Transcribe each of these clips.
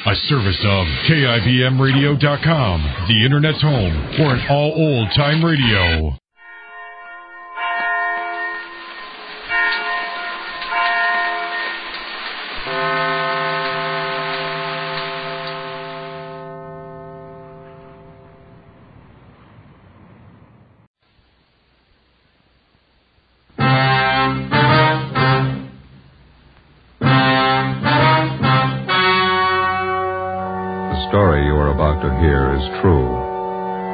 A service of KIBMradio.com, the Internet's home for an all old-time radio. The story you are about to hear is true.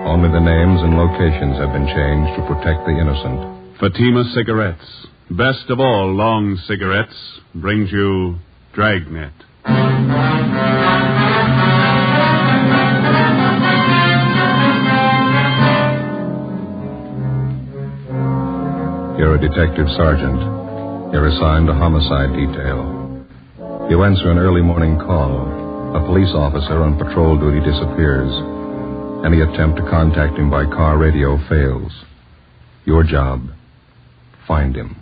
Only the names and locations have been changed to protect the innocent. Fatima Cigarettes, best of all long cigarettes, brings you Dragnet. You're a detective sergeant. You're assigned to homicide detail. You answer an early morning call. A police officer on patrol duty disappears. Any attempt to contact him by car radio fails. Your job, find him.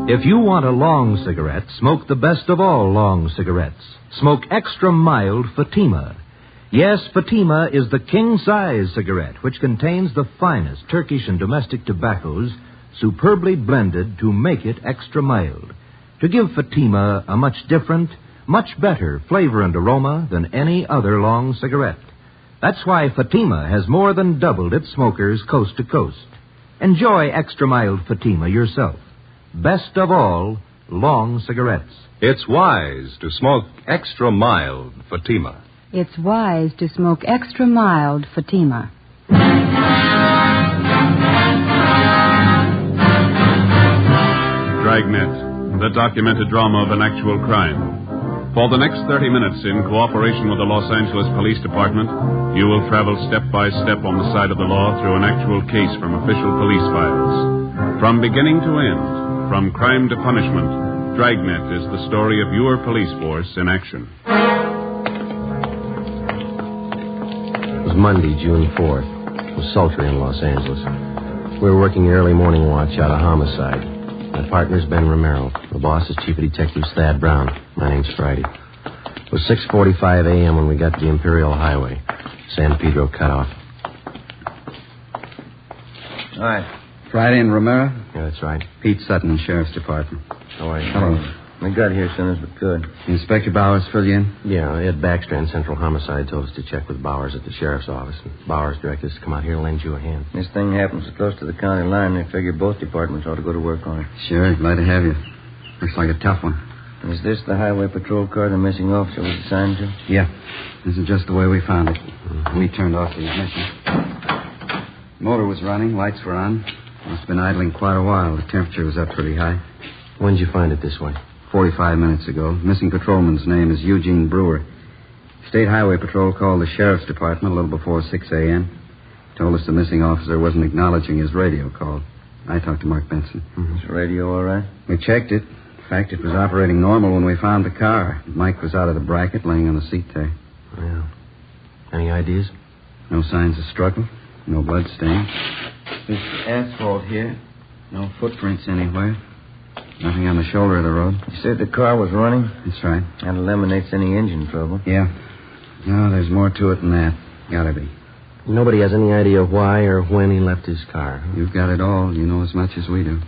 If you want a long cigarette, smoke the best of all long cigarettes. Smoke extra mild Fatima. Yes, Fatima is the king-size cigarette, which contains the finest Turkish and domestic tobaccos, superbly blended to make it extra mild, to give Fatima a much different, much better flavor and aroma than any other long cigarette. That's why Fatima has more than doubled its smokers coast to coast. Enjoy extra mild Fatima yourself. Best of all, long cigarettes. It's wise to smoke extra mild Fatima. It's wise to smoke extra mild Fatima. Dragnet, the documented drama of an actual crime. For the next 30 minutes, in cooperation with the Los Angeles Police Department, you will travel step by step on the side of the law through an actual case from official police files. From beginning to end, from crime to punishment, Dragnet is the story of your police force in action. It was Monday, June 4th. It was sultry in Los Angeles. We were working the early morning watch out of homicide. My partner's Ben Romero. The boss is Chief of Detectives Thad Brown. My name's Friday. It was 6:45 a.m. when we got to the Imperial Highway. San Pedro cutoff. All right. Friday and Romero? Yeah, that's right. Pete Sutton, Sheriff's Department. How are you? Hello. We got here as soon as we could. Inspector Bowers fill you in? Yeah, Ed Baxter and Central Homicide told us to check with Bowers at the sheriff's office. And Bowers directed us to come out here and lend you a hand. This thing happens so close to the county line, they figure both departments ought to go to work on it. Sure, glad to have you. Looks like a tough one. Is this the highway patrol car the missing officer was assigned to? Yeah. This is just the way we found it. We turned off the ignition. Motor was running, lights were on. It's been idling quite a while. The temperature was up pretty high. When did you find it this way? 45 minutes ago. Missing patrolman's name is Eugene Brewer. State Highway Patrol called the Sheriff's Department a little before 6 a.m. Told us the missing officer wasn't acknowledging his radio call. I talked to Mark Benson. Is the radio all right? We checked it. In fact, it was operating normal when we found the car. Mike was out of the bracket, laying on the seat there. Yeah. Any ideas? No signs of struggle. No blood stain. There's asphalt here. No footprints anywhere. Nothing on the shoulder of the road. You said the car was running? That's right. That eliminates any engine trouble. Yeah. No, there's more to it than that. Gotta be. Nobody has any idea why or when he left his car. Huh? You've got it all. You know as much as we do.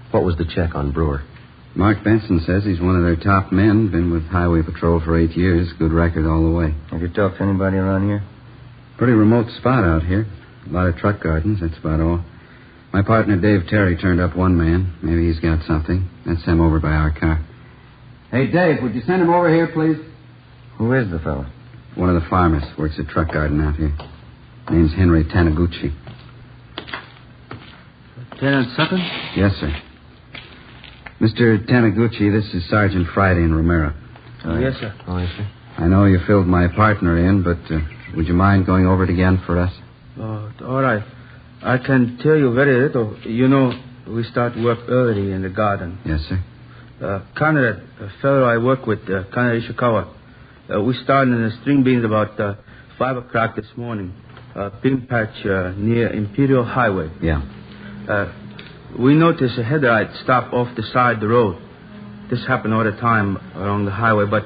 What was the check on Brewer? Mark Benson says he's one of their top men. Been with Highway Patrol for 8 years. Good record all the way. Have you talked to anybody around here? Pretty remote spot out here. A lot of truck gardens. That's about all. My partner, Dave Terry, turned up one man. Maybe he's got something. That's him over by our car. Hey, Dave, would you send him over here, please? Who is the fellow? One of the farmers. Works at truck garden out here. Name's Henry Taniguchi. Lieutenant Sutton? Yes, sir. Mr. Taniguchi, this is Sergeant Friday in Romero. Yes, sir. Oh, yes, sir. I know you filled my partner in, but would you mind going over it again for us? All right. I can tell you very little. You know, we start work early in the garden. Yes, sir. Conrad, a fellow I work with, Conrad Ishikawa, we started in the string beans about 5 o'clock this morning. Bean patch near Imperial Highway. Yeah. We noticed a headlight stop off the side of the road. This happened all the time along the highway, but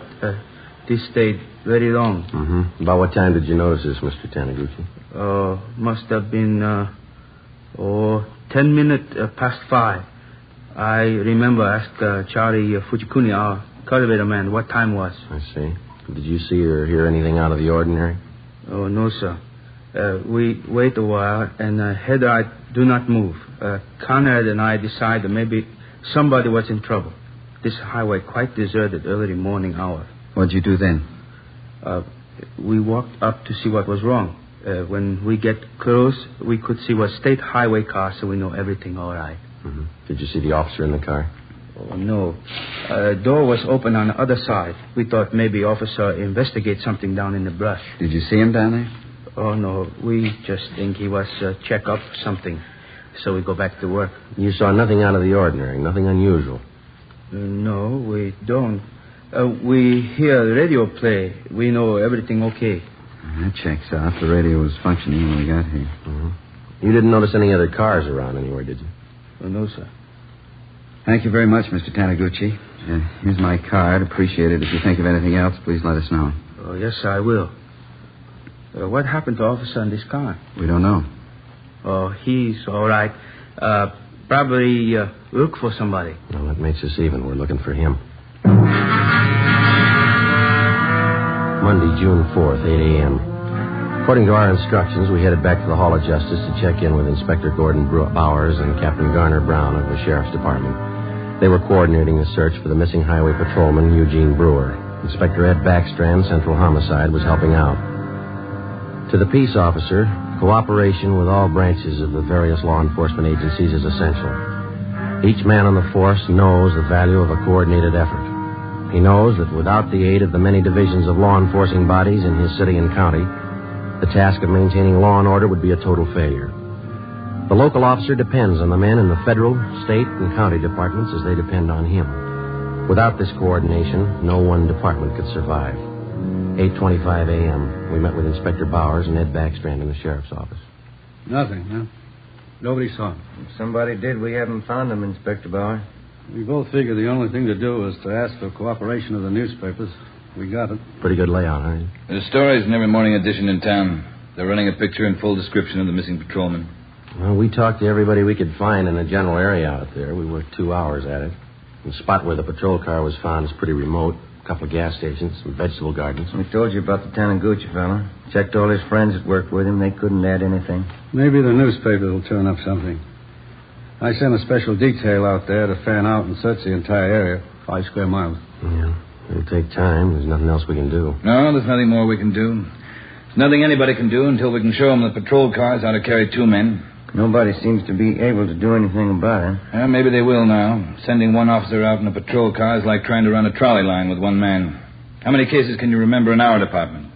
this stayed very long. Mm-hmm. About what time did you notice this, Mr. Taniguchi? Must have been 10 minutes past 5. I remember asked Charlie Fujikuni, our cultivator man, what time was. I see. Did you see or hear anything out of the ordinary? Oh, no, sir. We wait a while, and headlight do not move. Conrad and I decided maybe somebody was in trouble. This highway quite deserted early morning hour. What'd you do then? We walked up to see what was wrong. When we get close, we could see was state highway car, so we know everything all right. Mm-hmm. Did you see the officer in the car? Oh, no. Door was open on the other side. We thought maybe officer investigate something down in the brush. Did you see him down there? Oh, no. We just think he was check up something. So we go back to work. You saw nothing out of the ordinary, nothing unusual? No, we don't. We hear the radio play. We know everything okay. That checks out. The radio was functioning when we got here. Mm-hmm. You didn't notice any other cars around anywhere, did you? Oh, no, sir. Thank you very much, Mr. Taniguchi. Here's my card. Appreciate it. If you think of anything else, please let us know. Oh, yes, I will. What happened to officer in this car? We don't know. Oh, he's all right. Probably look for somebody. Well, that makes us even. We're looking for him. Monday, June 4th, 8 a.m. According to our instructions, we headed back to the Hall of Justice to check in with Inspector Gordon Bowers and Captain Garner Brown of the Sheriff's Department. They were coordinating the search for the missing highway patrolman, Eugene Brewer. Inspector Ed Backstrand, Central Homicide, was helping out. To the peace officer, cooperation with all branches of the various law enforcement agencies is essential. Each man on the force knows the value of a coordinated effort. He knows that without the aid of the many divisions of law enforcing bodies in his city and county, the task of maintaining law and order would be a total failure. The local officer depends on the men in the federal, state, and county departments as they depend on him. Without this coordination, no one department could survive. 8:25 a.m., we met with Inspector Bowers and Ed Backstrand in the sheriff's office. Nothing, huh? Nobody saw him. If somebody did, we haven't found him, Inspector Bauer. We both figured the only thing to do was to ask for cooperation of the newspapers. We got it. Pretty good layout, huh? There's stories in every morning edition in town. They're running a picture and full description of the missing patrolman. Well, we talked to everybody we could find in the general area out there. We worked 2 hours at it. The spot where the patrol car was found is pretty remote. A couple of gas stations, some vegetable gardens. We told you about the Taniguchi fella. Checked all his friends that worked with him. They couldn't add anything. Maybe the newspapers will turn up something. I sent a special detail out there to fan out and search the entire area, 5 square miles. Yeah, it'll take time. There's nothing else we can do. No, there's nothing more we can do. There's nothing anybody can do until we can show them the patrol cars how to carry 2 men. Nobody seems to be able to do anything about it. Maybe they will now. Sending one officer out in a patrol car is like trying to run a trolley line with one man. How many cases can you remember in our department?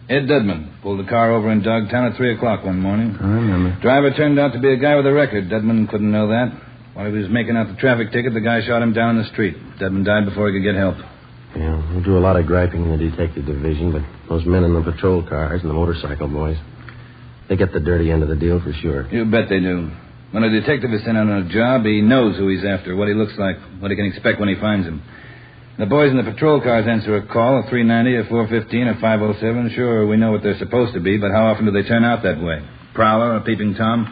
Ed Dudman pulled a car over in Dogtown at 3 o'clock one morning. I remember. Driver turned out to be a guy with a record. Dudman couldn't know that. While he was making out the traffic ticket, the guy shot him down in the street. Dudman died before he could get help. Yeah, we'll do a lot of griping in the detective division, but those men in the patrol cars and the motorcycle boys, they get the dirty end of the deal for sure. You bet they do. When a detective is sent out on a job, he knows who he's after, what he looks like, what he can expect when he finds him. The boys in the patrol cars answer a call, a 390, a 415, a 507. Sure, we know what they're supposed to be, but how often do they turn out that way? Prowler, a peeping Tom?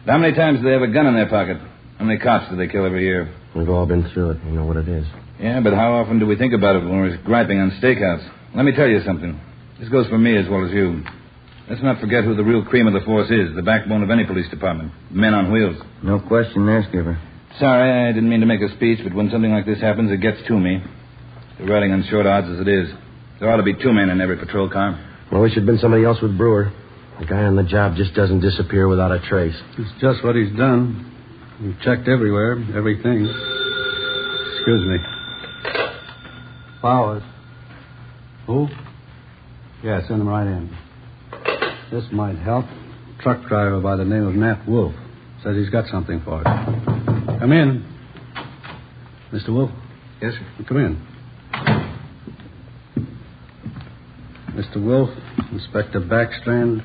How many times do they have a gun in their pocket? How many cops do they kill every year? We've all been through it. We know what it is. Yeah, but how often do we think about it when we're griping on Steakhouse? Let me tell you something. This goes for me as well as you. Let's not forget who the real cream of the force is, the backbone of any police department. Men on wheels. No question there, Skipper. Sorry, I didn't mean to make a speech, but when something like this happens, it gets to me. The riding on short odds as it is. There ought to be 2 men in every patrol car. Well, we should have been somebody else with Brewer. The guy on the job just doesn't disappear without a trace. It's just what he's done. We've checked everywhere, everything. Excuse me. Bowers. Who? Yeah, send him right in. This might help. Truck driver by the name of Nat Wolf. Says he's got something for us. Come in. Mr. Wolf? Yes, sir. Come in. Mr. Wolf, Inspector Backstrand,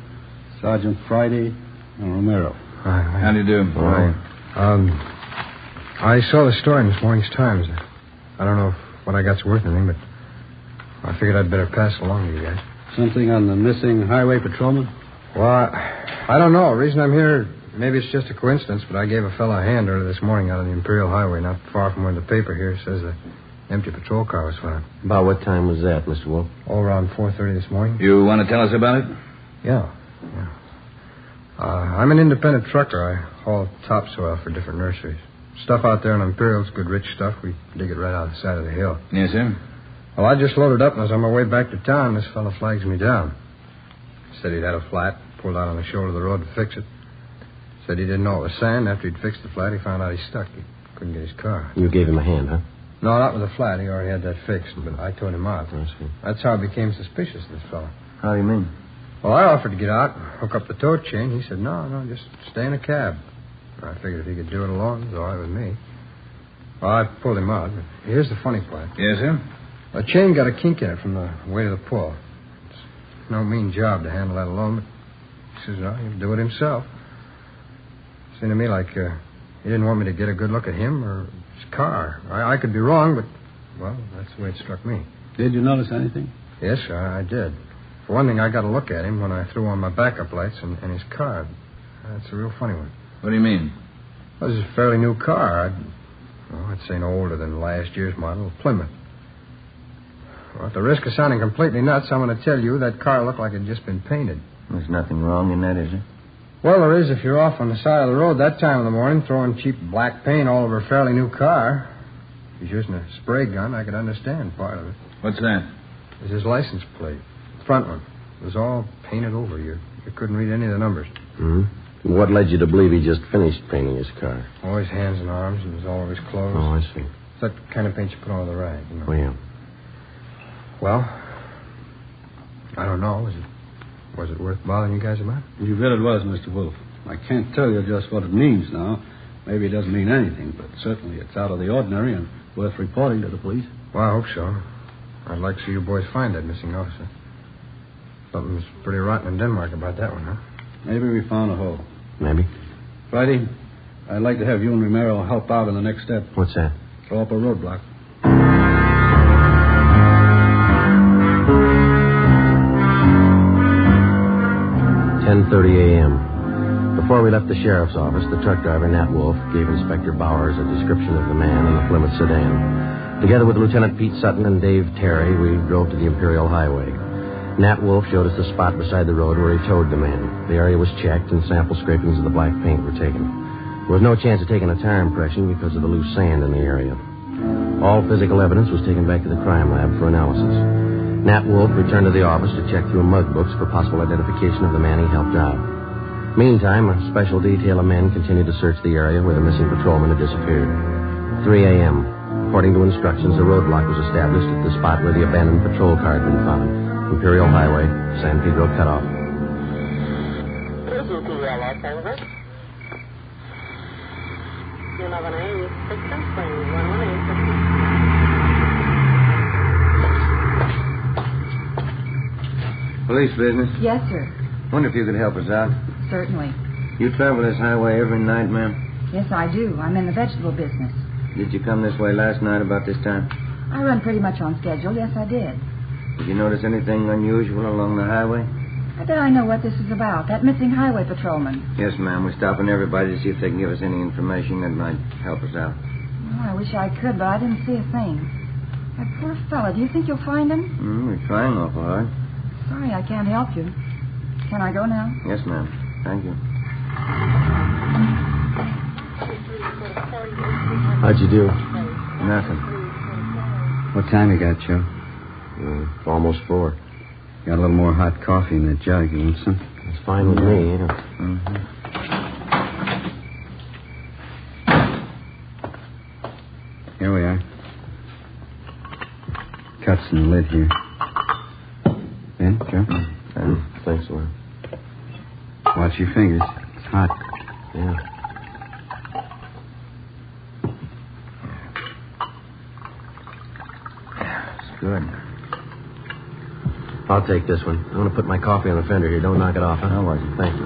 Sergeant Friday, and Romero. How do you do? I saw the story in this morning's Times. I don't know if what I got's worth anything, but I figured I'd better pass it along to you guys. Something on the missing highway patrolman? Well, I don't know. The reason I'm here, maybe it's just a coincidence, but I gave a fellow a hand earlier this morning out on the Imperial Highway, not far from where the paper here says the empty patrol car was found. About what time was that, Mr. Wolf? Oh, around 4:30 this morning. You want to tell us about it? Yeah. I'm an independent trucker. I haul topsoil for different nurseries. Stuff out there in Imperial's good rich stuff. We dig it right out the side of the hill. Yes, sir. Well, I just loaded up and was on my way back to town. This fellow flags me down. Said he'd had a flat, pulled out on the shoulder of the road to fix it. Said he didn't know it was sand. After he'd fixed the flat, he found out he stuck. He couldn't get his car. You gave him a hand, huh? No, not with the flat. He already had that fixed, but I towed him out. I see. That's how I became suspicious of this fellow. How do you mean? Well, I offered to get out, hook up the tow chain. He said, no, just stay in a cab. I figured if he could do it alone, it was all right with me. Well, I pulled him out. But here's the funny part. Yes, sir? The chain got a kink in it from the weight of the pull. It's no mean job to handle that alone, but he says, no, he'll do it himself. Seemed to me like he didn't want me to get a good look at him or his car. I could be wrong, but, well, that's the way it struck me. Did you notice anything? Yes, I did. For one thing, I got a look at him when I threw on my backup lights and his car. That's a real funny one. What do you mean? Well, this is a fairly new car. I'd say no older than last year's model, Plymouth. Well, at the risk of sounding completely nuts, I'm going to tell you that car looked like it had just been painted. There's nothing wrong in that, is there? Well, there is if you're off on the side of the road that time of the morning throwing cheap black paint all over a fairly new car. If he's using a spray gun, I could understand part of it. What's that? It was his license plate. The front one. It was all painted over. You couldn't read any of the numbers. Mm-hmm. What led you to believe he just finished painting his car? Oh, his hands and arms, and it was all over his clothes. Oh, I see. It's that kind of paint you put on the rag, you know. Oh, yeah. Well, I don't know. Was it worth bothering you guys about? You bet it was, Mr. Wolf. I can't tell you just what it means now. Maybe it doesn't mean anything, but certainly it's out of the ordinary and worth reporting to the police. Well, I hope so. I'd like to see you boys find that missing officer. Something's pretty rotten in Denmark about that one, huh? Maybe we found a hole. Maybe. Friday, I'd like to have you and Romero help out in the next step. What's that? Throw up a roadblock. 10:30 a.m. Before we left the sheriff's office, the truck driver, Nat Wolf, gave Inspector Bowers a description of the man in the Plymouth sedan. Together with Lieutenant Pete Sutton and Dave Terry, we drove to the Imperial Highway. Nat Wolf showed us the spot beside the road where he towed the man. The area was checked, and sample scrapings of the black paint were taken. There was no chance of taking a tire impression because of the loose sand in the area. All physical evidence was taken back to the crime lab for analysis. Nat Wolf returned to the office to check through mug books for possible identification of the man he helped out. Meantime, a special detail of men continued to search the area where the missing patrolman had disappeared. 3 a.m. According to instructions, a roadblock was established at the spot where the abandoned patrol car had been found. Imperial Highway, San Pedro cutoff. Police business? Yes, sir. Wonder if you could help us out. Certainly. You travel this highway every night, ma'am? Yes, I do. I'm in the vegetable business. Did you come this way last night about this time? I run pretty much on schedule. Yes, I did. Did you notice anything unusual along the highway? I bet I know what this is about. That missing highway patrolman. Yes, ma'am. We're stopping everybody to see if they can give us any information that might help us out. Well, I wish I could, but I didn't see a thing. That poor fella. Do you think you'll find him? We're trying awful hard. Sorry, I can't help you. Can I go now? Yes, ma'am. Thank you. How'd you do? Nothing. What time you got, Joe? Almost 4. Got a little more hot coffee in that jug. You want some? It's fine with me, yeah. Mm-hmm. Here we are. Cuts in the lid here. Yeah, Joe? Thanks, Lord. Watch your fingers. It's hot. Yeah. It's good. I'll take this one. I'm going to put my coffee on the fender here. Don't knock it off, huh? No worries. Thank you.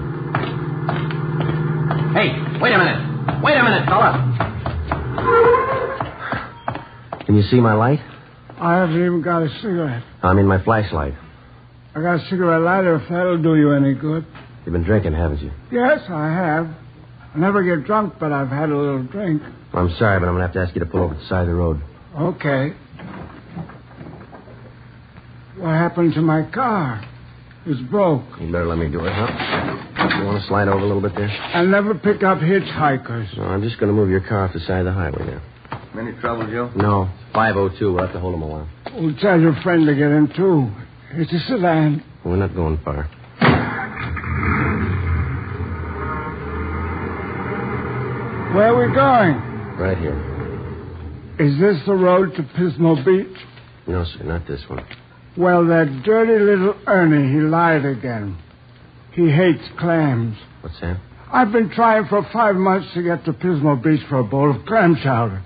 Hey, wait a minute. Wait a minute, fella. Can you see my light? I haven't even got a cigarette. I mean my flashlight. I got a cigarette lighter if that'll do you any good. You've been drinking, haven't you? Yes, I have. I never get drunk, but I've had a little drink. Well, I'm sorry, but I'm going to have to ask you to pull over to the side of the road. Okay. What happened to my car? It's broke. You better let me do it, huh? You want to slide over a little bit there? I never pick up hitchhikers. No, I'm just going to move your car off the side of the highway there. Any trouble, Joe? No. 502. We'll have to hold him a while. Well, tell your friend to get in, too. It's a sedan. We're not going far. Where are we going? Right here. Is this the road to Pismo Beach? No, sir, not this one. Well, that dirty little Ernie, he lied again. He hates clams. What's that? I've been trying for 5 months to get to Pismo Beach for a bowl of clam chowder.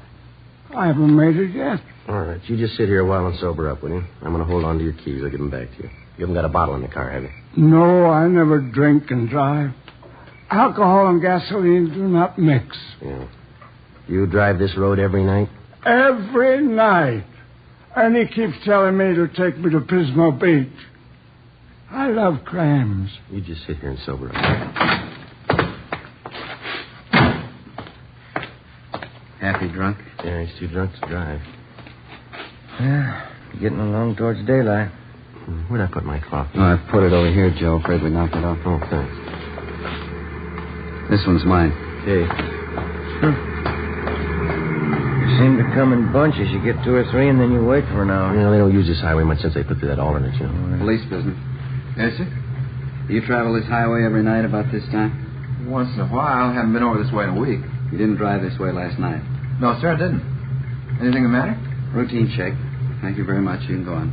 I haven't made it yet. All right, you just sit here a while and sober up, will you? I'm going to hold on to your keys. I'll give them back to you. You haven't got a bottle in the car, have you? No, I never drink and drive. Alcohol and gasoline do not mix. Yeah. You drive this road every night? Every night. And he keeps telling me to take me to Pismo Beach. I love clams. You just sit here and sober up. Happy drunk? Yeah, he's too drunk to drive. Yeah, getting along towards daylight. Where'd I put my coffee? Oh, I put it over here, Joe. Afraid we knocked it off. Oh, thanks. This one's mine. Okay. You seem to come in bunches. You get 2 or 3, and then you wait for an hour. You know, they don't use this highway much since they put through that alternate, you know. Police business. Yes, sir? You travel this highway every night about this time? Once in a while. I haven't been over this way in a week. You didn't drive this way last night? No, sir, I didn't. Anything the matter? Routine check. Thank you very much. You can go on.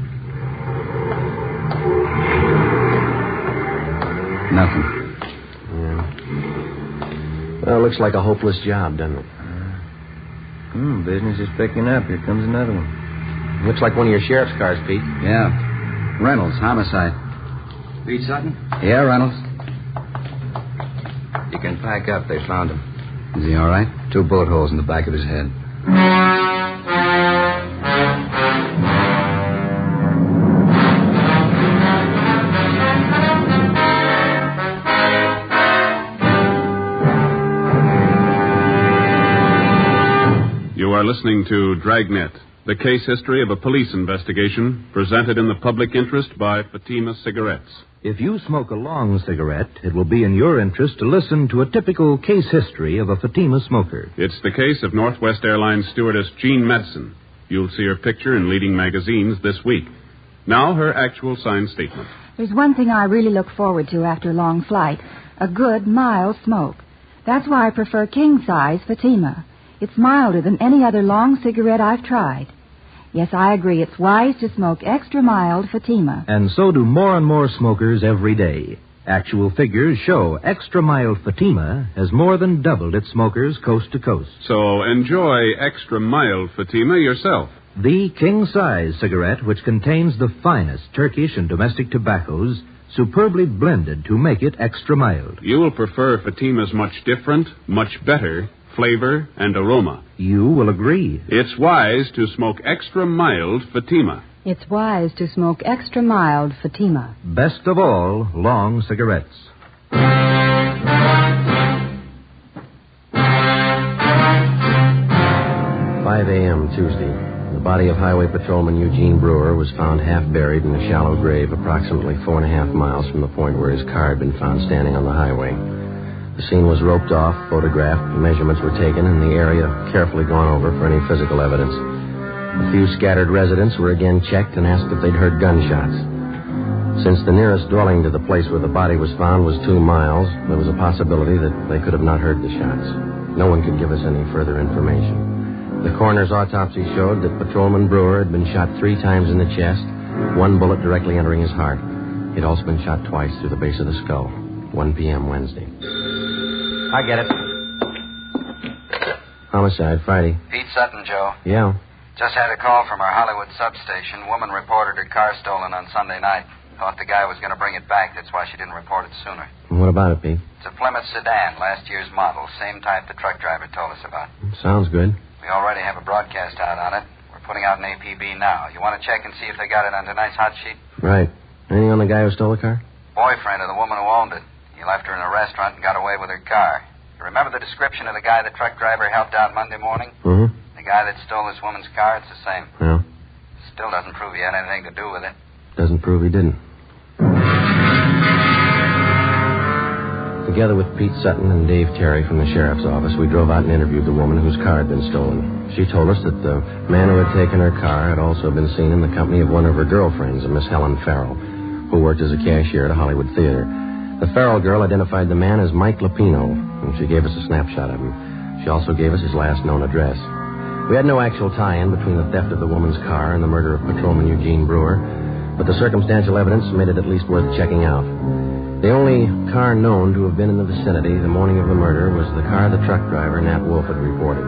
Nothing. Yeah. Well, it looks like a hopeless job, doesn't it? Business is picking up. Here comes another one. Looks like one of your sheriff's cars, Pete. Yeah. Reynolds, homicide. Pete Sutton? Yeah, Reynolds. You can pack up. They found him. Is he all right? 2 bullet holes in the back of his head. You are listening to Dragnet, the case history of a police investigation presented in the public interest by Fatima Cigarettes. If you smoke a long cigarette, it will be in your interest to listen to a typical case history of a Fatima smoker. It's the case of Northwest Airlines stewardess Jean Madsen. You'll see her picture in leading magazines this week. Now, her actual signed statement. There's one thing I really look forward to after a long flight, a good, mild smoke. That's why I prefer king-size Fatima. It's milder than any other long cigarette I've tried. Yes, I agree. It's wise to smoke extra mild Fatima. And so do more and more smokers every day. Actual figures show extra mild Fatima has more than doubled its smokers coast to coast. So enjoy extra mild Fatima yourself. The king-size cigarette, which contains the finest Turkish and domestic tobaccos, superbly blended to make it extra mild. You will prefer Fatima's much different, much better flavor and aroma. You will agree. It's wise to smoke extra mild Fatima. It's wise to smoke extra mild Fatima. Best of all, long cigarettes. 5 a.m. Tuesday. The body of Highway Patrolman Eugene Brewer was found half buried in a shallow grave approximately 4.5 miles from the point where his car had been found standing on the highway. The scene was roped off, photographed, measurements were taken, and the area carefully gone over for any physical evidence. A few scattered residents were again checked and asked if they'd heard gunshots. Since the nearest dwelling to the place where the body was found was 2 miles, there was a possibility that they could have not heard the shots. No one could give us any further information. The coroner's autopsy showed that Patrolman Brewer had been shot 3 times in the chest, 1 bullet directly entering his heart. He'd also been shot twice through the base of the skull. 1 p.m. Wednesday. I get it. Homicide, Friday. Pete Sutton, Joe. Yeah. Just had a call from our Hollywood substation. Woman reported her car stolen on Sunday night. Thought the guy was going to bring it back. That's why she didn't report it sooner. What about it, Pete? It's a Plymouth sedan, last year's model. Same type the truck driver told us about. Sounds good. We already have a broadcast out on it. We're We're putting out an APB now. You want to check and see if they got it on tonight's hot sheet? Right. Anything on the guy who stole the car? Boyfriend of the woman who owned it. He left her in a restaurant and got away with her car. You remember the description of the guy the truck driver helped out Monday morning? Mm-hmm. The guy that stole this woman's car, it's the same. Yeah. Still doesn't prove he had anything to do with it. Doesn't prove he didn't. Together with Pete Sutton and Dave Terry from the sheriff's office, we drove out and interviewed the woman whose car had been stolen. She told us that the man who had taken her car had also been seen in the company of one of her girlfriends, a Miss Helen Farrell, who worked as a cashier at a Hollywood theater. The Farrell girl identified the man as Mike Lupino, and she gave us a snapshot of him. She also gave us his last known address. We had no actual tie-in between the theft of the woman's car and the murder of Patrolman Eugene Brewer, but the circumstantial evidence made it at least worth checking out. The only car known to have been in the vicinity the morning of the murder was the car the truck driver, Nat Wolf, had reported.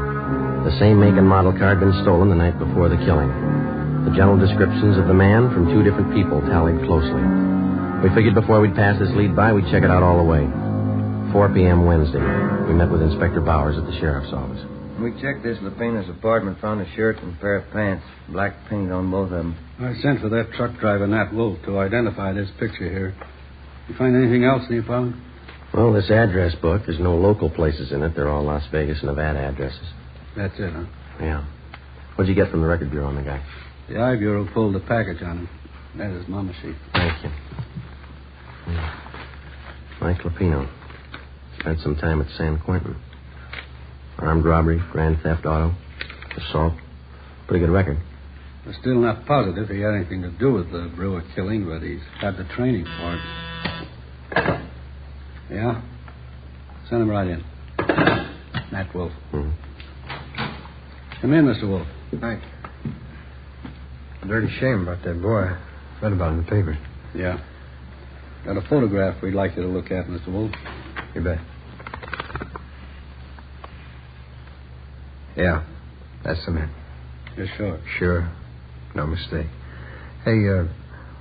The same make and model car had been stolen the night before the killing. The general descriptions of the man from two different people tallied closely. We figured before we'd pass this lead by, we'd check it out all the way. 4 p.m. Wednesday. We met with Inspector Bowers at the sheriff's office. We checked this Lupino's apartment, found a shirt and a pair of pants, black paint on both of them. I sent for that truck driver, Nat Wolf, to identify this picture here. You find anything else in the apartment? Well, this address book, there's no local places in it. They're all Las Vegas, Nevada addresses. That's it, huh? Yeah. What'd you get from the record bureau on the guy? The I Bureau pulled the package on him. That is Mama sheet. Thank you. Mike Lupino. Spent some time at San Quentin. Armed robbery, grand theft auto, assault. Pretty good record. We're still not positive he had anything to do with the Brewer killing, but he's got the training for it. Yeah? Send him right in. Nat Wolf. Mm-hmm. Come in, Mr. Wolf. Thanks. A dirty shame about that boy. Read about it in the papers. Yeah. Got a photograph we'd like you to look at, Mr. Wolf. You bet. Yeah, that's the man. You're sure? Sure. No mistake. Hey,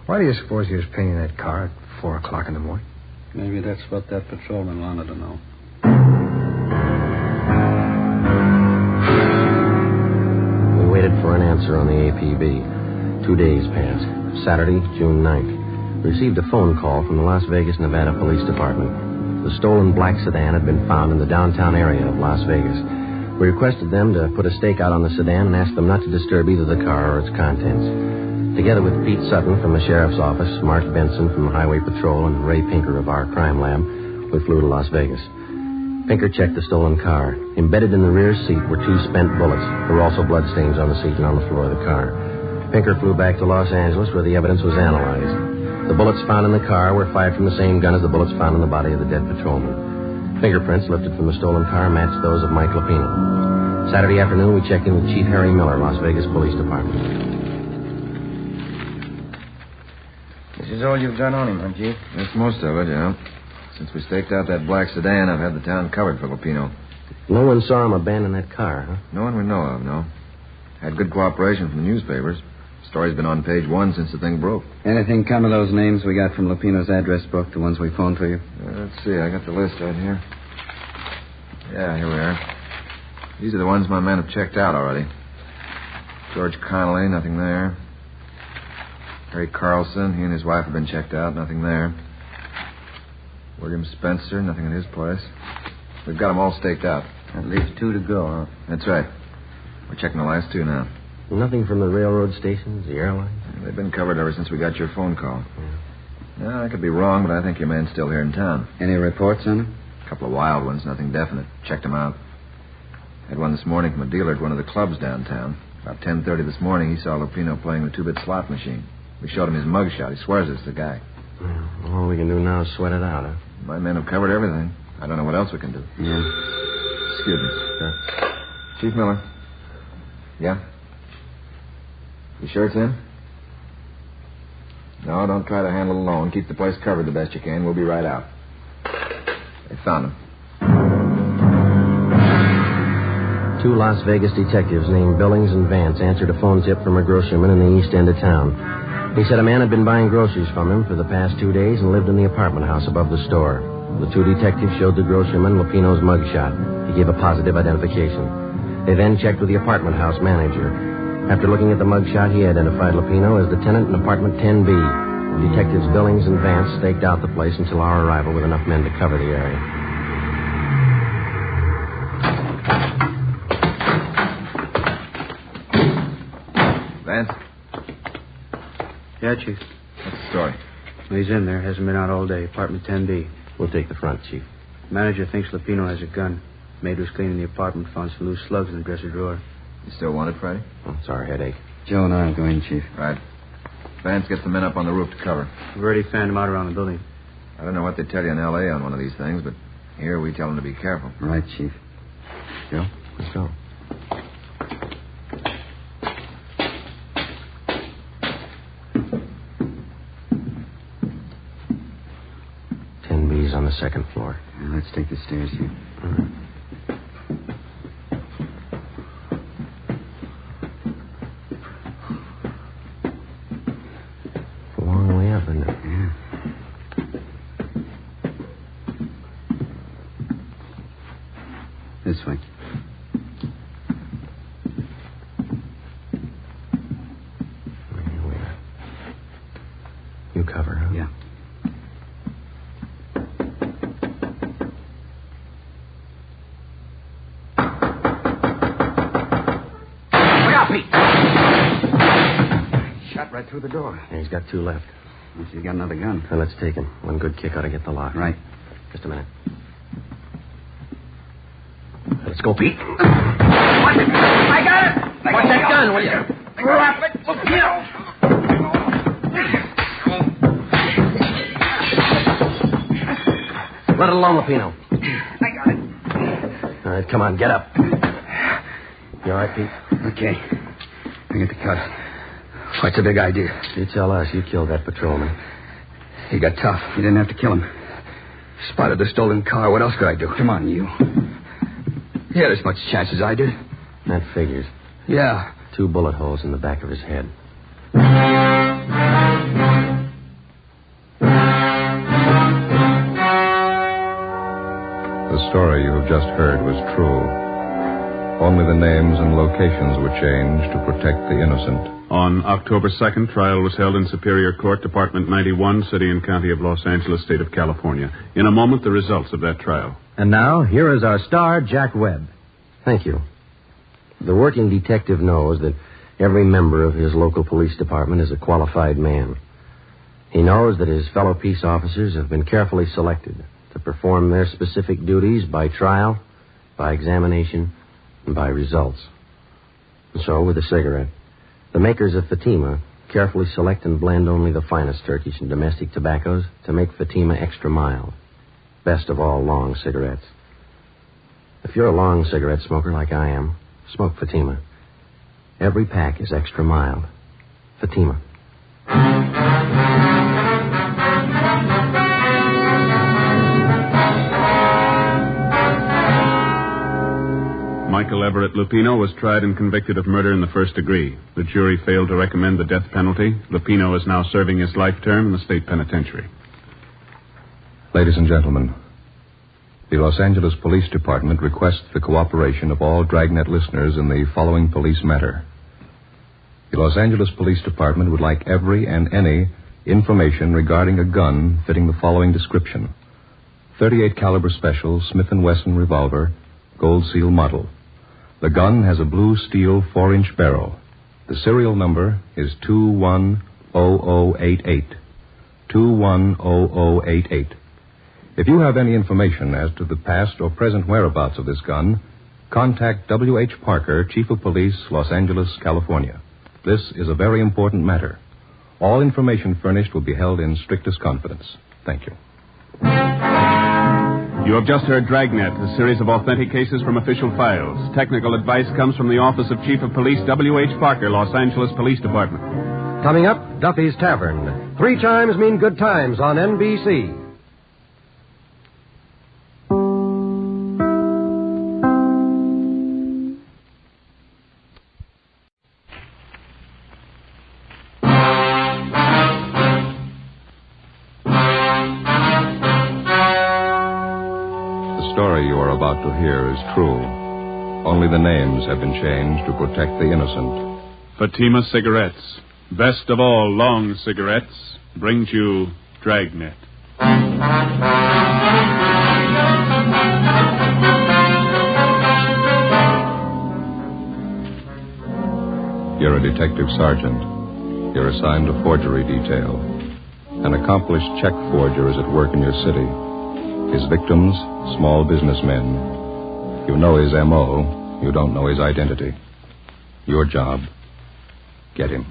why do you suppose he was painting that car at 4 o'clock in the morning? Maybe that's what that patrolman wanted to know. We waited for an answer on the APB. 2 days passed. Saturday, June 9th. We received a phone call from the Las Vegas, Nevada Police Department. The stolen black sedan had been found in the downtown area of Las Vegas. We requested them to put a stake out on the sedan and asked them not to disturb either the car or its contents. Together with Pete Sutton from the sheriff's office, Mark Benson from the Highway Patrol, and Ray Pinker of our crime lab, we flew to Las Vegas. Pinker checked the stolen car. Embedded in the rear seat were 2 spent bullets. There were also bloodstains on the seat and on the floor of the car. Pinker flew back to Los Angeles where the evidence was analyzed. The bullets found in the car were fired from the same gun as the bullets found in the body of the dead patrolman. Fingerprints lifted from the stolen car matched those of Mike Lupino. Saturday afternoon, we checked in with Chief Harry Miller, Las Vegas Police Department. This is all you've got on him, huh, Chief? That's most of it, yeah. Since we staked out that black sedan, I've had the town covered for Lupino. No one saw him abandon that car, huh? No one we know of, no. Had good cooperation from the newspapers. Story's been on page 1 since the thing broke. Anything come of those names we got from Lupino's address book, the ones we phoned for you? Let's see, I got the list right here. Yeah, here we are. These are the ones my men have checked out already. George Connolly, nothing there. Harry Carlson, he and his wife have been checked out, nothing there. William Spencer, nothing in his place. We've got them all staked out. At least 2 to go, huh? That's right. We're checking the last 2 now. Nothing from the railroad stations, the airlines? They've been covered ever since we got your phone call. Yeah, I could be wrong, but I think your man's still here in town. Any reports on him? A couple of wild ones, nothing definite. Checked them out. Had one this morning from a dealer at one of the clubs downtown. About 10:30 this morning, he saw Lupino playing the 2-bit slot machine. We showed him his mugshot. He swears it's the guy. Well, all we can do now is sweat it out, huh? My men have covered everything. I don't know what else we can do. Yeah. Excuse me. Sure. Chief Miller. Yeah? You sure it's in? No, don't try to handle it alone. Keep the place covered the best you can. We'll be right out. They found him. 2 Las Vegas detectives named Billings and Vance answered a phone tip from a groceryman in the east end of town. He said a man had been buying groceries from him for the past 2 days and lived in the apartment house above the store. The 2 detectives showed the groceryman Lupino's mugshot. He gave a positive identification. They then checked with the apartment house manager. After looking at the mugshot, he identified Lupino as the tenant in apartment 10B. Detectives Billings and Vance staked out the place until our arrival with enough men to cover the area. Vance? Yeah, Chief. What's the story? He's in there. Hasn't been out all day. Apartment 10B. We'll take the front, Chief. Manager thinks Lupino has a gun. Maid was cleaning the apartment, found some loose slugs in the dresser drawer. You still want it, Friday? Oh, it's our headache. Joe and I will go in, Chief. Right. Vance gets the men up on the roof to cover. We've already fanned them out around the building. I don't know what they tell you in L.A. on one of these things, but here we tell them to be careful. Right, Chief. Joe? Let's go. On the second floor. Yeah, let's take the stairs here. All right. It's a long way up, isn't it? Yeah. This way. Here we are. You cover, huh? Yeah. Right through the door. Yeah, he's got two left. He's got another gun. Well, let's take him. One good kick ought to get the lock. Right. Just a minute. Let's go, Pete. Watch it! I got it! Watch that gun, will you? Drop it! Look here! Let it alone, Lupino. I got it. All right, come on, get up. You all right, Pete? Okay. I get the cut. What's the big idea? You tell us. You killed that patrolman. He got tough. You didn't have to kill him. Spotted the stolen car. What else could I do? Come on, you. He had as much chance as I did. That figures. Yeah. 2 bullet holes in the back of his head. The story you have just heard was true. Only the names and locations were changed to protect the innocent. On October 2nd, trial was held in Superior Court, Department 91, City and County of Los Angeles, State of California. In a moment, the results of that trial. And now, here is our star, Jack Webb. Thank you. The working detective knows that every member of his local police department is a qualified man. He knows that his fellow peace officers have been carefully selected to perform their specific duties by trial, by examination, and by results. And so, with a cigarette, the makers of Fatima carefully select and blend only the finest Turkish and domestic tobaccos to make Fatima extra mild. Best of all, long cigarettes. If you're a long cigarette smoker like I am, smoke Fatima. Every pack is extra mild. Fatima. Michael Everett Lupino was tried and convicted of murder in the first degree. The jury failed to recommend the death penalty. Lupino is now serving his life term in the state penitentiary. Ladies and gentlemen, the Los Angeles Police Department requests the cooperation of all Dragnet listeners in the following police matter. The Los Angeles Police Department would like every and any information regarding a gun fitting the following description. .38 caliber special Smith & Wesson revolver, gold seal model. The gun has a blue steel 4-inch barrel. The serial number is 210088. 210088. If you have any information as to the past or present whereabouts of this gun, contact W.H. Parker, Chief of Police, Los Angeles, California. This is a very important matter. All information furnished will be held in strictest confidence. Thank you. You have just heard Dragnet, a series of authentic cases from official files. Technical advice comes from the Office of Chief of Police W.H. Parker, Los Angeles Police Department. Coming up, Duffy's Tavern. 3 chimes mean good times on NBC. The story you are about to hear is true. Only the names have been changed to protect the innocent. Fatima Cigarettes, best of all long cigarettes, brings you Dragnet. You're a detective sergeant. You're assigned to forgery detail. An accomplished check forger is at work in your city. His victims, small businessmen. You know his M.O., you don't know his identity. Your job, get him.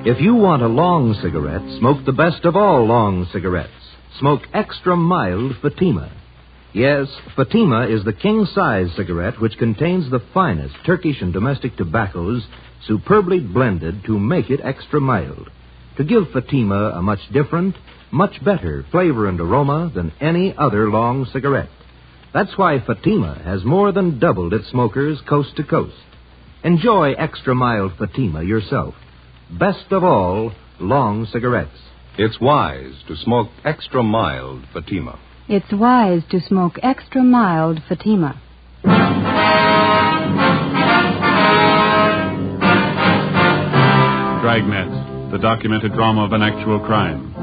If you want a long cigarette, smoke the best of all long cigarettes. Smoke extra mild Fatima. Yes, Fatima is the king-size cigarette which contains the finest Turkish and domestic tobaccos superbly blended to make it extra mild, to give Fatima a much different, much better flavor and aroma than any other long cigarette. That's why Fatima has more than doubled its smokers coast to coast. Enjoy extra mild Fatima yourself. Best of all, long cigarettes. It's wise to smoke extra mild Fatima. It's wise to smoke extra mild Fatima. Dragnet, the documented drama of an actual crime.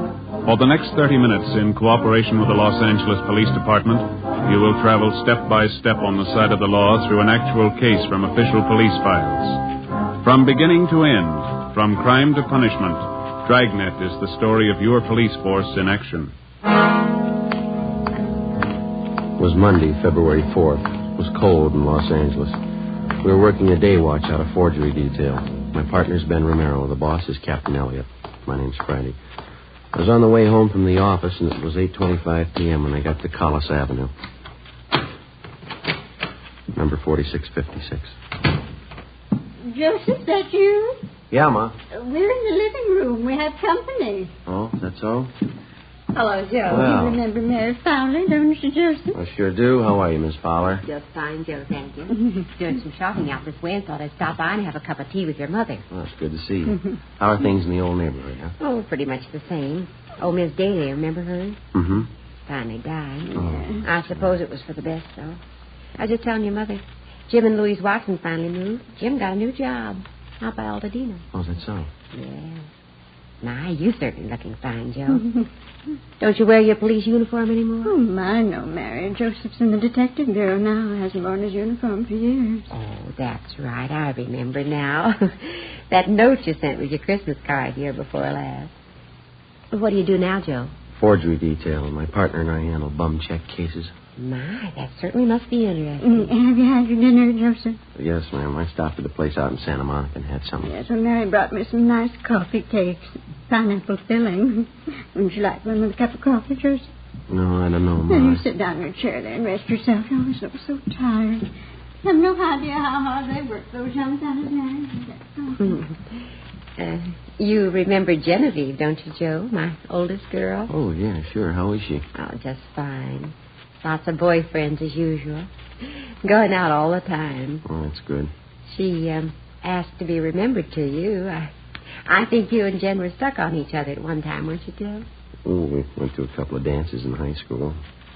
For the next 30 minutes, in cooperation with the Los Angeles Police Department, you will travel step by step on the side of the law through an actual case from official police files. From beginning to end, from crime to punishment, Dragnet is the story of your police force in action. It was Monday, February 4th. It was cold in Los Angeles. We were working a day watch out of forgery detail. My partner's Ben Romero. The boss is Captain Elliott. My name's Friday. I was on the way home from the office, and it was 8:25 p.m. when I got to Collis Avenue. Number 4656. Joseph, that you? Yeah, Ma. We're in the living room. We have company. Oh, is that so? Hello, Joe. Well. You remember Mary Fowler, don't you, Joseph? I sure do. How are you, Miss Fowler? Just fine, Joe, thank you. Doing some shopping out this way and thought I'd stop by and have a cup of tea with your mother. Well, it's good to see you. How are things in the old neighborhood, huh? Oh, pretty much the same. Oh, Miss Daly, remember her? Mm-hmm. Finally died. Oh. I suppose it was for the best, though. I was just telling your mother. Jim and Louise Watson finally moved. Jim got a new job out by Altadena. Oh, is that so? Yeah. My, you certainly looking fine, Joe. Don't you wear your police uniform anymore? Oh, my, no, Mary. Joseph's in the detective bureau now. Hasn't worn his uniform for years. Oh, that's right. I remember now. That note you sent with your Christmas card here before last. What do you do now, Joe? Forgery detail. My partner and I handle bum check cases. My, that certainly must be interesting. Have you had your dinner, Joseph? Yes, ma'am. I stopped at a place out in Santa Monica and had something. Yes, well, Mary brought me some nice coffee cakes. Pineapple filling. Would you like one with a cup of coffee, Joseph? No, I don't know, Ma. Well, you sit down in your chair there and rest yourself. You always look so tired. You have no idea how hard they work, those young fellas, Mary. You remember Genevieve, don't you, Joe? My oldest girl? Oh, yeah, sure. How is she? Oh, just fine. Lots of boyfriends as usual. Going out all the time. Oh, that's good. She asked to be remembered to you. I think you and Jen were stuck on each other at one time, weren't you, Joe? Oh, we went to a couple of dances in high school.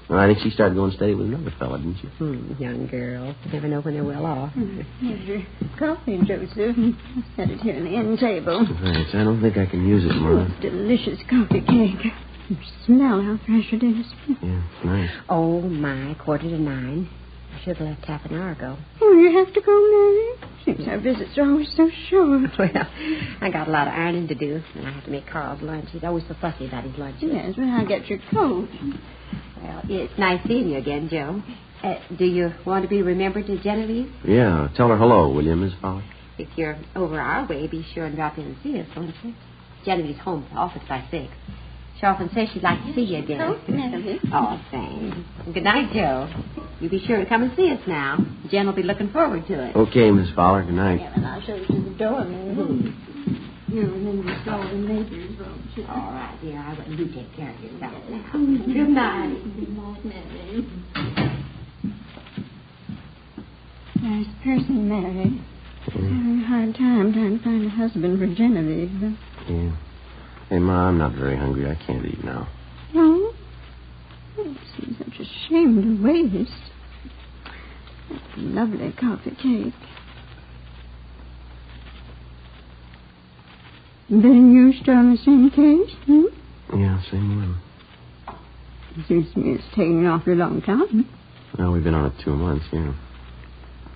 Well, I think she started going steady with another fella, didn't she? Young girls. Never know when they're well off. Here's your coffee, Joseph. I set it here on the end table. Thanks. I don't think I can use it, Ma. Delicious coffee cake. You smell how fresh it is. Yeah, it's nice. Oh, my, 8:45. I should have left half an hour ago. Oh, you have to go, Mary? Seems our visits are always so short. Well, I got a lot of ironing to do, and I have to make Carl's lunch. He's always so fussy about his lunch. Yes, well, I'll get your coat. Well, it's nice seeing you again, Joe. Do you want to be remembered to Genevieve? Yeah, tell her hello, will you, Miss Fowler? If you're over our way, be sure and drop in and see us, won't you? Genevieve's home at the office by 6. She often says she'd like to see you again. Oh, Genevieve. Oh, thanks. Good night, Joe. You be sure to come and see us now. Jen will be looking forward to it. Okay, Miss Fowler. Good night. Yeah, and I'll show you to the door, Mary. You remember the store in neighbors, won't you? All right, dear. I will. You take care of yourself now. Good night. Good night, Mary. Nice person, Mary. Having a hard time trying to find a husband for Genevieve. Yeah. Hey, Ma, I'm not very hungry. I can't eat now. No? It seems such a shame to waste. Lovely coffee cake. Then you still in the same case, Yeah, same one. It seems to me it's taken an awfully long time. Well, we've been on it 2 months, yeah.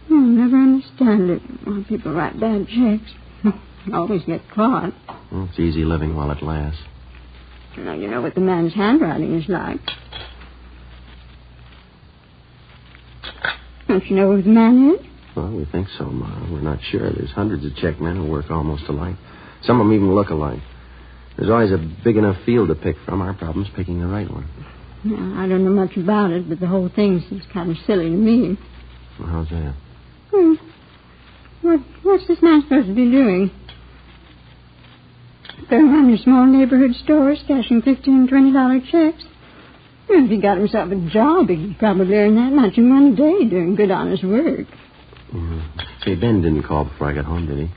I'll never understand it. Why people write bad checks. Always get caught. Well, it's easy living while it lasts. Now, you know what the man's handwriting is like. Don't you know who the man is? Well, we think so, Ma. We're not sure. There's hundreds of check men who work almost alike. Some of them even look alike. There's always a big enough field to pick from. Our problem's picking the right one. Now, I don't know much about it, but the whole thing seems kind of silly to me. Well, how's that? What's this man supposed to be doing? Going around your small neighborhood stores, cashing $15 and $20 checks? Well, if he got himself a job, he could probably earn that much in one day doing good, honest work. Say, Ben didn't call before I got home, did he?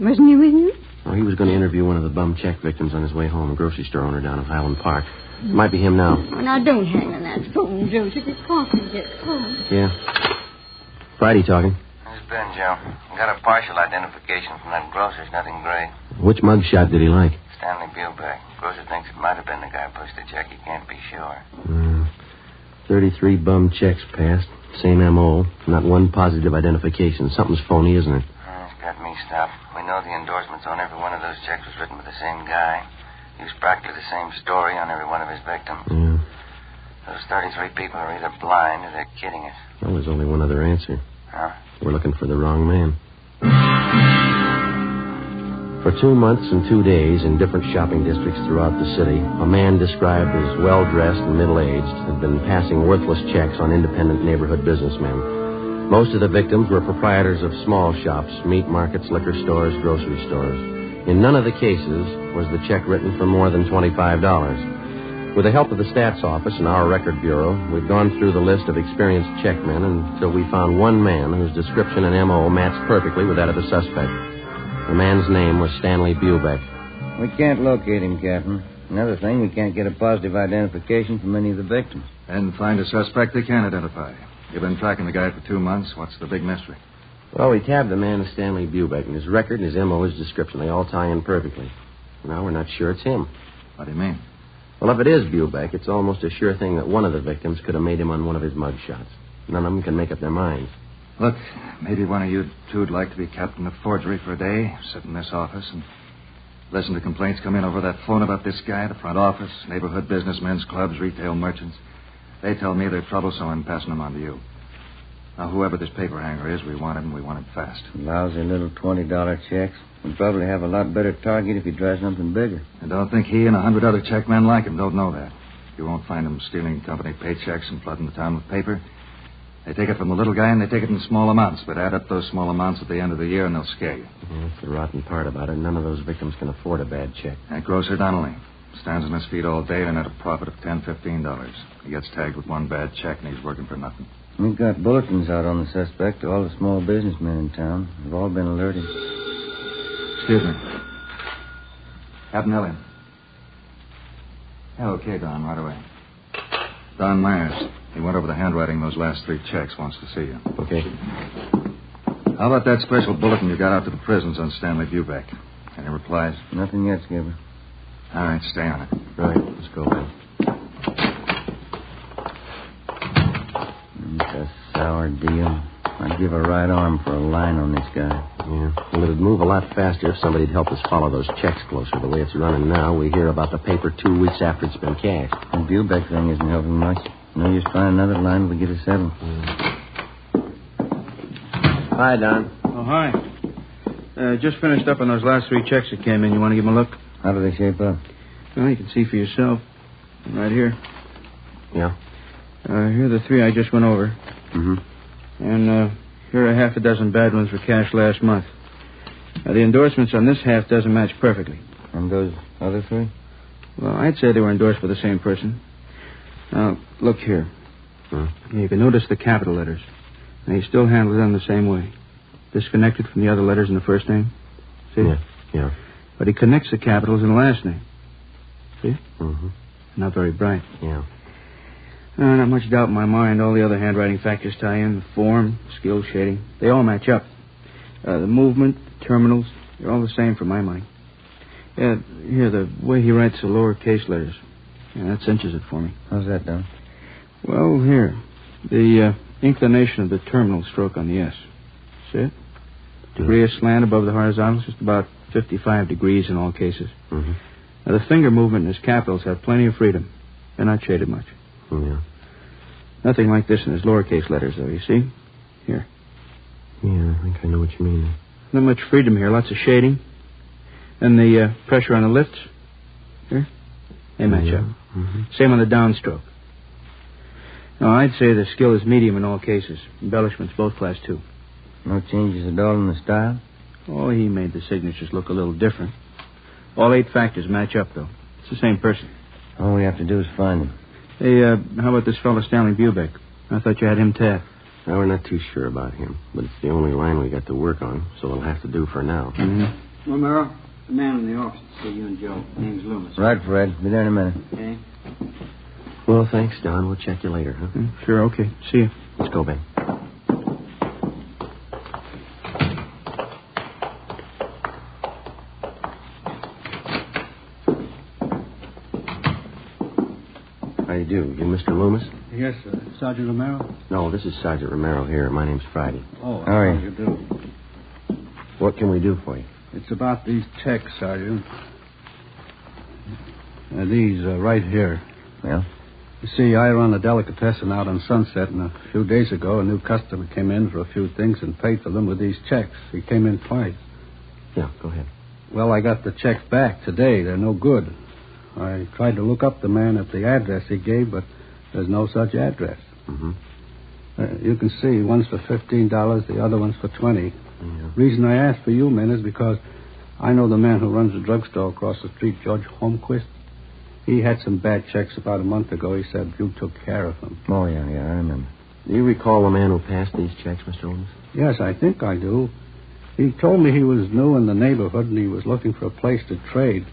Wasn't he with you? Oh, he was going to interview one of the bum check victims on his way home, a grocery store owner down in Highland Park. It might be him now. Well, now, don't hang on that phone, Joseph. Your coffee gets cold. Yeah. Friday talking. This is Ben, Joe. Got a partial identification from that grocer's, nothing great. Which mugshot did he like? Stanley Bubeck. Grocer thinks it might have been the guy who pushed the check. He can't be sure. 33 bum checks passed. Same M.O. Not one positive identification. Something's phony, isn't it? It's got me stopped. We know the endorsements on every one of those checks was written by the same guy. Used practically the same story on every one of his victims. Yeah. Those 33 people are either blind or they're kidding us. Well, there's only one other answer. Huh? We're looking for the wrong man. For 2 months and 2 days in different shopping districts throughout the city, a man described as well-dressed and middle-aged had been passing worthless checks on independent neighborhood businessmen. Most of the victims were proprietors of small shops, meat markets, liquor stores, grocery stores. In none of the cases was the check written for more than $25. With the help of the stats office and our record bureau, we've gone through the list of experienced checkmen until we found one man whose description and M.O. matched perfectly with that of the suspect. The man's name was Stanley Bubeck. We can't locate him, Captain. Another thing, we can't get a positive identification from any of the victims. And find a suspect they can identify. You've been tracking the guy for 2 months. What's the big mystery? Well, we tabbed the man as Stanley Bubeck, and his record and his M.O., his description, they all tie in perfectly. Now we're not sure it's him. What do you mean? Well, if it is Bubeck, it's almost a sure thing that one of the victims could have made him on one of his mug shots. None of them can make up their minds. Look, maybe one of you two would like to be captain of forgery for a day, sit in this office and listen to complaints come in over that phone about this guy, the front office, neighborhood businessmen's clubs, retail merchants. They tell me they're troublesome and passing them on to you. Now, whoever this paper hanger is, we want him, and we want him fast. Lousy little $20 checks. We'd probably have a lot better target if he'd try something bigger. And don't think he and 100 other checkmen like him don't know that. You won't find them stealing company paychecks and flooding the town with paper. They take it from the little guy, and they take it in small amounts, but add up those small amounts at the end of the year, and they'll scare you. That's the rotten part about it. None of those victims can afford a bad check. That grocer Donnelly stands on his feet all day and at a profit of $10, $15. He gets tagged with one bad check, and he's working for nothing. We've got bulletins out on the suspect to all the small businessmen in town. They've all been alerted. Excuse me. Captain Elliott. Yeah, okay, Don, right away. Don Myers. He went over the handwriting of those last 3 checks. Wants to see you. Okay. How about that special bulletin you got out to the prisons on Stanley Bubeck? Any replies? Nothing yet, Skipper. All right, stay on it. Right, let's go, Ben. It's a sour deal. I'd give a right arm for a line on this guy. Yeah. Well, it'd move a lot faster if somebody'd help us follow those checks closer. The way it's running now, we hear about the paper 2 weeks after it's been cashed. The Bubeck thing isn't helping much. No use find another line if we get it settled. Hi, Don. Oh, hi. Just finished up on those last 3 checks that came in. You want to give them a look? How do they shape up? Well, you can see for yourself. Right here. Yeah? Here are the 3 I just went over. Mm-hmm. And here are half a dozen bad ones for cash last month. Now, the endorsements on this half dozen match perfectly. And those other 3? Well, I'd say they were endorsed by the same person. Now, look here. You can notice the capital letters. Now, he still handles them the same way. Disconnected from the other letters in the first name. See? Yeah. But he connects the capitals in the last name. See? Mm-hmm. Not very bright. Yeah. Not much doubt in my mind. All the other handwriting factors tie in. The form, skill, shading. They all match up. The movement, the terminals, they're all the same for my money. Here, the way he writes the lowercase letters. Yeah, that cinches it for me. How's that done? Well, here. The inclination of the terminal stroke on the S. See it? Degree of slant above the horizontal is just about 55 degrees in all cases. Mm-hmm. Now, the finger movement in his capitals have plenty of freedom. They're not shaded much. Yeah. Nothing like this in his lowercase letters, though, you see? Here. Yeah, I think I know what you mean. Not much freedom here. Lots of shading. And the pressure on the lifts. Here. They match up. Mm-hmm. Same on the downstroke. No, I'd say the skill is medium in all cases. Embellishments, both class 2. No changes at all in the style? Oh, he made the signatures look a little different. All 8 factors match up, though. It's the same person. All we have to do is find him. Hey, how about this fellow Stanley Bubeck? I thought you had him tapped. Now, we're not too sure about him, but it's the only line we got to work on, so it'll have to do for now. Mm-hmm. Romero, the man in the office to see you and Joe. Name's Loomis. Right, Fred. Be there in a minute. Okay. Well, thanks, Don. We'll check you later, huh? Sure, okay. See you. Let's go, Ben. How you do? You Mr. Loomis? Yes, sir. Sergeant Romero? No, this is Sergeant Romero here. My name's Friday. Oh, how are you do? What can we do for you? It's about these checks, Sergeant. These right here. Well? You see, I run a delicatessen out on Sunset, and a few days ago, a new customer came in for a few things and paid for them with these checks. He came in twice. Yeah, go ahead. Well, I got the checks back today. They're no good. I tried to look up the man at the address he gave, but there's no such address. Mm-hmm. You can see, one's for $15, the other one's for $20. Yeah. Reason I asked for you men is because I know the man who runs the drugstore across the street, George Holmquist. He had some bad checks about a month ago. He said you took care of him. Oh, yeah, I remember. Do you recall the man who passed these checks, Mr. Loomis? Yes, I think I do. He told me he was new in the neighborhood and he was looking for a place to trade.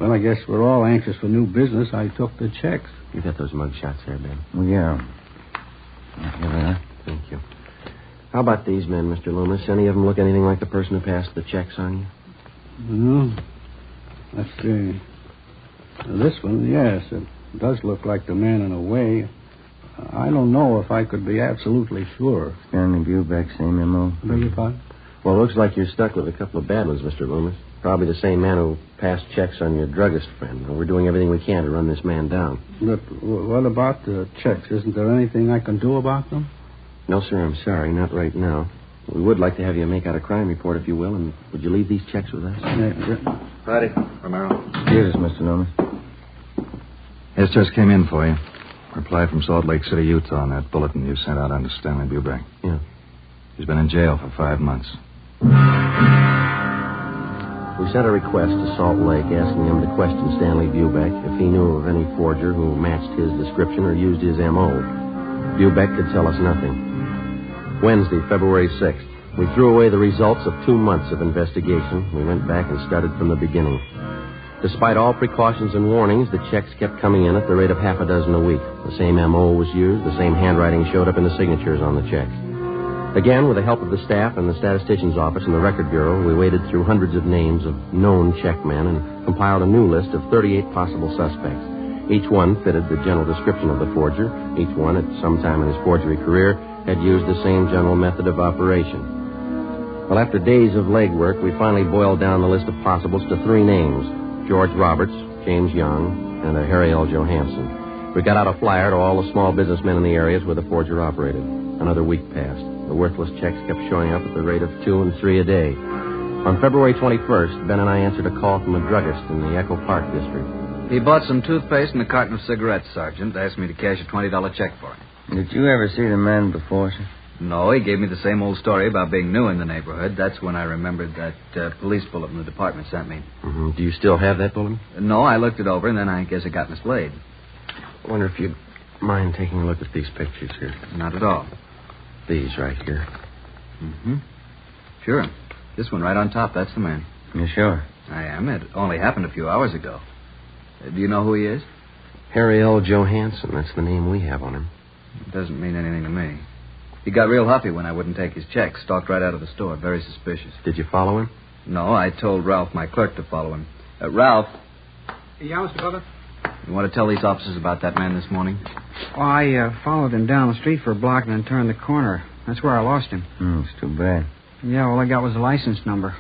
Well, I guess we're all anxious for new business. I took the checks. You got those mug shots there, Ben? Well, yeah. Here they are. Thank you. How about these men, Mr. Loomis? Any of them look anything like the person who passed the checks on you? No. Let's see. This one, yes, it does look like the man in a way. I don't know if I could be absolutely sure. Stanley Bubeck, same M.O. Beg your pardon? Well, it looks like you're stuck with a couple of bad ones, Mr. Loomis. Probably the same man who passed checks on your druggist friend. We're doing everything we can to run this man down. But what about the checks? Isn't there anything I can do about them? No, sir, I'm sorry. Not right now. We would like to have you make out a crime report, if you will, and would you leave these checks with us? Friday, Romero. Excuse us, Mr. Loomis. Yes, just came in for you. Reply from Salt Lake City, Utah on that bulletin you sent out on to Stanley Bubeck. Yeah. He's been in jail for 5 months. We sent a request to Salt Lake asking him to question Stanley Bubeck if he knew of any forger who matched his description or used his M.O. Bubeck could tell us nothing. Wednesday, February 6th. We threw away the results of 2 months of investigation. We went back and started from the beginning. Despite all precautions and warnings, the checks kept coming in at the rate of half a dozen a week. The same M.O. was used. The same handwriting showed up in the signatures on the checks. Again, with the help of the staff and the statistician's office and the record bureau, we waded through hundreds of names of known checkmen and compiled a new list of 38 possible suspects. Each one fitted the general description of the forger. Each one, at some time in his forgery career, had used the same general method of operation. Well, after days of legwork, we finally boiled down the list of possibles to 3 names: George Roberts, James Young, and a Harry L. Johansson. We got out a flyer to all the small businessmen in the areas where the forger operated. Another week passed. The worthless checks kept showing up at the rate of 2 and 3 a day. On February 21st, Ben and I answered a call from a druggist in the Echo Park district. He bought some toothpaste and a carton of cigarettes, Sergeant. Asked me to cash a $20 check for him. Did you ever see the man before, sir? No, he gave me the same old story about being new in the neighborhood. That's when I remembered that police bulletin the department sent me. Mm-hmm. Do you still have that bulletin? No, I looked it over, and then I guess it got mislaid. I wonder if you'd mind taking a look at these pictures here. Not at all. These right here. Mm-hmm. Sure. This one right on top, that's the man. You sure? I am. It only happened a few hours ago. Do you know who he is? Harry L. Johansson. That's the name we have on him. It doesn't mean anything to me. He got real huffy when I wouldn't take his check. Stalked right out of the store. Very suspicious. Did you follow him? No, I told Ralph, my clerk, to follow him. Ralph. Yeah, Mr. Butler? You want to tell these officers about that man this morning? Well, I followed him down the street for a block and then turned the corner. That's where I lost him. It's too bad. Yeah, all I got was a license number.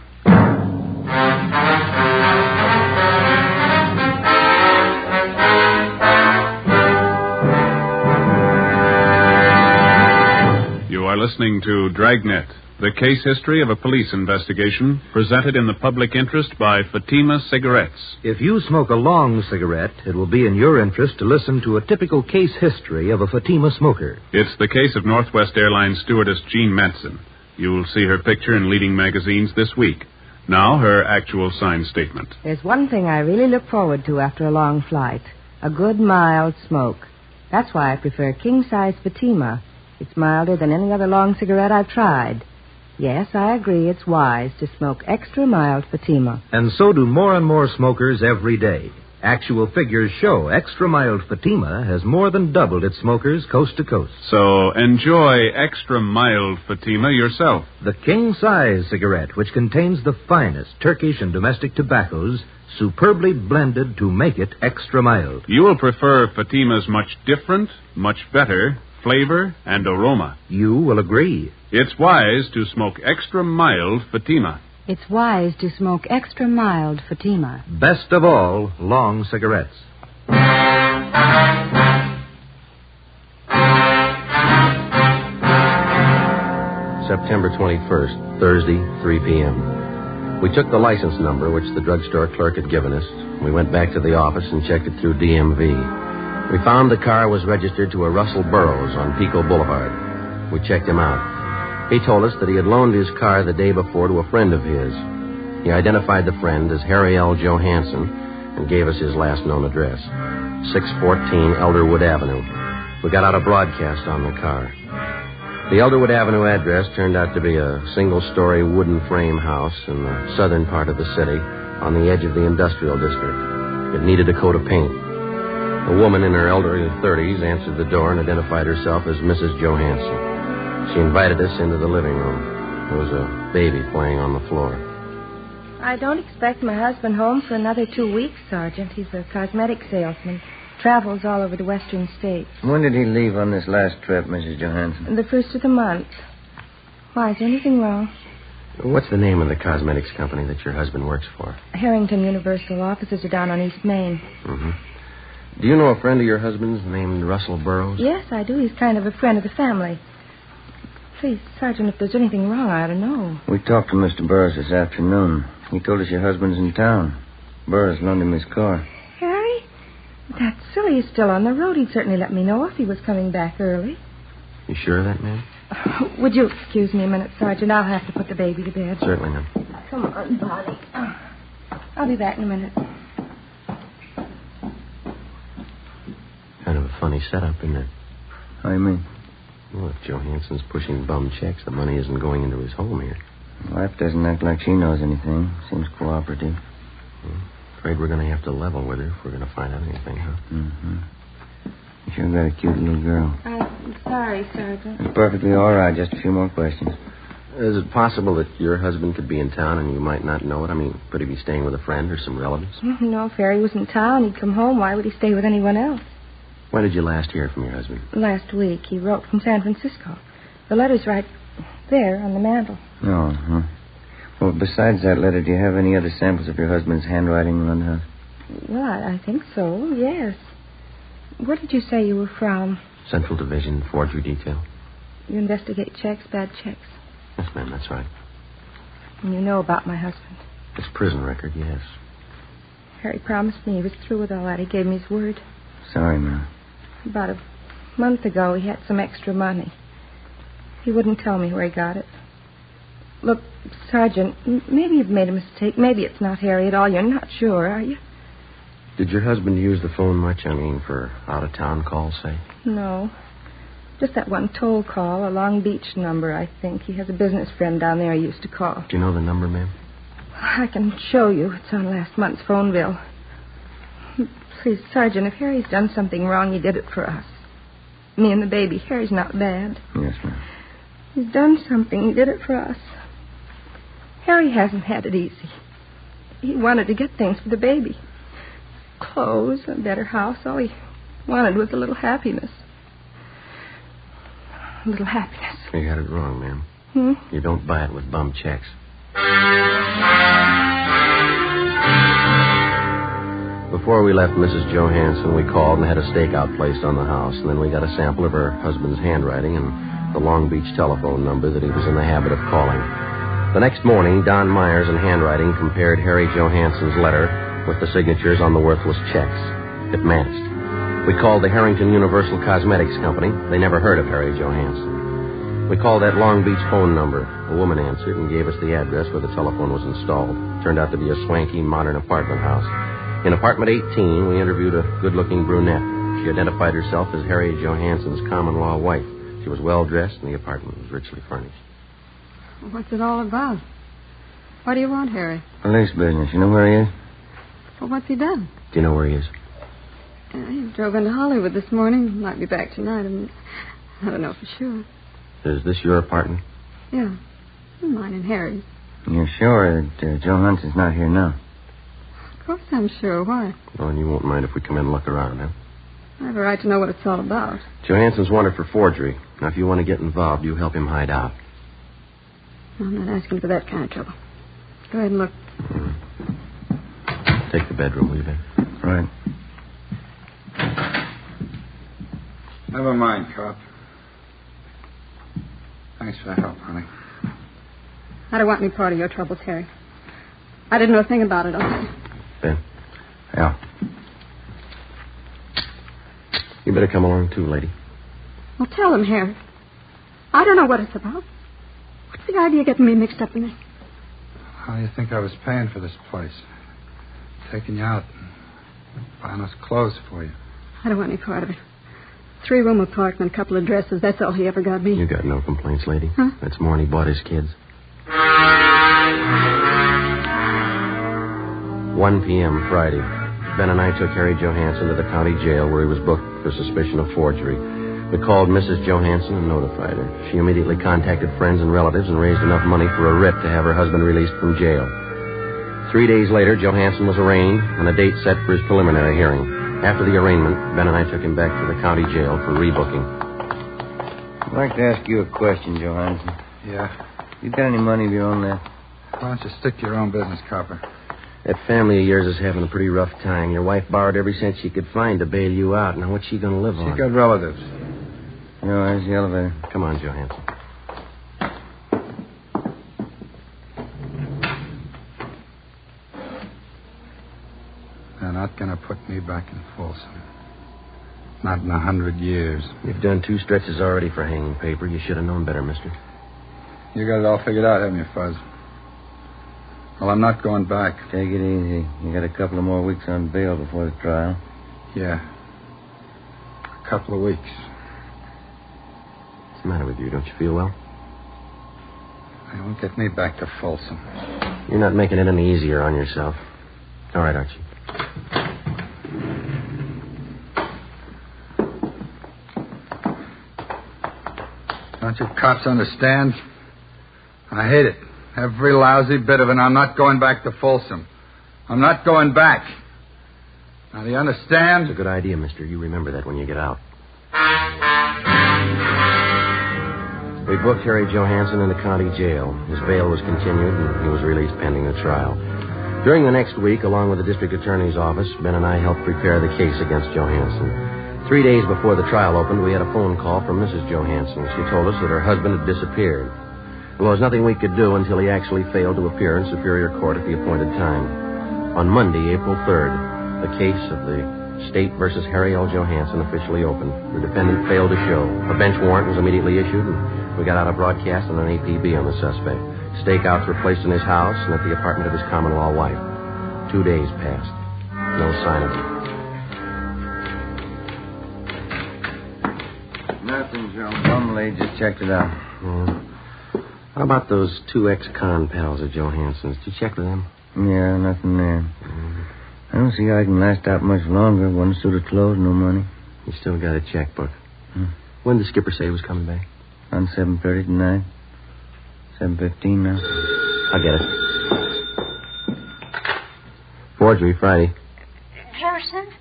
You are listening to Dragnet, the case history of a police investigation presented in the public interest by Fatima Cigarettes. If you smoke a long cigarette, it will be in your interest to listen to a typical case history of a Fatima smoker. It's the case of Northwest Airlines stewardess Jean Matson. You'll see her picture in leading magazines this week. Now, her actual signed statement. There's one thing I really look forward to after a long flight. A good, mild smoke. That's why I prefer king-size Fatima. It's milder than any other long cigarette I've tried. Yes, I agree it's wise to smoke extra mild Fatima. And so do more and more smokers every day. Actual figures show extra mild Fatima has more than doubled its smokers coast to coast. So enjoy extra mild Fatima yourself. The king-size cigarette, which contains the finest Turkish and domestic tobaccos, superbly blended to make it extra mild. You will prefer Fatima's much different, much better flavor and aroma. You will agree. It's wise to smoke extra mild Fatima. It's wise to smoke extra mild Fatima. Best of all, long cigarettes. September 21st, Thursday, 3 p.m. We took the license number which the drugstore clerk had given us. We went back to the office and checked it through DMV. We found the car was registered to a Russell Burroughs on Pico Boulevard. We checked him out. He told us that he had loaned his car the day before to a friend of his. He identified the friend as Harry L. Johansson and gave us his last known address, 614 Elderwood Avenue. We got out a broadcast on the car. The Elderwood Avenue address turned out to be a single-story wooden frame house in the southern part of the city on the edge of the industrial district. It needed a coat of paint. A woman in her elderly 30s answered the door and identified herself as Mrs. Johansson. She invited us into the living room. There was a baby playing on the floor. I don't expect my husband home for another 2 weeks, Sergeant. He's a cosmetic salesman. Travels all over the western states. When did he leave on this last trip, Mrs. Johansson? The first of the month. Why, is there anything wrong? What's the name of the cosmetics company that your husband works for? Harrington Universal. Offices are down on East Main. Mm-hmm. Do you know a friend of your husband's named Russell Burroughs? Yes, I do. He's kind of a friend of the family. Please, Sergeant, if there's anything wrong, I ought to know. We talked to Mr. Burroughs this afternoon. He told us your husband's in town. Burroughs loaned him his car. Harry? That's silly. He's still on the road. He'd certainly let me know if he was coming back early. You sure of that, ma'am? Would you excuse me a minute, Sergeant? I'll have to put the baby to bed. Certainly, ma'am. Come on, Bonnie. I'll be back in a minute. Kind of a funny setup, isn't it? How do you mean? Well, if Johansson's pushing bum checks, the money isn't going into his home here. Wife doesn't act like she knows anything. Seems cooperative. Afraid we're going to have to level with her if we're going to find out anything, huh? Mm-hmm. You sure got a cute little girl. I'm sorry, Sergeant. It's perfectly all right. Just a few more questions. Is it possible that your husband could be in town and you might not know it? I mean, could he be staying with a friend or some relatives? No, if Harry was in town, he'd come home. Why would he stay with anyone else? When did you last hear from your husband? Last week. He wrote from San Francisco. The letter's right there on the mantel. Oh, huh. Well, besides that letter, do you have any other samples of your husband's handwriting around the house? Well, I think so, yes. Where did you say you were from? Central Division, Forgery Detail. You investigate checks, bad checks. Yes, ma'am, that's right. And you know about my husband? His prison record, yes. Harry promised me he was through with all that. He gave me his word. Sorry, ma'am. About a month ago, he had some extra money. He wouldn't tell me where he got it. Look, Sergeant, maybe you've made a mistake. Maybe it's not Harry at all. You're not sure, are you? Did your husband use the phone much? I mean, for out-of-town calls, say? No. Just that one toll call, a Long Beach number, I think. He has a business friend down there he used to call. Do you know the number, ma'am? I can show you. It's on last month's phone bill. Please, Sergeant, if Harry's done something wrong, he did it for us. Me and the baby. Harry's not bad. Yes, ma'am. He's done something. He did it for us. Harry hasn't had it easy. He wanted to get things for the baby. Clothes, a better house. All he wanted was a little happiness. A little happiness. You got it wrong, ma'am. Hmm? You don't buy it with bum checks. Before we left Mrs. Johansson, we called and had a stakeout placed on the house. And then we got a sample of her husband's handwriting and the Long Beach telephone number that he was in the habit of calling. The next morning, Don Myers in handwriting compared Harry Johansson's letter with the signatures on the worthless checks. It matched. We called the Harrington Universal Cosmetics Company. They never heard of Harry Johansson. We called that Long Beach phone number. A woman answered and gave us the address where the telephone was installed. Turned out to be a swanky, modern apartment house. In apartment 18, we interviewed a good-looking brunette. She identified herself as Harry Johansson's common-law wife. She was well-dressed, and the apartment was richly furnished. What's it all about? What do you want, Harry? Police business. You know where he is? Well, what's he done? Do you know where he is? He drove into Hollywood this morning. Might be back tonight. I don't know for sure. Is this your apartment? Yeah. Mine and Harry's. You're sure that Joe Hunson's not here now? Of course I'm sure. Why? Oh, and you won't mind if we come in and look around, huh? I have a right to know what it's all about. Johansson's wanted for forgery. Now, if you want to get involved, you help him hide out. I'm not asking for that kind of trouble. Go ahead and look. Take the bedroom, will you, Ben? Right. Never mind, cop. Thanks for the help, honey. I don't want any part of your troubles, Harry. I didn't know a thing about it, okay? Ben? Yeah. You better come along, too, lady. Well, tell him, Harry. I don't know what it's about. What's the idea of getting me mixed up in this? How do you think I was paying for this place? Taking you out and buying us clothes for you. I don't want any part of it. 3-room apartment, a couple of dresses. That's all he ever got me. You got no complaints, lady. Huh? That's more than he bought his kids. 1 p.m. Friday. Ben and I took Harry Johansson to the county jail where he was booked for suspicion of forgery. We called Mrs. Johansson and notified her. She immediately contacted friends and relatives and raised enough money for a writ to have her husband released from jail. 3 days later, Johansson was arraigned and a date set for his preliminary hearing. After the arraignment, Ben and I took him back to the county jail for rebooking. I'd like to ask you a question, Johansson. Yeah. You got any money of your own there? Why don't you stick to your own business, copper? That family of yours is having a pretty rough time. Your wife borrowed every cent she could find to bail you out. Now, what's she going to live on? She got relatives. You know, there's the elevator. Come on, Johansson. They're not going to put me back in Folsom. Not in 100 years. You've done 2 stretches already for hanging paper. You should have known better, mister. You got it all figured out, haven't you, Fuzz? Well, I'm not going back. Take it easy. You got a couple of more weeks on bail before the trial. Yeah. A couple of weeks. What's the matter with you? Don't you feel well? They won't get me back to Folsom. You're not making it any easier on yourself. All right, Archie. Don't you cops understand? I hate it. Every lousy bit of it. I'm not going back to Folsom. I'm not going back. Now, do you understand? It's a good idea, mister. You remember that when you get out. We booked Harry Johansson in the county jail. His bail was continued, and he was released pending the trial. During the next week, along with the district attorney's office, Ben and I helped prepare the case against Johansson. 3 days before the trial opened, we had a phone call from Mrs. Johansson. She told us that her husband had disappeared. Well, there was nothing we could do until he actually failed to appear in Superior Court at the appointed time. On Monday, April 3rd, the case of the State versus Harry L. Johansson officially opened. The defendant failed to show. A bench warrant was immediately issued, and we got out a broadcast and an APB on the suspect. Stakeouts were placed in his house and at the apartment of his common-law wife. 2 days passed. No sign of him. Nothing, Joe. Bumley just checked it out. How about those 2 ex-con pals of Johansson's? Did you check with them? Yeah, nothing there. I don't see how I can last out much longer. One suit of clothes, no money. You still got a checkbook. When did the skipper say he was coming back? On 7:30 tonight. 7:15 now. I'll get it. Forgery, Friday. Joseph,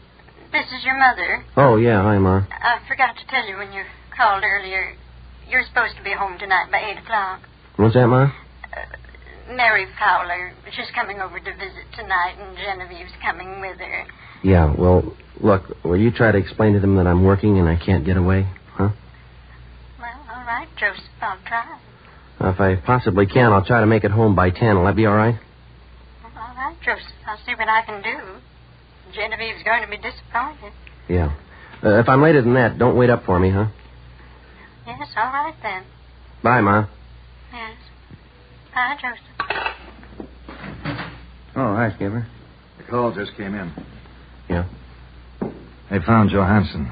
this is your mother. Oh, yeah. Hi, Ma. I forgot to tell you when you called earlier. You're supposed to be home tonight by 8 o'clock. What's that, Ma? Mary Fowler, she's coming over to visit tonight, and Genevieve's coming with her. Yeah, well, look, will you try to explain to them that I'm working and I can't get away, huh? Well, all right, Joseph, I'll try. If I possibly can, I'll try to make it home by 10. Will that be all right? Well, all right, Joseph, I'll see what I can do. Genevieve's going to be disappointed. Yeah. If I'm later than that, don't wait up for me, huh? Yes, all right then. Bye, Ma. Yes. Bye, Joseph. Oh, hi, Skipper. The call just came in. Yeah? They found Johansson.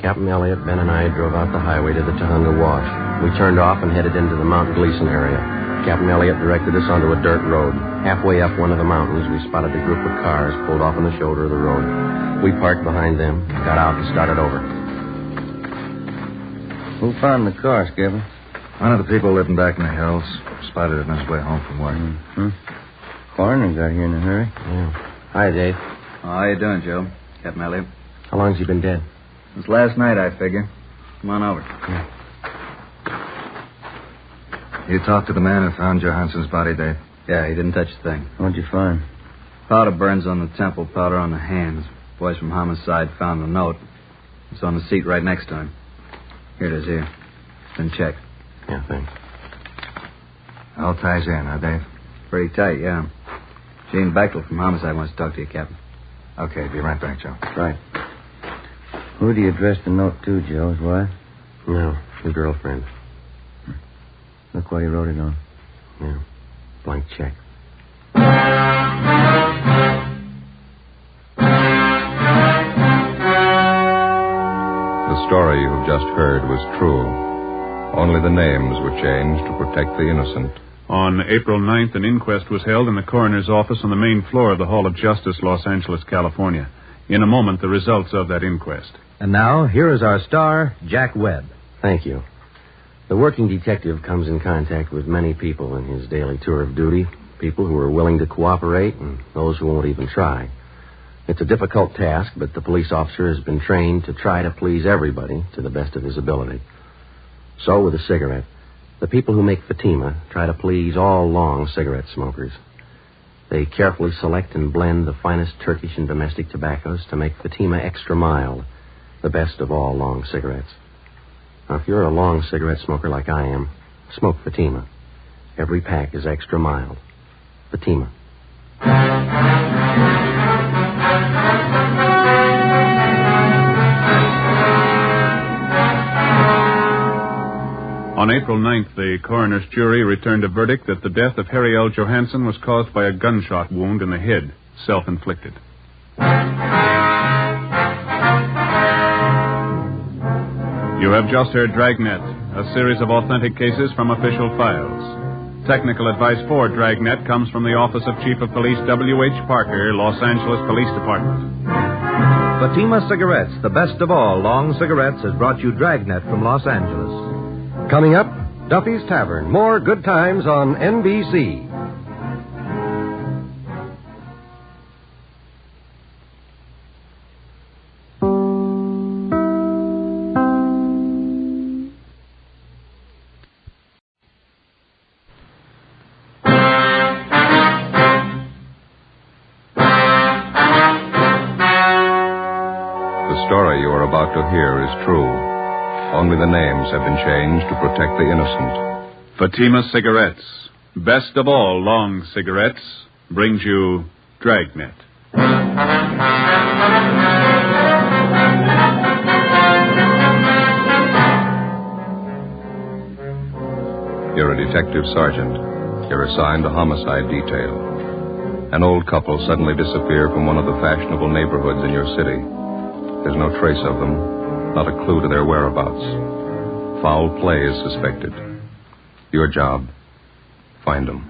Captain Elliott, Ben, and I drove out the highway to the Tujunga Wash. We turned off and headed into the Mount Gleason area. Captain Elliott directed us onto a dirt road. Halfway up one of the mountains, we spotted a group of cars pulled off on the shoulder of the road. We parked behind them, got out, and started over. Who found the car, Skipper? One of the people living back in the hills. Spotted it on his way home from work. Coroner got here in a hurry. Yeah. Hi, Dave. How you doing, Joe? Captain Elliott. How long's he been dead? Since last night, I figure. Come on over. Yeah. You talked to the man who found Johansson's body, Dave? Yeah, he didn't touch a thing. What'd you find? Powder burns on the temple, powder on the hands. Boys from homicide found the note. It's on the seat right next to him. Here it is, here. It's been checked. Yeah, thanks. All ties in, huh, Dave? Pretty tight, yeah. Gene Bechtel from homicide wants to talk to you, Captain. Okay, be right back, Joe. Right. Who do you address the note to, Joe? His wife? No, his girlfriend. Look what he wrote it on. Yeah, blank check. The story you've just heard was true. Only the names were changed to protect the innocent. On April 9th, an inquest was held in the coroner's office on the main floor of the Hall of Justice, Los Angeles, California. In a moment, the results of that inquest. And now, here is our star, Jack Webb. Thank you. The working detective comes in contact with many people in his daily tour of duty, people who are willing to cooperate and those who won't even try. It's a difficult task, but the police officer has been trained to try to please everybody to the best of his ability. So, with a cigarette, the people who make Fatima try to please all long cigarette smokers. They carefully select and blend the finest Turkish and domestic tobaccos to make Fatima extra mild, the best of all long cigarettes. Now, if you're a long cigarette smoker like I am, smoke Fatima. Every pack is extra mild. Fatima. On April 9th, the coroner's jury returned a verdict that the death of Harry L. Johansson was caused by a gunshot wound in the head, self-inflicted. You have just heard Dragnet, a series of authentic cases from official files. Technical advice for Dragnet comes from the Office of Chief of Police W.H. Parker, Los Angeles Police Department. Fatima Cigarettes, the best of all long cigarettes, has brought you Dragnet from Los Angeles. Coming up, Duffy's Tavern. More good times on NBC. The story you are about to hear is true. Only the names have been changed to protect the innocent. Fatima Cigarettes, best of all long cigarettes, brings you Dragnet. You're a detective sergeant. You're assigned a homicide detail. An old couple suddenly disappear from one of the fashionable neighborhoods in your city. There's no trace of them, not a clue to their whereabouts. Foul play is suspected. Your job, find them.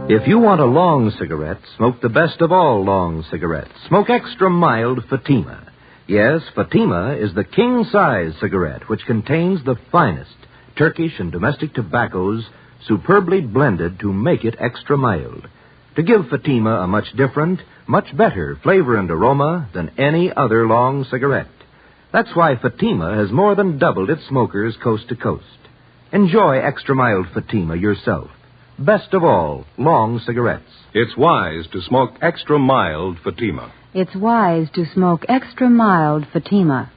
If you want a long cigarette, smoke the best of all long cigarettes. Smoke extra mild Fatima. Yes, Fatima is the king-size cigarette, which contains the finest Turkish and domestic tobaccos superbly blended to make it extra mild, to give Fatima a much different, much better flavor and aroma than any other long cigarette. That's why Fatima has more than doubled its smokers coast to coast. Enjoy extra mild Fatima yourself. Best of all, long cigarettes. It's wise to smoke extra mild Fatima. It's wise to smoke extra mild Fatima.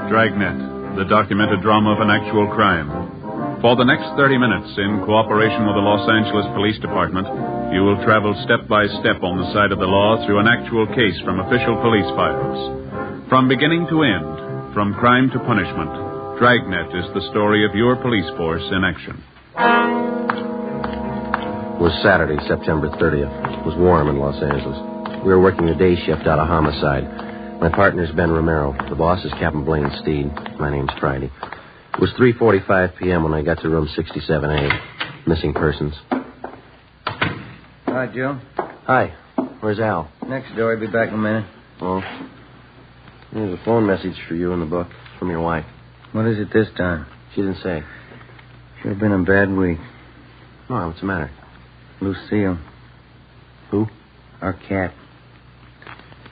Dragnet, the documented drama of an actual crime. For the next 30 minutes, in cooperation with the Los Angeles Police Department, you will travel step by step on the side of the law through an actual case from official police files. From beginning to end, from crime to punishment, Dragnet is the story of your police force in action. It was Saturday, September 30th. It was warm in Los Angeles. We were working the day shift out of homicide. My partner's Ben Romero. The boss is Captain Blaine Steed. My name's Friday. It was 3:45 p.m. when I got to room 67A. Missing persons. Hi, Joe. Hi. Where's Al? Next door. He'll be back in a minute. Oh. There's a phone message for you in the book from your wife. What is it this time? She didn't say. Sure been a bad week. Oh, what's the matter? Lucille. Who? Our cat.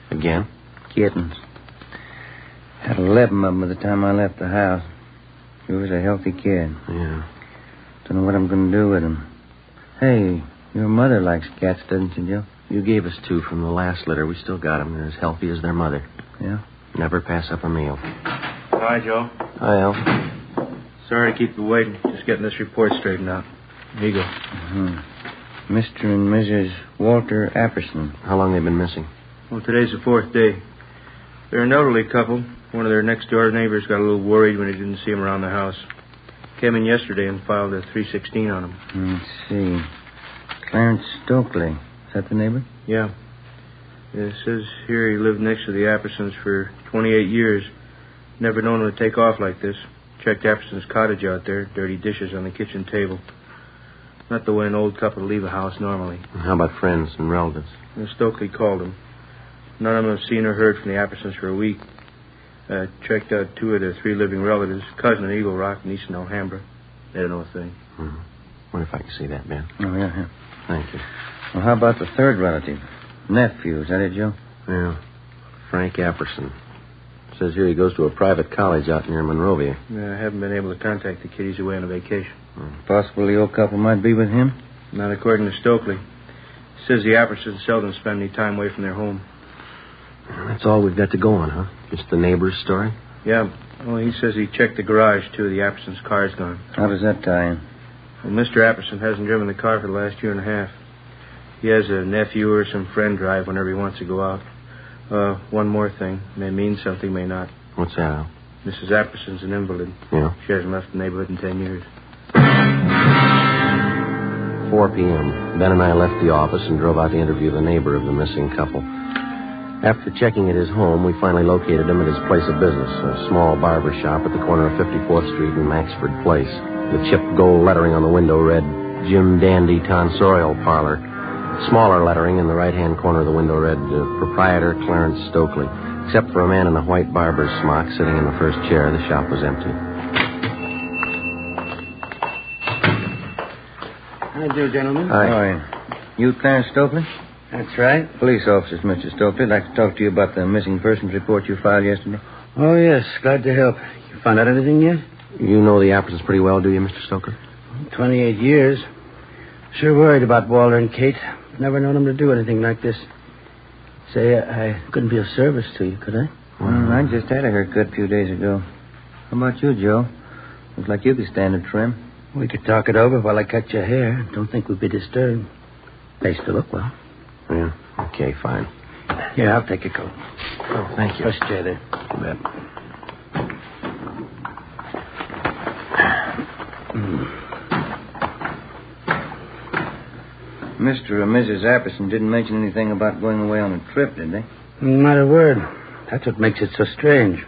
Again? Kittens. Had 11 of them by the time I left the house. She was a healthy kid. Yeah. Don't know what I'm going to do with them. Hey, your mother likes cats, doesn't she, Joe? You gave us 2 from the last litter. We still got them. They're as healthy as their mother. Yeah? Never pass up a meal. Hi, Joe. Hi, Al. Sorry to keep you waiting. Just getting this report straightened out. Here you go. Mm-hmm. Mr. and Mrs. Walter Apperson. How long they been missing? Well, today's the 4th day. They're an elderly couple. One of their next-door neighbors got a little worried when he didn't see him around the house. Came in yesterday and filed a 316 on him. Let's see. Clarence Stokely. Is that the neighbor? Yeah. It says here he lived next to the Appersons for 28 years. Never known him to take off like this. Checked Apperson's cottage out there. Dirty dishes on the kitchen table. Not the way an old couple leave a house normally. How about friends and relatives? Stokely called him. None of them have seen or heard from the Appersons for a week. Checked out 2 of their 3 living relatives. Cousin in Eagle Rock, niece in Alhambra. They don't know a thing. Mm-hmm. Wonder if I can see that, Ben. Oh, yeah. Thank you. Well, how about the third relative? Nephew, is that it, Joe? Yeah. Frank Apperson. Says here he goes to a private college out near Monrovia. I haven't been able to contact the kid. He's away on a vacation. Possible the old couple might be with him? Not according to Stokely. Says the Appersons seldom spend any time away from their home. That's all we've got to go on, huh? Just the neighbor's story? Yeah. Well, he says he checked the garage, too. The Appersons' car's gone. How does that tie in? Well, Mr. Apperson hasn't driven the car for the last year and a half. He has a nephew or some friend drive whenever he wants to go out. One more thing. May mean something, may not. What's that, Al? Mrs. Apperson's an invalid. Yeah? She hasn't left the neighborhood in 10 years. 4 p.m. Ben and I left the office and drove out to interview the neighbor of the missing couple. After checking at his home, we finally located him at his place of business, a small barber shop at the corner of 54th Street and Maxford Place. The chipped gold lettering on the window read, Jim Dandy Tonsorial Parlor. Smaller lettering in the right-hand corner of the window read, Proprietor Clarence Stokely. Except for a man in a white barber's smock sitting in the first chair, the shop was empty. How do you do, gentlemen? Hi. You Clarence Stokely? That's right. Police officers, Mr. Stokely. I'd like to talk to you about the missing persons report you filed yesterday. Oh, yes. Glad to help. You found out anything yet? You know the Appersons pretty well, do you, Mr. Stokely? 28 years. Sure worried about Walter and Kate. Never known them to do anything like this. Say, I couldn't be of service to you, could I? Well, I just had a haircut a few days ago. How about you, Joe? Looks like you could stand a trim. We could talk it over while I cut your hair. Don't think we'd be disturbed. Place to look well. Yeah, okay, fine. Here, I'll take your coat. Oh, thank you. First chair there. You bet. Mr. and Mrs. Apperson didn't mention anything about going away on a trip, did they? Not a word. That's what makes it so strange.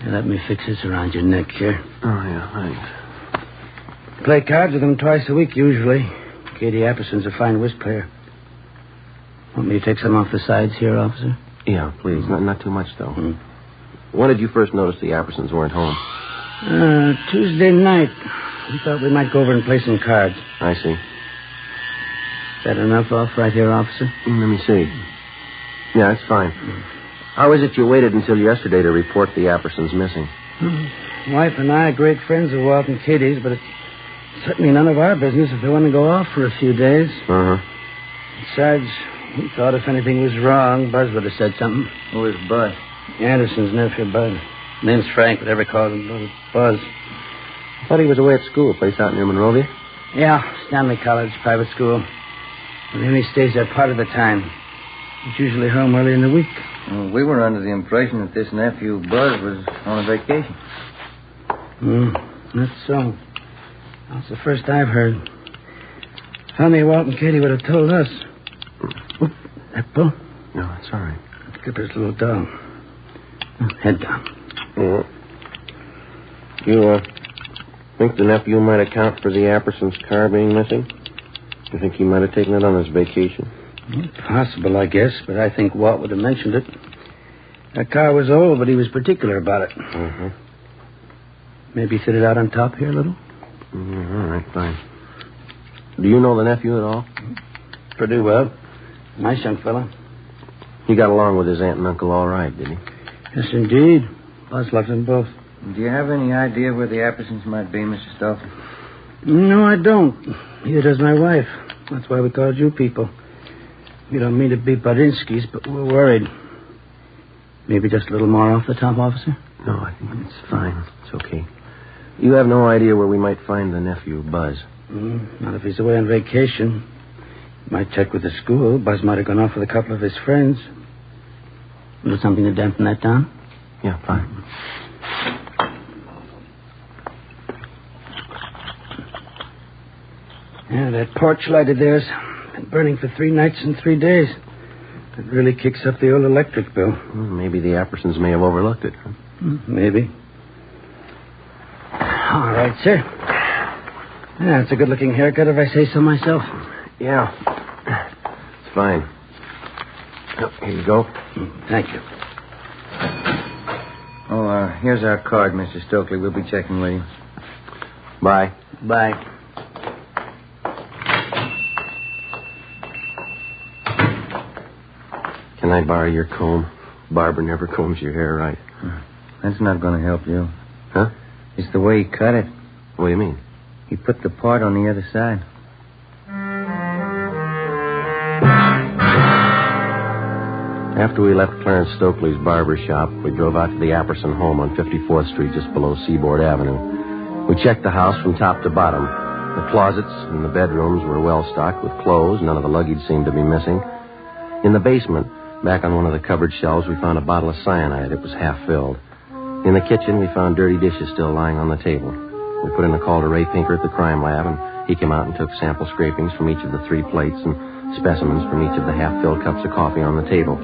Let me fix this around your neck here. Oh, yeah, thanks. Play cards with him twice a week, usually. Katie Apperson's a fine whist player. Want me to take some off the sides here, officer? Yeah, please. Not too much, though. When did you first notice the Appersons weren't home? Tuesday night. We thought we might go over and play some cards. I see. Is that enough off right here, officer? Let me see. Yeah, that's fine. How is it you waited until yesterday to report the Appersons missing? Wife and I are great friends of Walt and Katie's, but it's certainly none of our business if they want to go off for a few days. Uh-huh. Besides, we thought if anything was wrong, Buzz would have said something. Who is Buzz? Anderson's nephew, Buzz. Name's Frank, but everybody calls him Buzz. I thought he was away at school, a place out near Monrovia. Yeah, Stanley College, private school. And then he stays there part of the time. He's usually home early in the week. Well, we were under the impression that this nephew Buzz was on a vacation. That's so. That's the first I've heard. If only Walt and Katie would have told us. Oop, that bull? No, that's all right. Skipper's little dog. Head down. You, think the nephew might account for the Appersons' car being missing? You think he might have taken it on his vacation? Possible, I guess, but I think Walt would have mentioned it. That car was old, but he was particular about it. Uh-huh. Maybe fit it out on top here a little? All right, fine. Do you know the nephew at all? Pretty well. Nice young fella. He got along with his aunt and uncle all right, did he? Yes, indeed. Buzz loves them both. Do you have any idea where the Appersons might be, Mr. Stolfy? No, I don't. Neither does my wife. That's why we called you people. We don't mean to be Badinsky's, but we're worried. Maybe just a little more off the top, officer? No, I think it's fine. It's okay. You have no idea where we might find the nephew, Buzz? Not if he's away on vacation. Might check with the school. Buzz might have gone off with a couple of his friends. Do something to dampen that down? Yeah, fine. Yeah, that porch light of theirs been burning for 3 nights and 3 days. It really kicks up the old electric bill. Maybe the Appersons may have overlooked it. Maybe. All right, sir. Yeah, it's a good-looking haircut if I say so myself. Yeah. It's fine. Oh, here you go. Thank you. Oh, here's our card, Mr. Stokely. We'll be checking with you. Bye. Bye. Can I borrow your comb? Barbara never combs your hair right. That's not going to help you. Huh? It's the way he cut it. What do you mean? He put the part on the other side. After we left Clarence Stokely's barber shop, we drove out to the Apperson home on 54th Street, just below Seaboard Avenue. We checked the house from top to bottom. The closets and the bedrooms were well stocked with clothes. None of the luggage seemed to be missing. In the basement, back on one of the cupboard shelves, we found a bottle of cyanide. It was half filled. In the kitchen, we found dirty dishes still lying on the table. We put in a call to Ray Pinker at the crime lab, and he came out and took sample scrapings from each of the 3 plates and specimens from each of the half-filled cups of coffee on the table.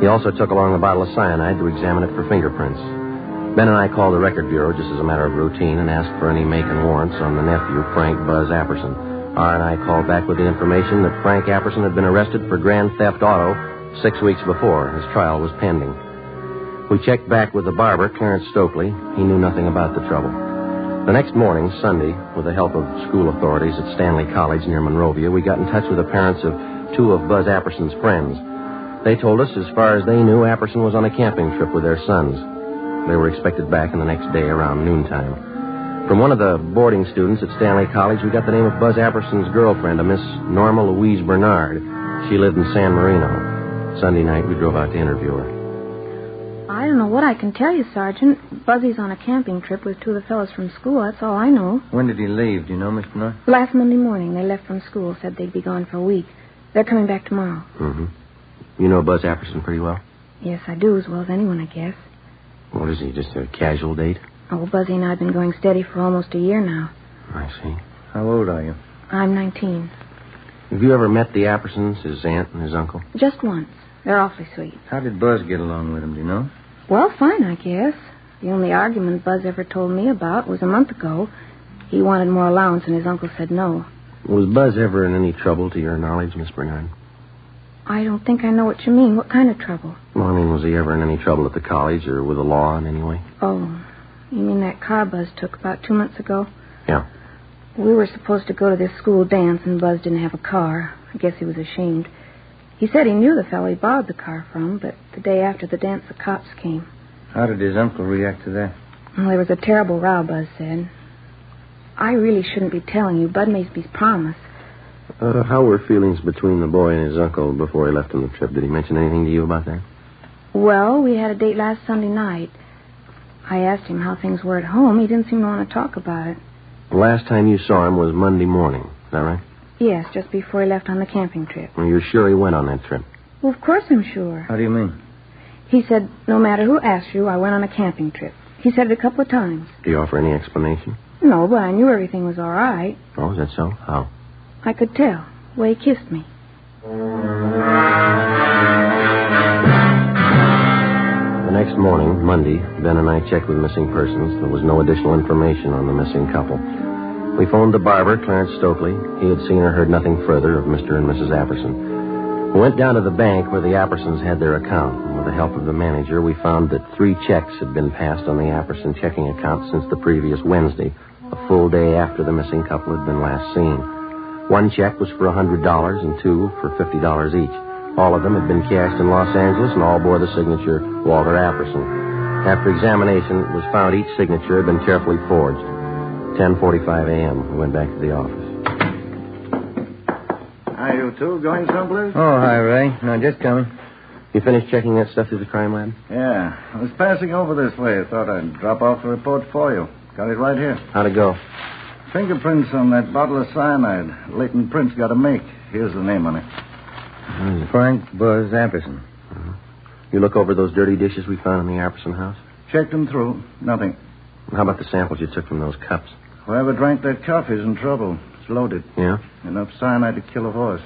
He also took along a bottle of cyanide to examine it for fingerprints. Ben and I called the record bureau just as a matter of routine and asked for any make and warrants on the nephew, Frank Buzz Apperson. R&I called back with the information that Frank Apperson had been arrested for grand theft auto 6 weeks before. His trial was pending. We checked back with the barber, Clarence Stokely. He knew nothing about the trouble. The next morning, Sunday, with the help of school authorities at Stanley College near Monrovia, we got in touch with the parents of 2 of Buzz Apperson's friends. They told us, as far as they knew, Apperson was on a camping trip with their sons. They were expected back in the next day around noontime. From one of the boarding students at Stanley College, we got the name of Buzz Apperson's girlfriend, a Miss Norma Louise Bernard. She lived in San Marino. Sunday night, we drove out to interview her. I don't know what I can tell you, Sergeant. Buzzy's on a camping trip with 2 of the fellows from school. That's all I know. When did he leave? Do you know, Mr. North? Last Monday morning, they left from school. Said they'd be gone for a week. They're coming back tomorrow. Mm-hmm. You know Buzz Apperson pretty well? Yes, I do, as well as anyone, I guess. What is he, just a casual date? Oh, Buzzy and I have been going steady for almost a year now. I see. How old are you? I'm 19. Have you ever met the Appersons, his aunt and his uncle? Just once. They're awfully sweet. How did Buzz get along with him, do you know? Well, fine, I guess. The only argument Buzz ever told me about was a month ago. He wanted more allowance, and his uncle said no. Was Buzz ever in any trouble, to your knowledge, Miss Bernard? I don't think I know what you mean. What kind of trouble? Well, I mean, was he ever in any trouble at the college or with the law in any way? Oh, you mean that car Buzz took about 2 months ago? Yeah. We were supposed to go to this school dance, and Buzz didn't have a car. I guess he was ashamed. He said he knew the fellow he borrowed the car from, but the day after the dance, the cops came. How did his uncle react to that? Well, there was a terrible row, Buzz said. I really shouldn't be telling you. Bud made me promise. How were feelings between the boy and his uncle before he left on the trip? Did he mention anything to you about that? Well, we had a date last Sunday night. I asked him how things were at home. He didn't seem to want to talk about it. The last time you saw him was Monday morning. Is that right? Yes, just before he left on the camping trip. Well, you're sure he went on that trip? Well, of course I'm sure. How do you mean? He said, no matter who asked you, I went on a camping trip. He said it a couple of times. Do you offer any explanation? No, but I knew everything was all right. Oh, is that so? How? I could tell. The way he kissed me. The next morning, Monday, Ben and I checked with missing persons. There was no additional information on the missing couple. We phoned the barber, Clarence Stokely. He had seen or heard nothing further of Mr. and Mrs. Apperson. We went down to the bank where the Appersons had their account. And with the help of the manager, we found that 3 checks had been passed on the Apperson checking account since the previous Wednesday, a full day after the missing couple had been last seen. 1 check was for $100 and 2 for $50 each. All of them had been cashed in Los Angeles and all bore the signature Walter Apperson. After examination, it was found each signature had been carefully forged. 10:45 a.m. We went back to the office. Are you two going someplace? Oh, hi, Ray. No, just coming. You finished checking that stuff through the crime lab? Yeah. I was passing over this way. I thought I'd drop off a report for you. Got it right here. How'd it go? Fingerprints on that bottle of cyanide. Latent prints got to make. Here's the name on it. Frank Buzz Apperson. You look over those dirty dishes we found in the Apperson house? Checked them through. Nothing. How about the samples you took from those cups? Whoever drank that coffee's in trouble. It's loaded. Yeah? Enough cyanide to kill a horse.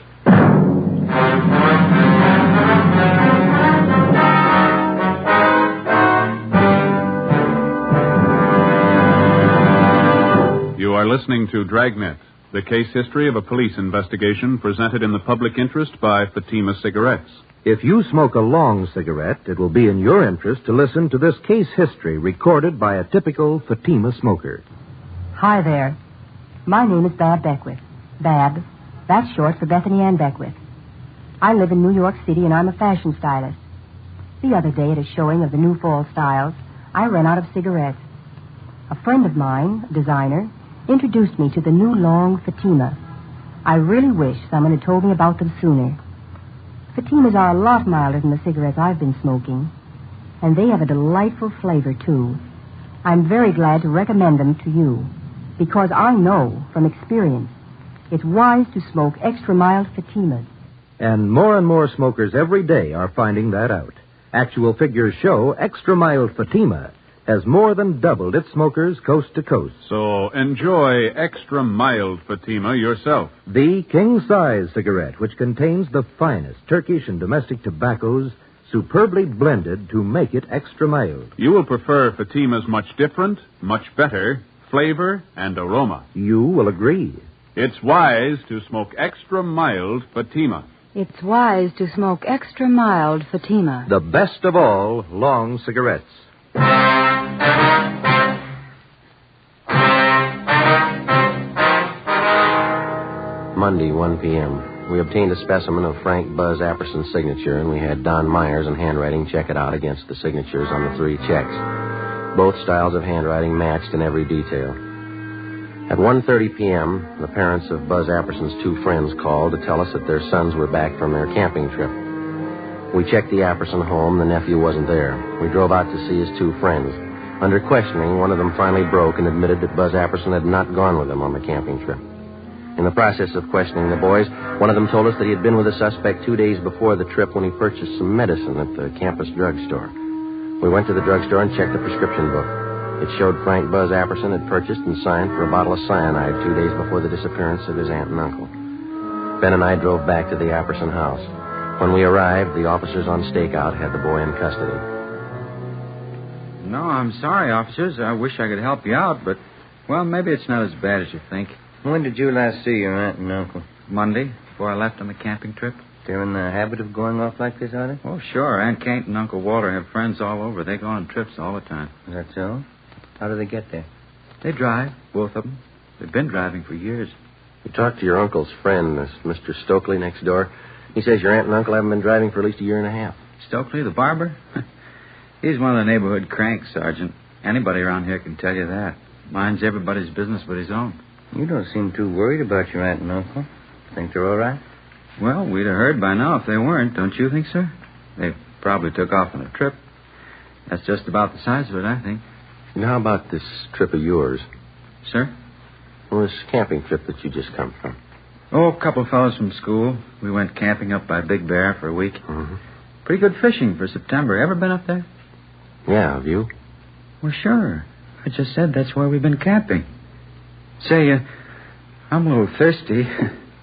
You are listening to Dragnet, the case history of a police investigation presented in the public interest by Fatima Cigarettes. If you smoke a long cigarette, it will be in your interest to listen to this case history recorded by a typical Fatima smoker. Hi there. My name is Bab Beckwith. Bab, that's short for Bethany Ann Beckwith. I live in New York City, and I'm a fashion stylist. The other day, at a showing of the new fall styles, I ran out of cigarettes. A friend of mine, a designer, introduced me to the new long Fatima. I really wish someone had told me about them sooner. Fatimas are a lot milder than the cigarettes I've been smoking, and they have a delightful flavor, too. I'm very glad to recommend them to you, because I know from experience it's wise to smoke extra mild Fatimas. And more smokers every day are finding that out. Actual figures show extra mild Fatima has more than doubled its smokers coast to coast. So enjoy extra mild Fatima yourself. The king-size cigarette, which contains the finest Turkish and domestic tobaccos, superbly blended to make it extra mild. You will prefer Fatima's much different, much better flavor and aroma. You will agree. It's wise to smoke extra mild Fatima. It's wise to smoke extra mild Fatima. The best of all long cigarettes. Monday, 1 p.m. We obtained a specimen of Frank Buzz Apperson's signature, and we had Don Myers in handwriting check it out against the signatures on the 3 checks. Both styles of handwriting matched in every detail. At 1:30 p.m., the parents of Buzz Apperson's 2 friends called to tell us that their sons were back from their camping trip. We checked the Apperson home. The nephew wasn't there. We drove out to see his 2 friends. Under questioning, one of them finally broke and admitted that Buzz Apperson had not gone with them on the camping trip. In the process of questioning the boys, one of them told us that he had been with the suspect 2 days before the trip when he purchased some medicine at the campus drugstore. We went to the drugstore and checked the prescription book. It showed Frank Buzz Apperson had purchased and signed for a bottle of cyanide 2 days before the disappearance of his aunt and uncle. Ben and I drove back to the Apperson house. When we arrived, the officers on stakeout had the boy in custody. No, I'm sorry, officers. I wish I could help you out, but, well, maybe it's not as bad as you think. When did you last see your aunt and uncle? Monday, before I left on the camping trip. They're in the habit of going off like this, are they? Oh, sure. Aunt Kate and Uncle Walter have friends all over. They go on trips all the time. Is that so? How do they get there? They drive, both of them. They've been driving for years. You talked to your uncle's friend, this Mr. Stokely next door. He says your aunt and uncle haven't been driving for at least a year and a half. Stokely, the barber? He's one of the neighborhood cranks, Sergeant. Anybody around here can tell you that. Minds everybody's business but his own. You don't seem too worried about your aunt and uncle. Think they're all right? Well, we'd have heard by now if they weren't, don't you think, sir? They probably took off on a trip. That's just about the size of it, I think. And how about this trip of yours? Sir? Well, this camping trip that you just come from. Oh, a couple of fellows from school. We went camping up by Big Bear for a week. Mm-hmm. Pretty good fishing for September. Ever been up there? Yeah, have you? Well, sure. I just said that's where we've been camping. Say, I'm a little thirsty.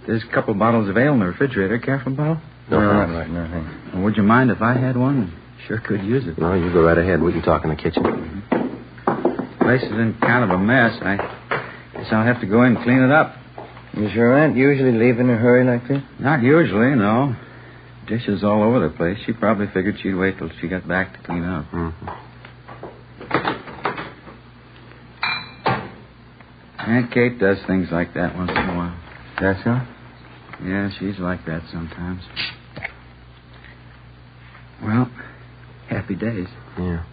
There's a couple of bottles of ale in the refrigerator. Careful, bottle? No, not right now, thanks. Well, would you mind if I had one? Sure could use it. No, you go right ahead. We can talk in the kitchen. Mm-hmm. Place is in kind of a mess. I guess I'll have to go in and clean it up. Does your aunt usually leave in a hurry like this? Not usually, no. Dishes all over the place. She probably figured she'd wait till she got back to clean up. Mm-hmm. Aunt Kate does things like that once in a while. That so? Yeah, she's like that sometimes. Well, happy days. Yeah.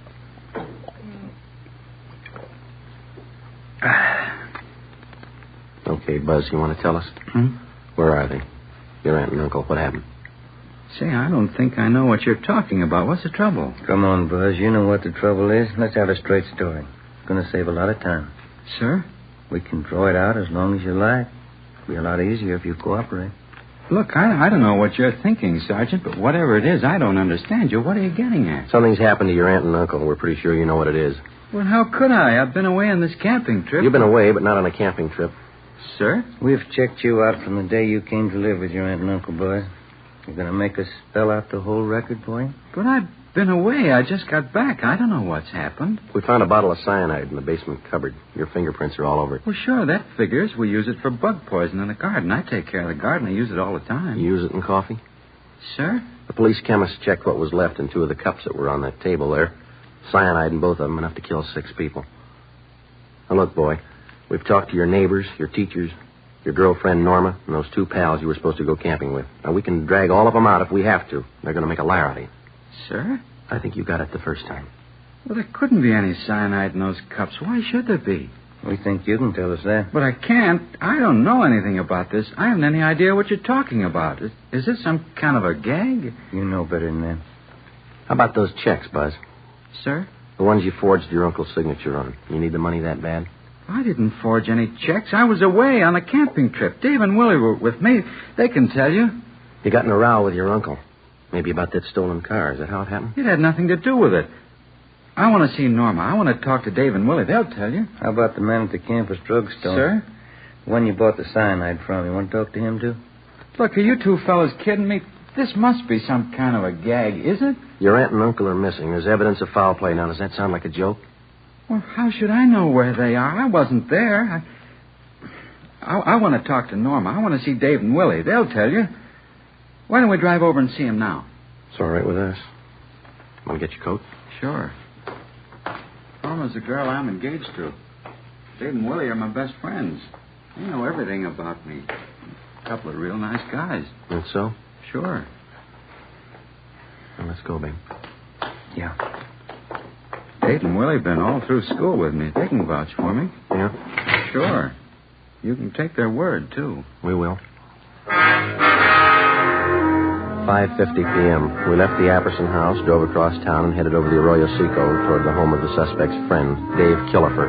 Okay, Buzz, you want to tell us? Where are they? Your aunt and uncle, what happened? Say, I don't think I know what you're talking about. What's the trouble? Come on, Buzz. You know what the trouble is. Let's have a straight story. It's going to save a lot of time. Sir? We can draw it out as long as you like. It'll be a lot easier if you cooperate. Look, I don't know what you're thinking, Sergeant, but whatever it is, I don't understand you. What are you getting at? Something's happened to your aunt and uncle. We're pretty sure you know what it is. Well, how could I? I've been away on this camping trip. You've been away, but not on a camping trip. Sir? We've checked you out from the day you came to live with your aunt and uncle, Buzz. You're going to make us spell out the whole record for you? But I've been away. I just got back. I don't know what's happened. We found a bottle of cyanide in the basement cupboard. Your fingerprints are all over it. Well, sure, that figures. We use it for bug poison in the garden. I take care of the garden. I use it all the time. You use it in coffee? Sir? The police chemist checked what was left in 2 of the cups that were on that table there. Cyanide in both of them, enough to kill 6 people. Now, look, boy, we've talked to your neighbors, your teachers, your girlfriend, Norma, and those 2 pals you were supposed to go camping with. Now, we can drag all of them out if we have to. They're going to make a liar out of you. Sir? I think you got it the first time. Well, there couldn't be any cyanide in those cups. Why should there be? We think you can tell us that. But I can't. I don't know anything about this. I haven't any idea what you're talking about. Is this some kind of a gag? You know better than that. How about those checks, Buzz? Sir? The ones you forged your uncle's signature on. You need the money that bad? I didn't forge any checks. I was away on a camping trip. Dave and Willie were with me. They can tell you. You got in a row with your uncle. Maybe about that stolen car. Is that how it happened? It had nothing to do with it. I want to see Norma. I want to talk to Dave and Willie. They'll tell you. How about the man at the campus drugstore? Sir? The one you bought the cyanide from. You want to talk to him, too? Look, are you 2 fellas kidding me? This must be some kind of a gag, is it? Your aunt and uncle are missing. There's evidence of foul play. Now, does that sound like a joke? Well, how should I know where they are? I wasn't there. I want to talk to Norma. I want to see Dave and Willie. They'll tell you. Why don't we drive over and see him now? It's all right with us. Want to get your coat? Sure. Norma's the girl I'm engaged to. Dave and Willie are my best friends. They know everything about me. A couple of real nice guys. That's so? Sure. Well, let's go, babe. Yeah. Dave and Willie have been all through school with me. They can vouch for me. Yeah? Sure. You can take their word, too. We will. 5:50 p.m. We left the Apperson house, drove across town, and headed over the Arroyo Seco toward the home of the suspect's friend, Dave Killefer.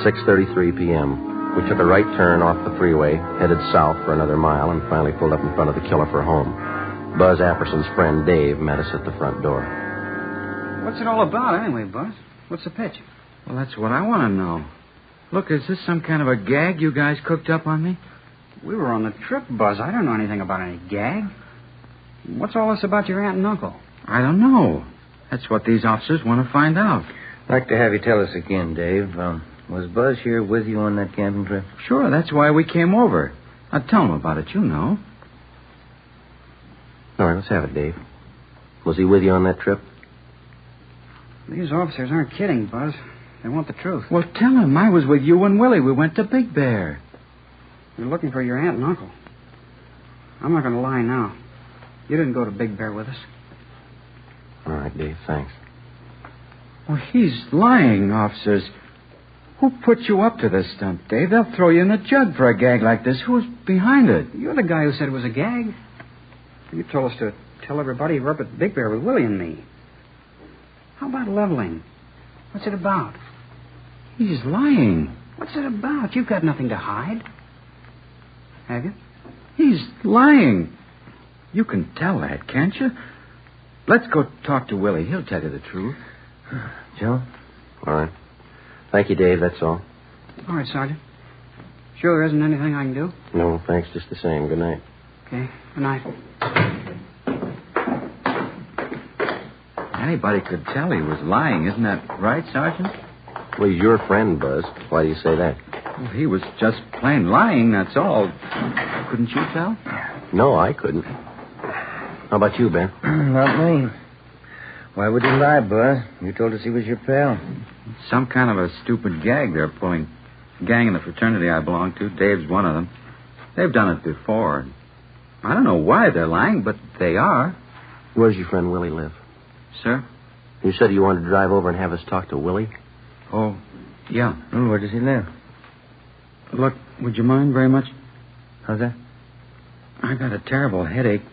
6:33 p.m. We took a right turn off the freeway, headed south for another mile, and finally pulled up in front of the Killefer home. Buzz Apperson's friend, Dave, met us at the front door. What's it all about, anyway, Buzz? What's the pitch? Well, that's what I want to know. Look, is this some kind of a gag you guys cooked up on me? We were on the trip, Buzz. I don't know anything about any gag. What's all this about your aunt and uncle? I don't know. That's what these officers want to find out. I'd like to have you tell us again, Dave. Was Buzz here with you on that camping trip? Sure, that's why we came over. Now, tell him about it, you know. All right, let's have it, Dave. Was he with you on that trip? These officers aren't kidding, Buzz. They want the truth. Well, tell him I was with you and Willie. We went to Big Bear. You're looking for your aunt and uncle. I'm not going to lie now. You didn't go to Big Bear with us. All right, Dave, thanks. Well, he's lying, officers. Who put you up to this stunt, Dave? They'll throw you in the jug for a gag like this. Who's behind it? You're the guy who said it was a gag. You told us to tell everybody you were up at Big Bear with Willie and me. How about leveling? What's it about? He's lying. What's it about? You've got nothing to hide. Have you? He's lying. You can tell that, can't you? Let's go talk to Willie. He'll tell you the truth. Joe? All right. Thank you, Dave. That's all. All right, Sergeant. Sure there isn't anything I can do? No, thanks. Just the same. Good night. Okay. Good night. Anybody could tell he was lying. Isn't that right, Sergeant? Well, he's your friend, Buzz. Why do you say that? Well, he was just plain lying, that's all. Couldn't you tell? No, I couldn't. How about you, Ben? Not me. Why would he lie, Buzz? You told us he was your pal. Some kind of a stupid gag they're pulling. The gang in the fraternity I belong to, Dave's one of them. They've done it before. I don't know why they're lying, but they are. Where's your friend Willie live? Sir? You said you wanted to drive over and have us talk to Willie? Oh, yeah. Oh, where does he live? Look, would you mind very much? How's that? I got a terrible headache.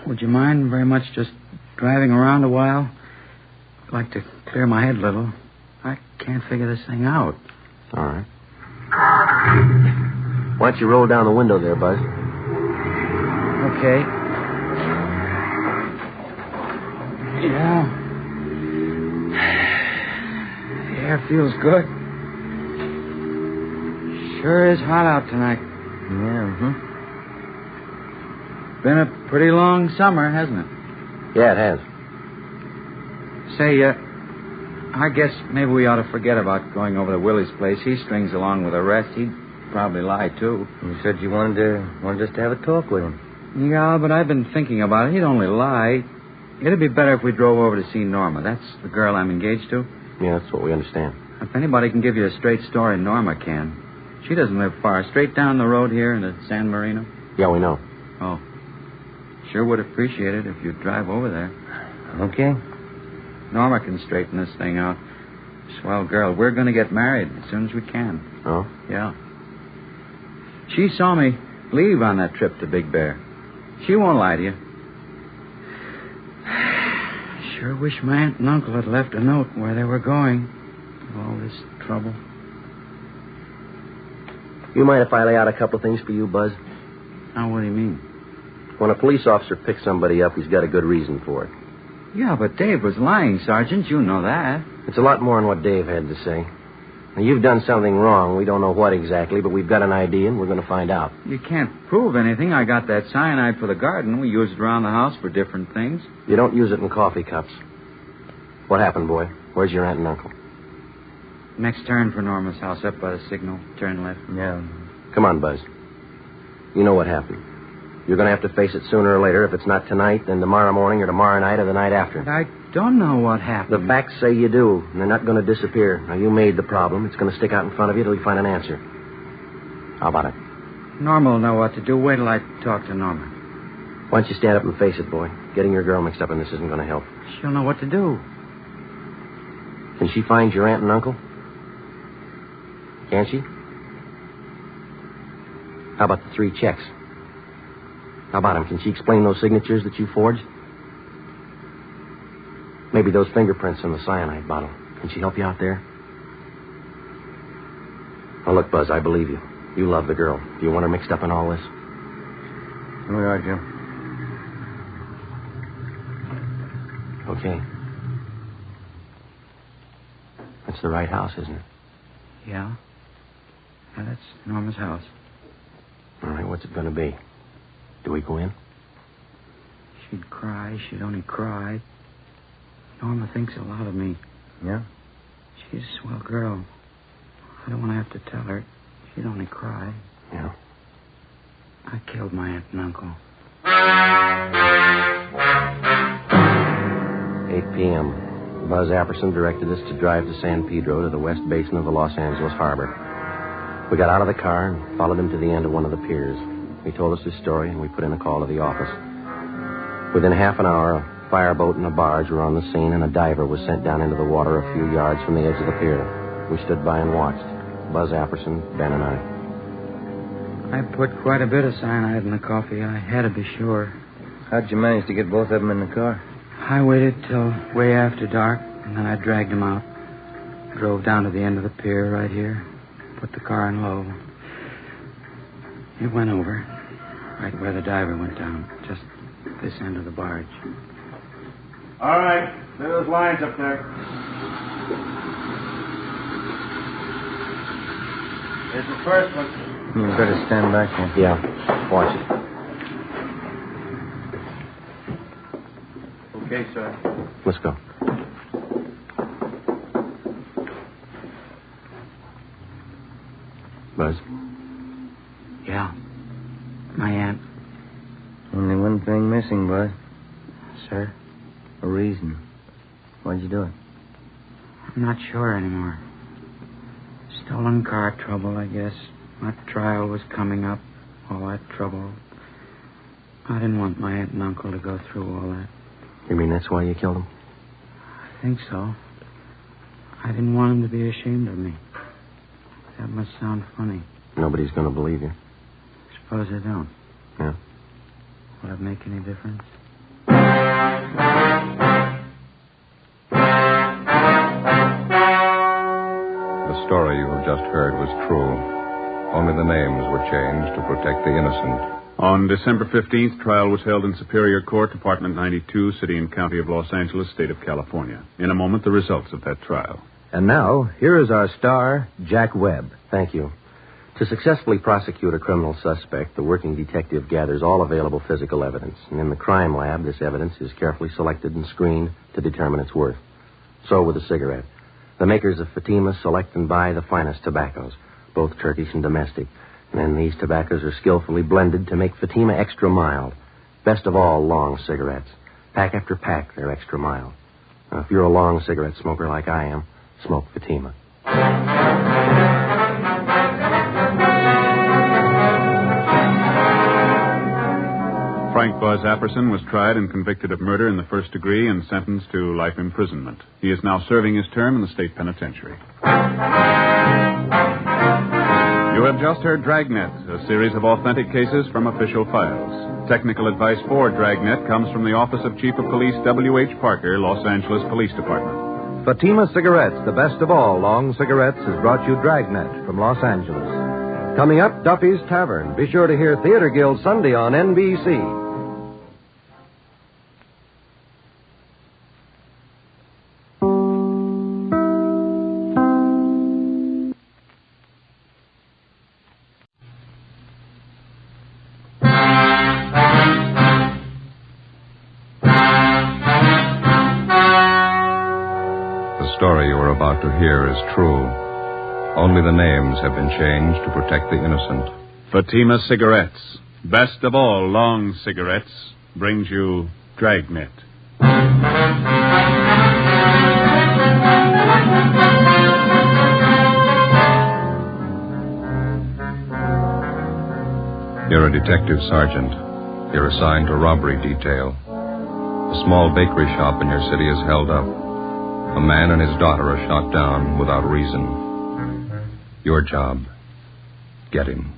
Would you mind very much just driving around a while? I'd like to clear my head a little. I can't figure this thing out. All right. Why don't you roll down the window there, Buzz? Okay. Yeah. The air feels good. Sure is hot out tonight. Yeah, Been a pretty long summer, hasn't it? Yeah, it has. Say, I guess maybe we ought to forget about going over to Willie's place. He strings along with the rest. He'd probably lie, too. You said you wanted us to have a talk with him. Yeah, but I've been thinking about it. He'd only lie. It'd be better if we drove over to see Norma. That's the girl I'm engaged to. Yeah, that's what we understand. If anybody can give you a straight story, Norma can. She doesn't live far. Straight down the road here into San Marino. Yeah, we know. Oh. Sure would appreciate it if you'd drive over there. Okay. Norma can straighten this thing out. Swell girl. We're going to get married as soon as we can. Oh? Yeah. She saw me leave on that trip to Big Bear. She won't lie to you. Sure wish my aunt and uncle had left a note where they were going. All this trouble. You mind if I lay out a couple of things for you, Buzz? Now, what do you mean? When a police officer picks somebody up, he's got a good reason for it. Yeah, but Dave was lying, Sergeant. You know that. It's a lot more than what Dave had to say. Now, you've done something wrong. We don't know what exactly, but we've got an idea, and we're going to find out. You can't prove anything. I got that cyanide for the garden. We use it around the house for different things. You don't use it in coffee cups. What happened, boy? Where's your aunt and uncle? Next turn for Norma's house, up by the signal. Turn left. Yeah. Come on, Buzz. You know what happened. You're going to have to face it sooner or later. If it's not tonight, then tomorrow morning or tomorrow night or the night after. But I don't know what happened. The facts say you do, and they're not going to disappear. Now, you made the problem. It's going to stick out in front of you till you find an answer. How about it? Norma will know what to do. Wait till I talk to Norma. Why don't you stand up and face it, boy? Getting your girl mixed up in this isn't going to help. She'll know what to do. Can she find your aunt and uncle? Can she? How about the 3 checks? How about them? Can she explain those signatures that you forged? Maybe those fingerprints on the cyanide bottle. Can she help you out there? Oh, look, Buzz, I believe you. You love the girl. Do you want her mixed up in all this? We are, Joe. Okay. That's the right house, isn't it? Yeah. Yeah, that's Norma's house. All right, what's it going to be? Do we go in? She'd cry. She'd only cry. Norma thinks a lot of me. Yeah? She's a swell girl. I don't want to have to tell her. She'd only cry. Yeah. I killed my aunt and uncle. 8 p.m. Buzz Apperson directed us to drive to San Pedro to the west basin of the Los Angeles harbor. We got out of the car and followed him to the end of one of the piers. He told us his story, and we put in a call to the office. Within half an hour, a fireboat and a barge were on the scene, and a diver was sent down into the water a few yards from the edge of the pier. We stood by and watched. Buzz Apperson, Ben, and I. I put quite a bit of cyanide in the coffee. I had to be sure. How'd you manage to get both of them in the car? I waited till way after dark, and then I dragged them out. Drove down to the end of the pier right here. Put the car in low. It went over, right where the diver went down, just this end of the barge. All right. There are those lines up there. Here's the first one. You better stand back there. Yeah. Watch it. Okay, sir. Let's go. Buzz? Yeah. My aunt. Only one thing missing, Buzz. Sir? A reason. Why'd you do it? I'm not sure anymore. Stolen car trouble, I guess. My trial was coming up. All that trouble. I didn't want my aunt and uncle to go through all that. You mean that's why you killed him? I think so. I didn't want them to be ashamed of me. That must sound funny. Nobody's going to believe you. Suppose I don't. Yeah. Will it make any difference? The story you have just heard was true. Only the names were changed to protect the innocent. On December 15th, trial was held in Superior Court, Department 92, City and County of Los Angeles, State of California. In a moment, the results of that trial. And now, here is our star, Jack Webb. Thank you. To successfully prosecute a criminal suspect, the working detective gathers all available physical evidence. And in the crime lab, this evidence is carefully selected and screened to determine its worth. So with the cigarette. The makers of Fatima select and buy the finest tobaccos, both Turkish and domestic. And then these tobaccos are skillfully blended to make Fatima extra mild. Best of all, long cigarettes. Pack after pack, they're extra mild. Now, if you're a long cigarette smoker like I am, smoke Fatima. Frank Buzz Apperson was tried and convicted of murder in the first degree and sentenced to life imprisonment. He is now serving his term in the state penitentiary. You have just heard Dragnet, a series of authentic cases from official files. Technical advice for Dragnet comes from the Office of Chief of Police W.H. Parker, Los Angeles Police Department. Fatima Cigarettes, the best of all long cigarettes, has brought you Dragnet from Los Angeles. Coming up, Duffy's Tavern. Be sure to hear Theater Guild Sunday on NBC. The story you are about to hear is true. Only the names have been changed to protect the innocent. Fatima Cigarettes, best of all long cigarettes, brings you Dragnet. You're a detective sergeant. You're assigned to robbery detail. A small bakery shop in your city is held up. A man and his daughter are shot down without reason. Your job, get him.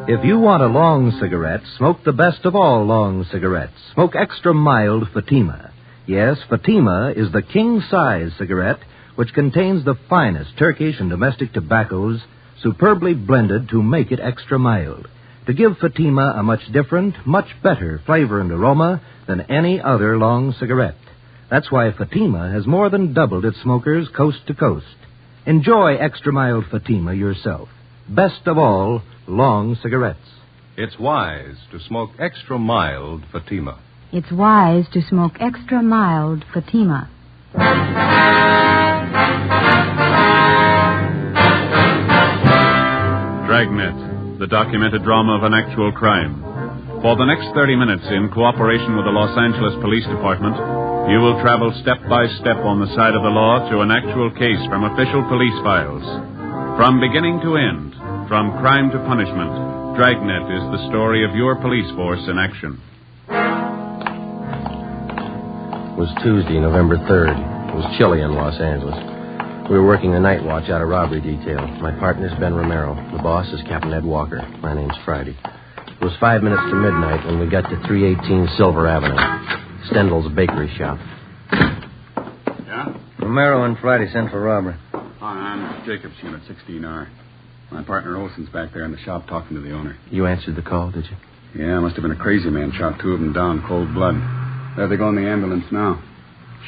If you want a long cigarette, smoke the best of all long cigarettes. Smoke extra mild Fatima. Yes, Fatima is the king-size cigarette which contains the finest Turkish and domestic tobaccos superbly blended to make it extra mild, to give Fatima a much different, much better flavor and aroma than any other long cigarette. That's why Fatima has more than doubled its smokers coast to coast. Enjoy extra mild Fatima yourself. Best of all, long cigarettes. It's wise to smoke extra mild Fatima. It's wise to smoke extra mild Fatima. Dragnet, the documented drama of an actual crime. For the next 30 minutes, in cooperation with the Los Angeles Police Department, you will travel step by step on the side of the law through an actual case from official police files. From beginning to end, from crime to punishment, Dragnet is the story of your police force in action. It was Tuesday, November 3rd. It was chilly in Los Angeles. We were working the night watch out of robbery detail. My partner's Ben Romero. The boss is Captain Ed Walker. My name's Friday. It was 5 minutes to midnight when we got to 318 Silver Avenue, Stendel's bakery shop. Yeah? Romero and Friday sent for robbery. Hi, I'm Jacobs, Unit 16R. My partner Olson's back there in the shop talking to the owner. You answered the call, did you? Yeah, must have been a crazy man. Shot two of them down, cold blood. There they go in the ambulance now.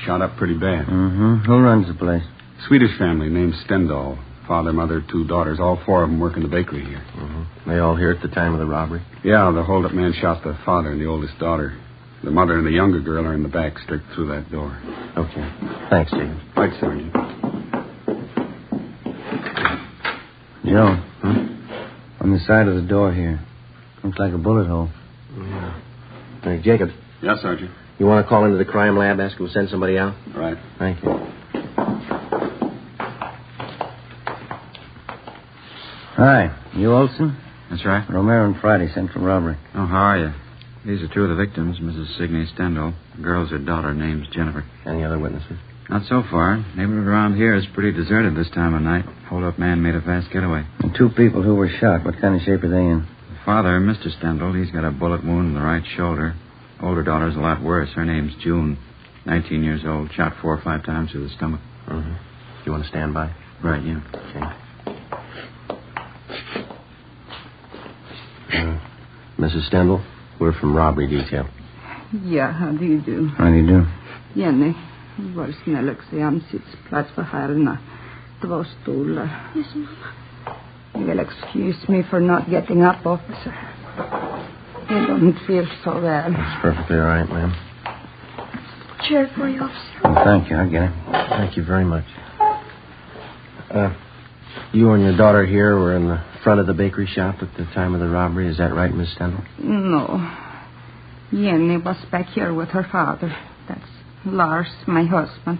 Shot up pretty bad. Mm-hmm. Who runs the place? Swedish family named Stendal. Father, mother, two daughters. All four of them work in the bakery here. Mm-hmm. They all here at the time of the robbery? Yeah, the hold-up man shot the father and the oldest daughter. The mother and the younger girl are in the back, straight through that door. Okay. Thanks, Steve. Right, Sergeant. Joe, on the side of the door here. Looks like a bullet hole. Yeah. Hey, Jacobs. Yes, Sergeant. You want to call into the crime lab, ask them to send somebody out? Right. Thank you. Hi, you Olson? That's right. Romero and Friday sent for robbery. Oh, how are you? These are two of the victims, Mrs. Signey Stendal. The girl's her daughter, name's Jennifer. Any other witnesses? Not so far. Neighborhood around here is pretty deserted this time of night. Hold-up man made a fast getaway. And two people who were shot. What kind of shape are they in? The father, Mr. Stendal, he's got a bullet wound in the right shoulder. Older daughter's a lot worse. Her name's June, 19 years old. Shot 4 or 5 times through the stomach. Mm-hmm. You want to stand by? Right, yeah. Okay. Mrs. Stendal, we're from robbery detail. Ja, how do you do? How do you do? Jenny, var snäll och se ansiktsplats för herrarna. 2 stolar. Yes, Mama. You will excuse me for not getting up, officer. I don't feel so well. That's perfectly all right, ma'am. Chair for you, officer. Well, thank you. I get it. Thank you very much. You and your daughter here were in the front of the bakery shop at the time of the robbery. Is that right, Miss Stendal? No. Jenny was back here with her father. That's Lars, my husband.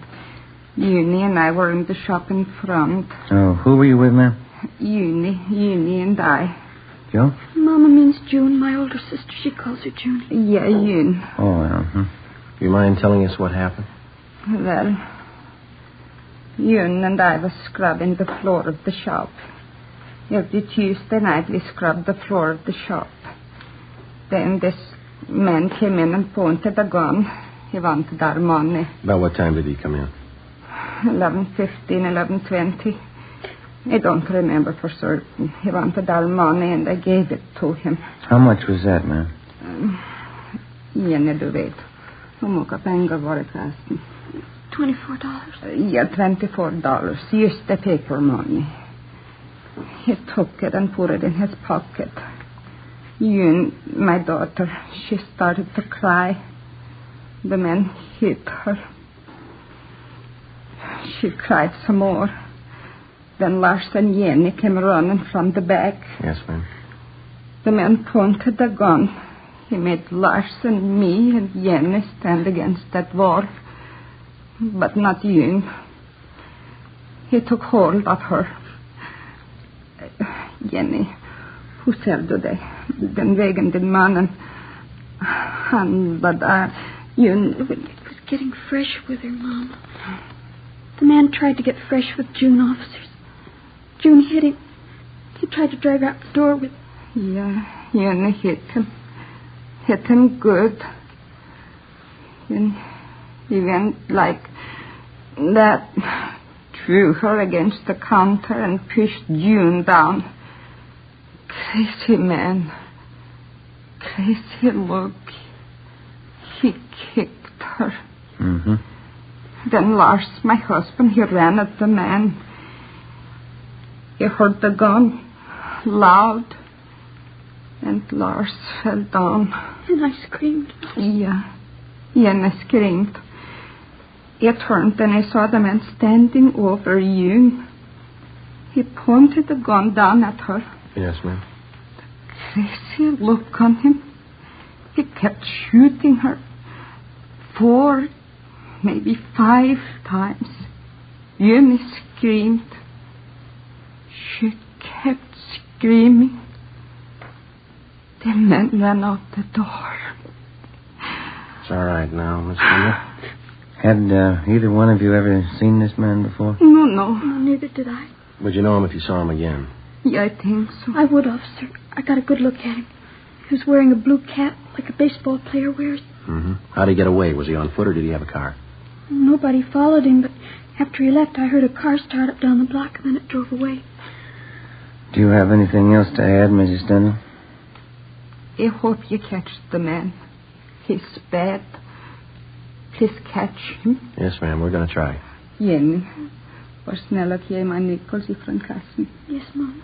Uni and I were in the shop in front. Oh, who were you with, ma'am? Uni and I. Joe? Mama means June, my older sister. She calls her June. Yeah, June. Oh, well. Do you mind telling us what happened? Well, June and I was scrubbing the floor of the shop. Every Tuesday night we scrubbed the floor of the shop. Then this man came in and pointed a gun. He wanted our money. About what time did he come in? 11:15, 11:20. I don't remember for certain. He wanted our money and I gave it to him. How much was that, ma'am? Jenny, du vet. Hur mycket pengar var det förresten? $24. Yeah, $24. Just the paper money. He took it and put it in his pocket. June, my daughter, she started to cry. The man hit her. She cried some more. Then Lars and Jenny came running from the back. Yes, ma'am. The man pointed the gun. He made Lars and me and Jenny stand against that wall. But not June. He took hold of her. Jenny, hur ser du dig? Den vägen din mannen, han var där. June was getting fresh with her, Mom. The man tried to get fresh with June officers. June hit him. He tried to drive out the door with... Yeah, June hit him. Hit him good. And he went like that, threw her against the counter and pushed June down. Crazy man. Crazy look. He kicked her. Mm-hmm. Then Lars, my husband, he ran at the man. He heard the gun loud. And Lars fell down. And I screamed. Yeah. Yen I screamed. I turned and I saw the man standing over Yun. He pointed the gun down at her. Yes, ma'am. Crazy look on him. He kept shooting her 4, maybe 5 times. Yumi screamed. She kept screaming. The man ran out the door. It's all right now, Miss Linda. Had either one of you ever seen this man before? No. No, neither did I. Would you know him if you saw him again? Yeah, I think so. I would, officer. I got a good look at him. He was wearing a blue cap like a baseball player wears. Mm-hmm. How'd he get away? Was he on foot or did he have a car? Nobody followed him, but after he left, I heard a car start up down the block, and then it drove away. Do you have anything else to add, Mrs. Stendhal? I hope you catch the man. He's bad. Please catch him. Yes, ma'am. We're going to try. Jenny, var snäll att ge mig Nichols ifrån kassen. Yes, Mom.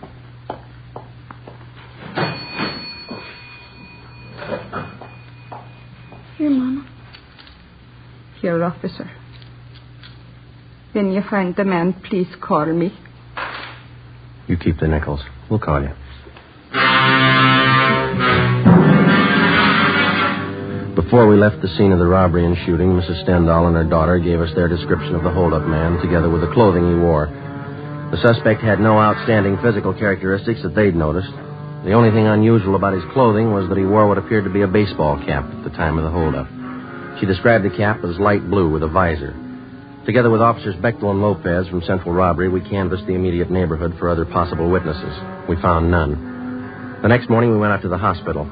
Here, Mama. Here, officer. When you find the man, please call me. You keep the nickels. We'll call you. Before we left the scene of the robbery and shooting, Mrs. Stendhal and her daughter gave us their description of the hold-up man, together with the clothing he wore. The suspect had no outstanding physical characteristics that they'd noticed. The only thing unusual about his clothing was that he wore what appeared to be a baseball cap at the time of the hold-up. She described the cap as light blue with a visor. Together with Officers Bechtel and Lopez from Central Robbery, we canvassed the immediate neighborhood for other possible witnesses. We found none. The next morning, we went out to the hospital.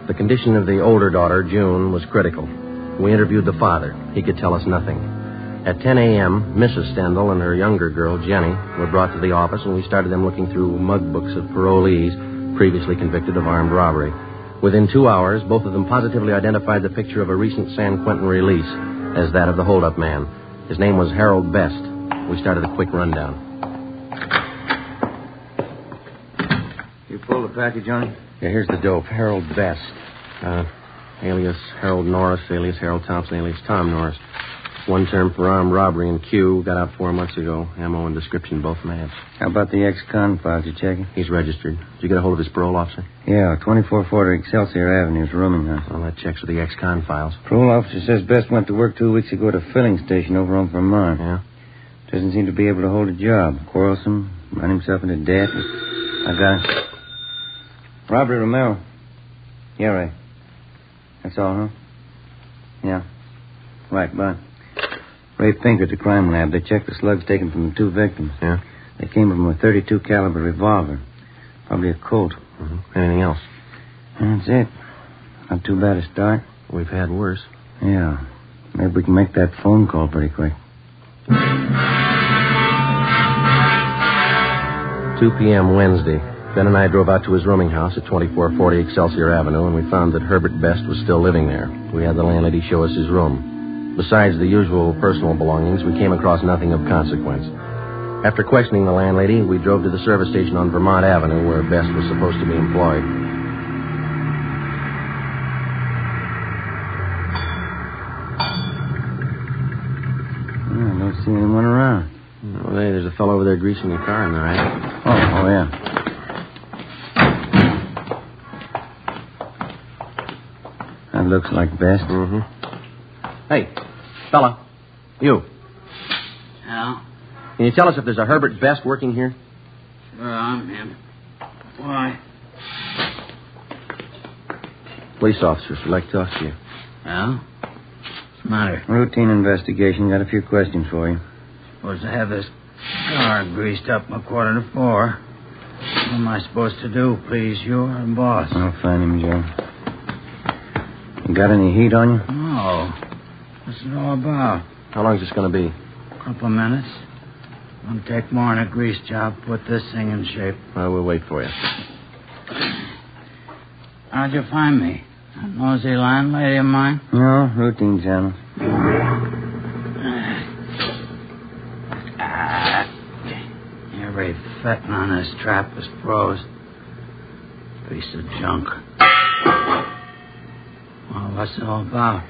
The condition of the older daughter, June, was critical. We interviewed the father. He could tell us nothing. At 10 a.m., Mrs. Stendhal and her younger girl, Jenny, were brought to the office, and we started them looking through mug books of parolees previously convicted of armed robbery. Within 2 hours, both of them positively identified the picture of a recent San Quentin release as that of the hold-up man. His name was Harold Best. We started a quick rundown. You pulled the package on him? Yeah, here's the dope. Harold Best. Alias Harold Norris, alias Harold Thompson, alias Tom Norris. One term for armed robbery in Q. Got out 4 months ago. Ammo and description both matched. How about the ex-con files? You checking? He's registered. Did you get a hold of his parole officer? Yeah, 2440 Excelsior Avenue is rooming house. Well, that checks with the ex-con files. Parole officer says Best went to work 2 weeks ago at a filling station over on Vermont. Yeah? Doesn't seem to be able to hold a job. Quarrelsome, run himself into debt. I got him. Robert Romero. Yeah, right. That's all, huh? Yeah. Right, bye. Ray Pinker at the crime lab. They checked the slugs taken from the 2 victims. Yeah? They came from a .32 caliber revolver. Probably a Colt. Mm-hmm. Anything else? That's it. Not too bad a start. We've had worse. Yeah. Maybe we can make that phone call pretty quick. 2 p.m. Wednesday. Ben and I drove out to his rooming house at 2440 Excelsior Avenue, and we found that Herbert Best was still living there. We had the landlady show us his room. Besides the usual personal belongings, we came across nothing of consequence. After questioning the landlady, we drove to the service station on Vermont Avenue, where Best was supposed to be employed. I don't see anyone around. Oh, hey, there's a fellow over there greasing your car in the right. Oh, yeah. That looks like Best. Mm-hmm. Hey, fella. You. Yeah? Can you tell us if there's a Herbert Best working here? Sure, I'm him. Why? Police officers would like to talk to you. Yeah? What's the matter? Routine investigation. Got a few questions for you. Supposed to have this car greased up a 3:45. What am I supposed to do, please? You or the boss? I'll find him, Joe. You got any heat on you? No. What's it all about? How long is this going to be? A couple of minutes. Won't take more than a grease job. Put this thing in shape. We'll wait for you. How'd you find me? A nosy landlady of mine? No, routine channel. Every fettin' on this trap is froze. Piece of junk. Well, what's it all about?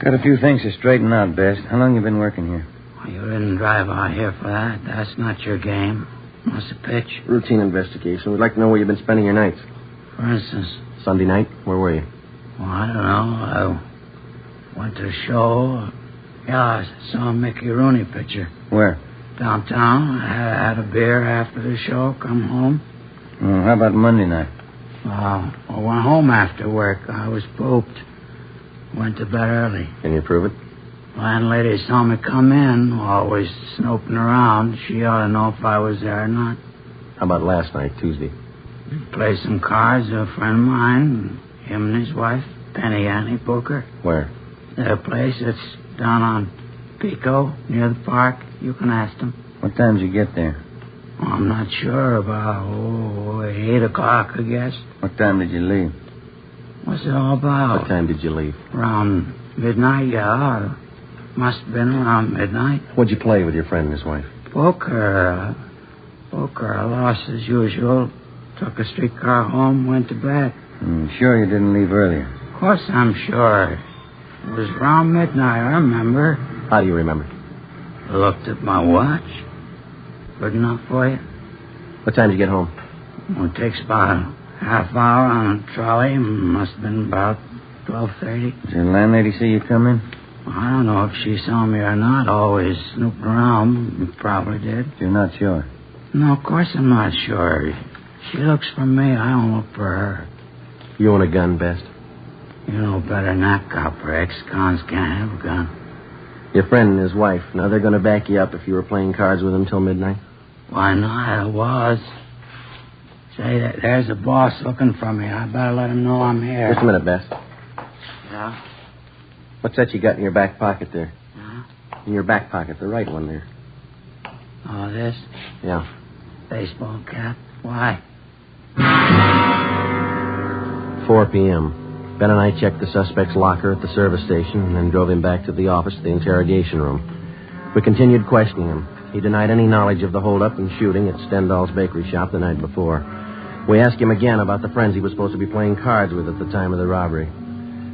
Got a few things to straighten out, Best. How long you been working here? You didn't drive out here for that. That's not your game. What's the pitch? Routine investigation. We'd like to know where you've been spending your nights. For instance? Sunday night? Where were you? Well, I don't know. I went to a show. Yeah, I saw a Mickey Rooney picture. Where? Downtown. I had a beer after the show. Come home. Well, how about Monday night? I went home after work. I was pooped. Went to bed early. Can you prove it? Landlady saw me come in, always snooping around. She ought to know if I was there or not. How about last night, Tuesday? Played some cards with a friend of mine, him and his wife, Penny Annie Booker. Where? Their place, it's down on Pico, near the park. You can ask them. What time did you get there? Well, I'm not sure. About 8 o'clock, I guess. What time did you leave? What's it all about? What time did you leave? Around midnight, yeah. Must have been around midnight. What'd you play with your friend and his wife? Poker. I lost as usual. Took a streetcar home, went to bed. Sure you didn't leave earlier? Of course I'm sure. It was around midnight, I remember. How do you remember? I looked at my watch. Good enough for you? What time did you get home? Well, it takes about a half hour on a trolley. Must have been about 12:30. Did your landlady see you come in? I don't know if she saw me or not. Always snooping around. Probably did. You're not sure? No, of course I'm not sure. She looks for me. I don't look for her. You own a gun, Best? You know better than that, copper. Ex-cons can't have a gun. Your friend and his wife. Now, they're going to back you up if you were playing cards with them till midnight? Why not? I was. Say, there's a boss looking for me. I better let him know I'm here. Just a minute, Best. Yeah? What's that you got in your back pocket there? Huh? In your back pocket, the right one there. Oh, this? Yeah. Baseball cap. Why? 4 p.m. Ben and I checked the suspect's locker at the service station and then drove him back to the office, the interrogation room. We continued questioning him. He denied any knowledge of the holdup and shooting at Stendhal's bakery shop the night before. We asked him again about the friends he was supposed to be playing cards with at the time of the robbery.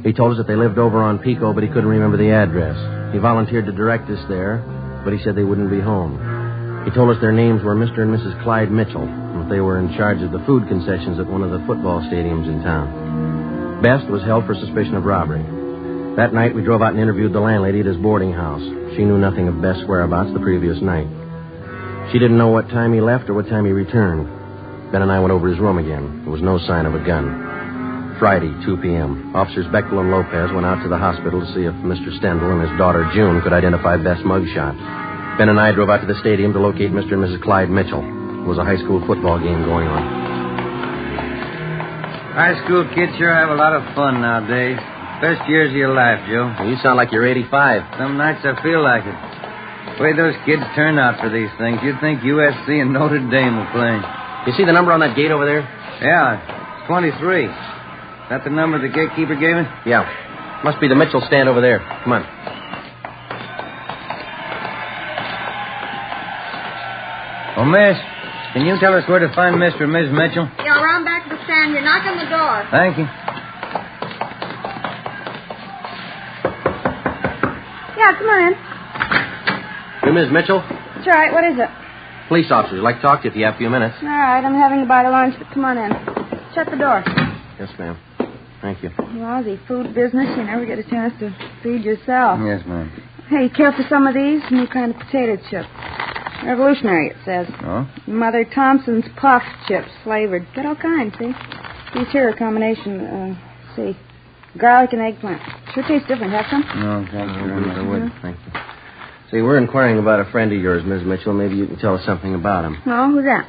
He told us that they lived over on Pico, but he couldn't remember the address. He volunteered to direct us there, but he said they wouldn't be home. He told us their names were Mr. and Mrs. Clyde Mitchell, and that they were in charge of the food concessions at one of the football stadiums in town. Best was held for suspicion of robbery. That night, we drove out and interviewed the landlady at his boarding house. She knew nothing of Best's whereabouts the previous night. She didn't know what time he left or what time he returned. Ben and I went over his room again. There was no sign of a gun. Friday, 2 p.m. Officers Bechtel and Lopez went out to the hospital to see if Mr. Stendhal and his daughter June could identify Best's mugshot. Ben and I drove out to the stadium to locate Mr. and Mrs. Clyde Mitchell. There was a high school football game going on. High school kids sure have a lot of fun nowadays. Best years of your life, Joe. Well, you sound like you're 85. Some nights I feel like it. The way those kids turn out for these things, you'd think USC and Notre Dame were playing. You see the number on that gate over there? Yeah, it's 23. Is that the number the gatekeeper gave us? Yeah. Must be the Mitchell stand over there. Come on. Oh, miss, can you tell us where to find Mr. and Ms. Mitchell? Yeah, around back to the stand. You knock on the door. Thank you. Yeah, come on in. You're Ms. Mitchell? That's right. What is it? Police officers. I'd like to talk to you if you have a few minutes. All right, I'm having a bite of lunch, but come on in. Shut the door. Yes, ma'am. Thank you. Lousy food business. You never get a chance to feed yourself. Yes, ma'am. Hey, care for some of these? New kind of potato chip. Revolutionary, it says. Oh? Mother Thompson's puff chips, flavored. Got all kinds, see? These here are a combination, see, garlic and eggplant. Sure tastes different. Have some? No, thank you very much. I would. Thank you. See, we're inquiring about a friend of yours, Ms. Mitchell. Maybe you can tell us something about him. Oh, who's that?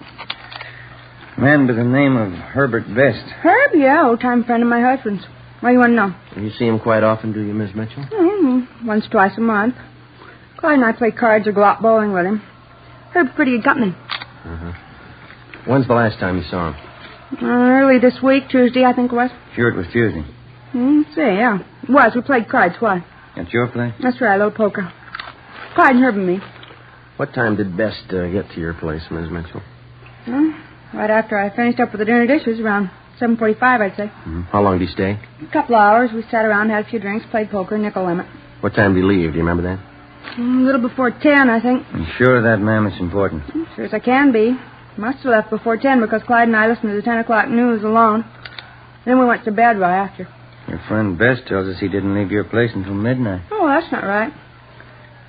Man by the name of Herbert Best. Herb? Yeah, old-time friend of my husband's. What do you want to know? You see him quite often, do you, Miss Mitchell? Mm-hmm. Once, twice a month. Clyde and I play cards or go out bowling with him. Herb's pretty good company. Uh-huh. When's the last time you saw him? Early this week, Tuesday, I think it was. Sure, it was Tuesday. See, yeah. It was. We played cards. Why? That's your place? That's right, a little poker. Clyde and Herb and me. What time did Best get to your place, Ms. Mitchell? Right after I finished up with the dinner dishes, around 7:45, I'd say. How long did he stay? A couple of hours. We sat around, had a few drinks, played poker, nickel limit. What time did he leave? Do you remember that? A little before 10, I think. I'm sure that mammoth's important. Sure as I can be. Must have left before 10 because Clyde and I listened to the 10 o'clock news alone. Then we went to bed right after. Your friend Best tells us he didn't leave your place until midnight. Oh, that's not right.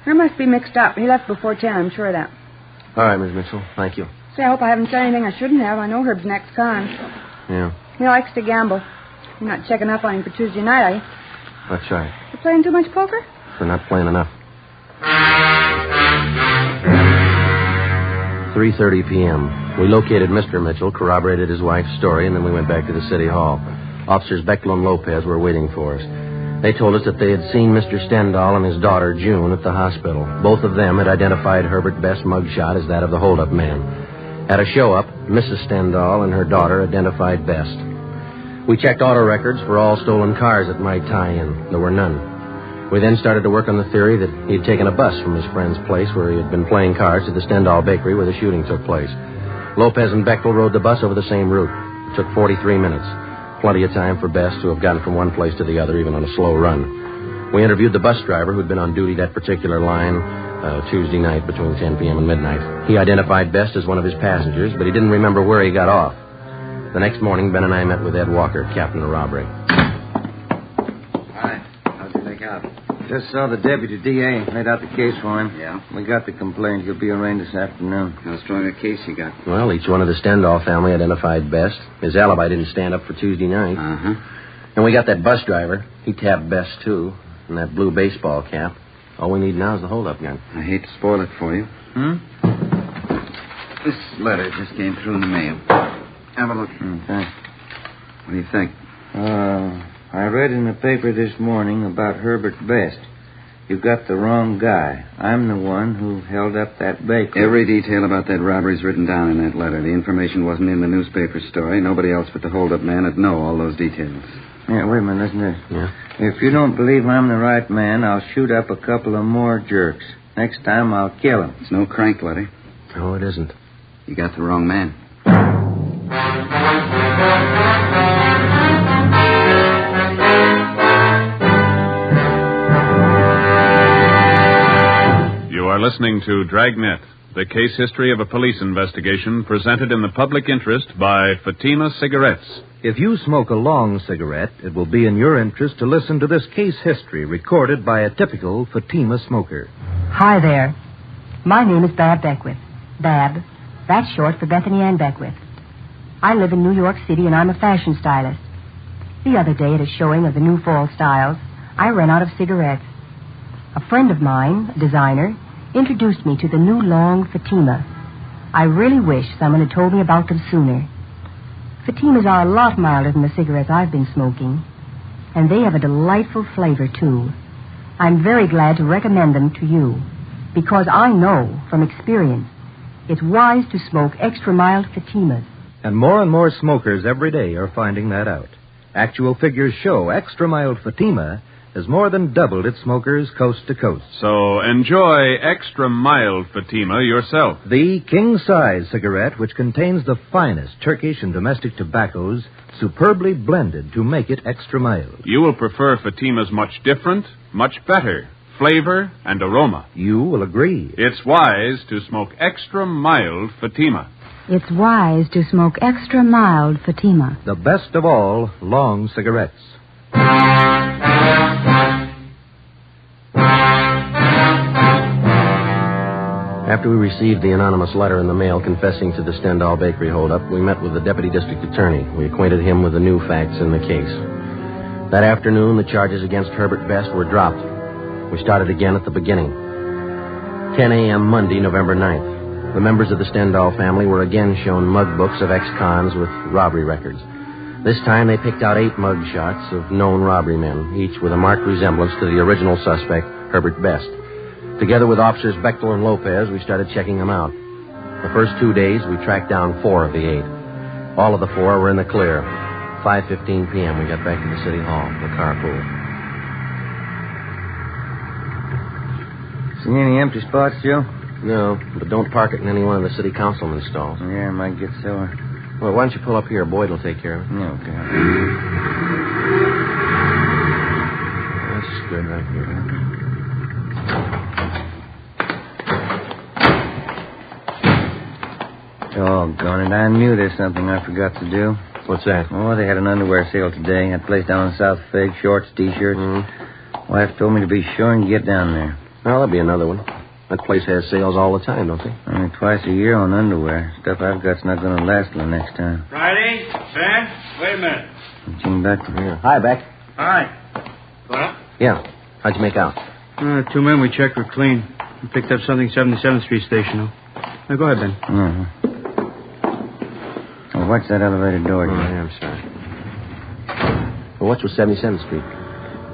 There must be mixed up. He left before 10, I'm sure of that. All right, Miss Mitchell. Thank you. Say, I hope I haven't said anything I shouldn't have. I know Herb's an ex-con. Yeah, He likes to gamble. You're not checking up on him for Tuesday night, are you? that's right. You playing too much poker? We're not playing enough. 3:30 p.m. We located Mr. Mitchell, corroborated his wife's story, and then we went back to the city hall. Officers Bechtel and Lopez were waiting for us. They told us that they had seen Mr. Stendhal and his daughter, June, at the hospital. Both of them had identified Herbert Best's mugshot as that of the holdup man. At a show-up, Mrs. Stendhal and her daughter identified Best. We checked auto records for all stolen cars that might tie in. There were none. We then started to work on the theory that he had taken a bus from his friend's place where he had been playing cards to the Stendhal bakery where the shooting took place. Lopez and Bechtel rode the bus over the same route. It took 43 minutes. Plenty of time for Best to have gotten from one place to the other, even on a slow run. We interviewed the bus driver who'd been on duty that particular line Tuesday night between 10 p.m. and midnight. He identified Best as one of his passengers, but he didn't remember where he got off. The next morning, Ben and I met with Ed Walker, captain of robbery. Hi. How'd you make out? Just saw the deputy DA. Laid out the case for him. Yeah? We got the complaint. He'll be arraigned this afternoon. How strong a case you got? Well, each one of the Stendhal family identified Best. His alibi didn't stand up for Tuesday night. Uh-huh. And we got that bus driver. He tapped Best, too. And that blue baseball cap. All we need now is the holdup gun. I hate to spoil it for you. This letter just came through in the mail. Have a look. Thanks. What do you think? I read in the paper this morning about Herbert Best. You got the wrong guy. I'm the one who held up that bakery. Every detail about that robbery's written down in that letter. The information wasn't in the newspaper story. Nobody else but the hold-up man would know all those details. Yeah, wait a minute. Listen to this. Yeah? If you don't believe I'm the right man, I'll shoot up a couple of more jerks. Next time, I'll kill them. It's no crank letter. No, it isn't. You got the wrong man. You are listening to Dragnet, the case history of a police investigation presented in the public interest by Fatima Cigarettes. If you smoke a long cigarette, it will be in your interest to listen to this case history recorded by a typical Fatima smoker. Hi there. My name is Bab Beckwith. Bab. That's short for Bethany Ann Beckwith. I live in New York City, and I'm a fashion stylist. The other day at a showing of the new fall styles, I ran out of cigarettes. A friend of mine, a designer, introduced me to the new long Fatima. I really wish someone had told me about them sooner. Fatimas are a lot milder than the cigarettes I've been smoking, and they have a delightful flavor, too. I'm very glad to recommend them to you, because I know from experience it's wise to smoke extra mild Fatimas. And more smokers every day are finding that out. Actual figures show extra mild Fatima has more than doubled its smokers coast to coast. So enjoy extra mild Fatima yourself. The king-size cigarette, which contains the finest Turkish and domestic tobaccos, superbly blended to make it extra mild. You will prefer Fatima's much different, much better flavor and aroma. You will agree. It's wise to smoke extra mild Fatima. It's wise to smoke extra mild Fatima. The best of all long cigarettes. After we received the anonymous letter in the mail confessing to the Stendhal bakery holdup, we met with the deputy district attorney. We acquainted him with the new facts in the case. That afternoon, the charges against Herbert Best were dropped. We started again at the beginning. 10 a.m. Monday, November 9th. The members of the Stendhal family were again shown mug books of ex-cons with robbery records. This time they picked out 8 mug shots of known robbery men, each with a marked resemblance to the original suspect, Herbert Best. Together with officers Bechtel and Lopez, we started checking them out. The first 2 days, we tracked down 4 of the 8. All of the 4 were in the clear. 5:15 p.m., we got back to the city hall, the carpool. See any empty spots, Joe? No, but don't park it in any one of the city councilman's stalls. Yeah, I might get sore. Well, why don't you pull up here? Boyd will take care of it. Yeah, okay. That's good right here. Doggone it. I knew there's something I forgot to do. What's that? Oh, they had an underwear sale today. That place down in South Fig, shorts, T-shirts. Wife told me to be sure and get down there. Well, there'll be another one. That place has sales all the time, don't they? Only twice a year on underwear. Stuff I've got's not going to last till next time. Friday? Sam? Wait a minute. Jim Beck. Yeah. Hi, Beck. Hi. What? Yeah. How'd you make out? 2 men we checked were clean. We picked up something 77th Street station. Now, go ahead, Ben. Mm-hmm. Oh, watch that elevator door, Jim. I'm sorry. Well, what's with 77th Street?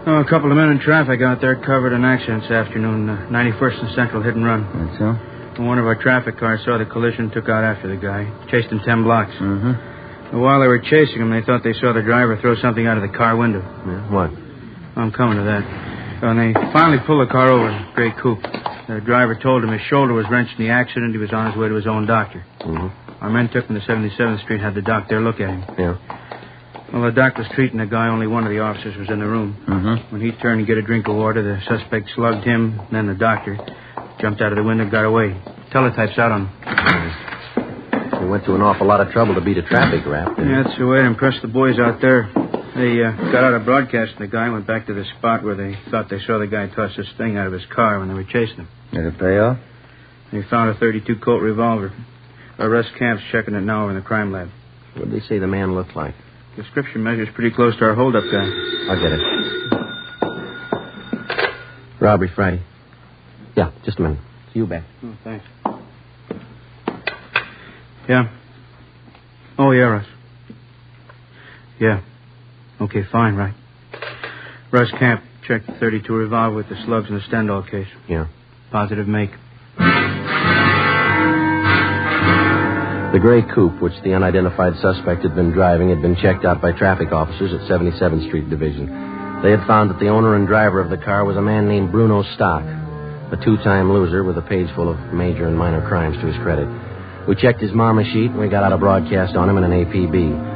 Oh, a couple of men in traffic out there covered an accident this afternoon. 91st and Central hit and run. That's so? One of our traffic cars saw the collision, took out after the guy. Chased him 10 blocks. Mm-hmm. While they were chasing him, they thought they saw the driver throw something out of the car window. Yeah, what? I'm coming to that. When they finally pulled the car over, gray coupe. The driver told him his shoulder was wrenched in the accident. He was on his way to his own doctor. Mm-hmm. Our men took him to 77th Street and had the doc there look at him. Yeah. Well, the doc was treating the guy. Only one of the officers was in the room. Mm-hmm. When he turned to get a drink of water, the suspect slugged him, then the doctor. Jumped out of the window, got away. Teletype's out on him. He went to an awful lot of trouble to beat a traffic rap. Yeah, that's the way to impress the boys out there. They got out of broadcasting the guy and went back to the spot where they thought they saw the guy toss this thing out of his car when they were chasing him. Did it pay off? They found a .32 Colt revolver. Russ Camp's checking it now over in the crime lab. What did they say the man looked like? Description measures pretty close to our holdup guy. I'll get it. Robbery Friday. Yeah, just a minute. See you back. Oh, thanks. Yeah. Oh, yeah, Russ. Yeah. Okay, fine, right. Russ Camp checked the .32 revolver with the slugs in the Stendhal case. Yeah. Positive make. The gray coupe, which the unidentified suspect had been driving, had been checked out by traffic officers at 77th Street Division. They had found that the owner and driver of the car was a man named Bruno Stock, a two-time loser with a page full of major and minor crimes to his credit. We checked his mama sheet, and we got out a broadcast on him in an APB.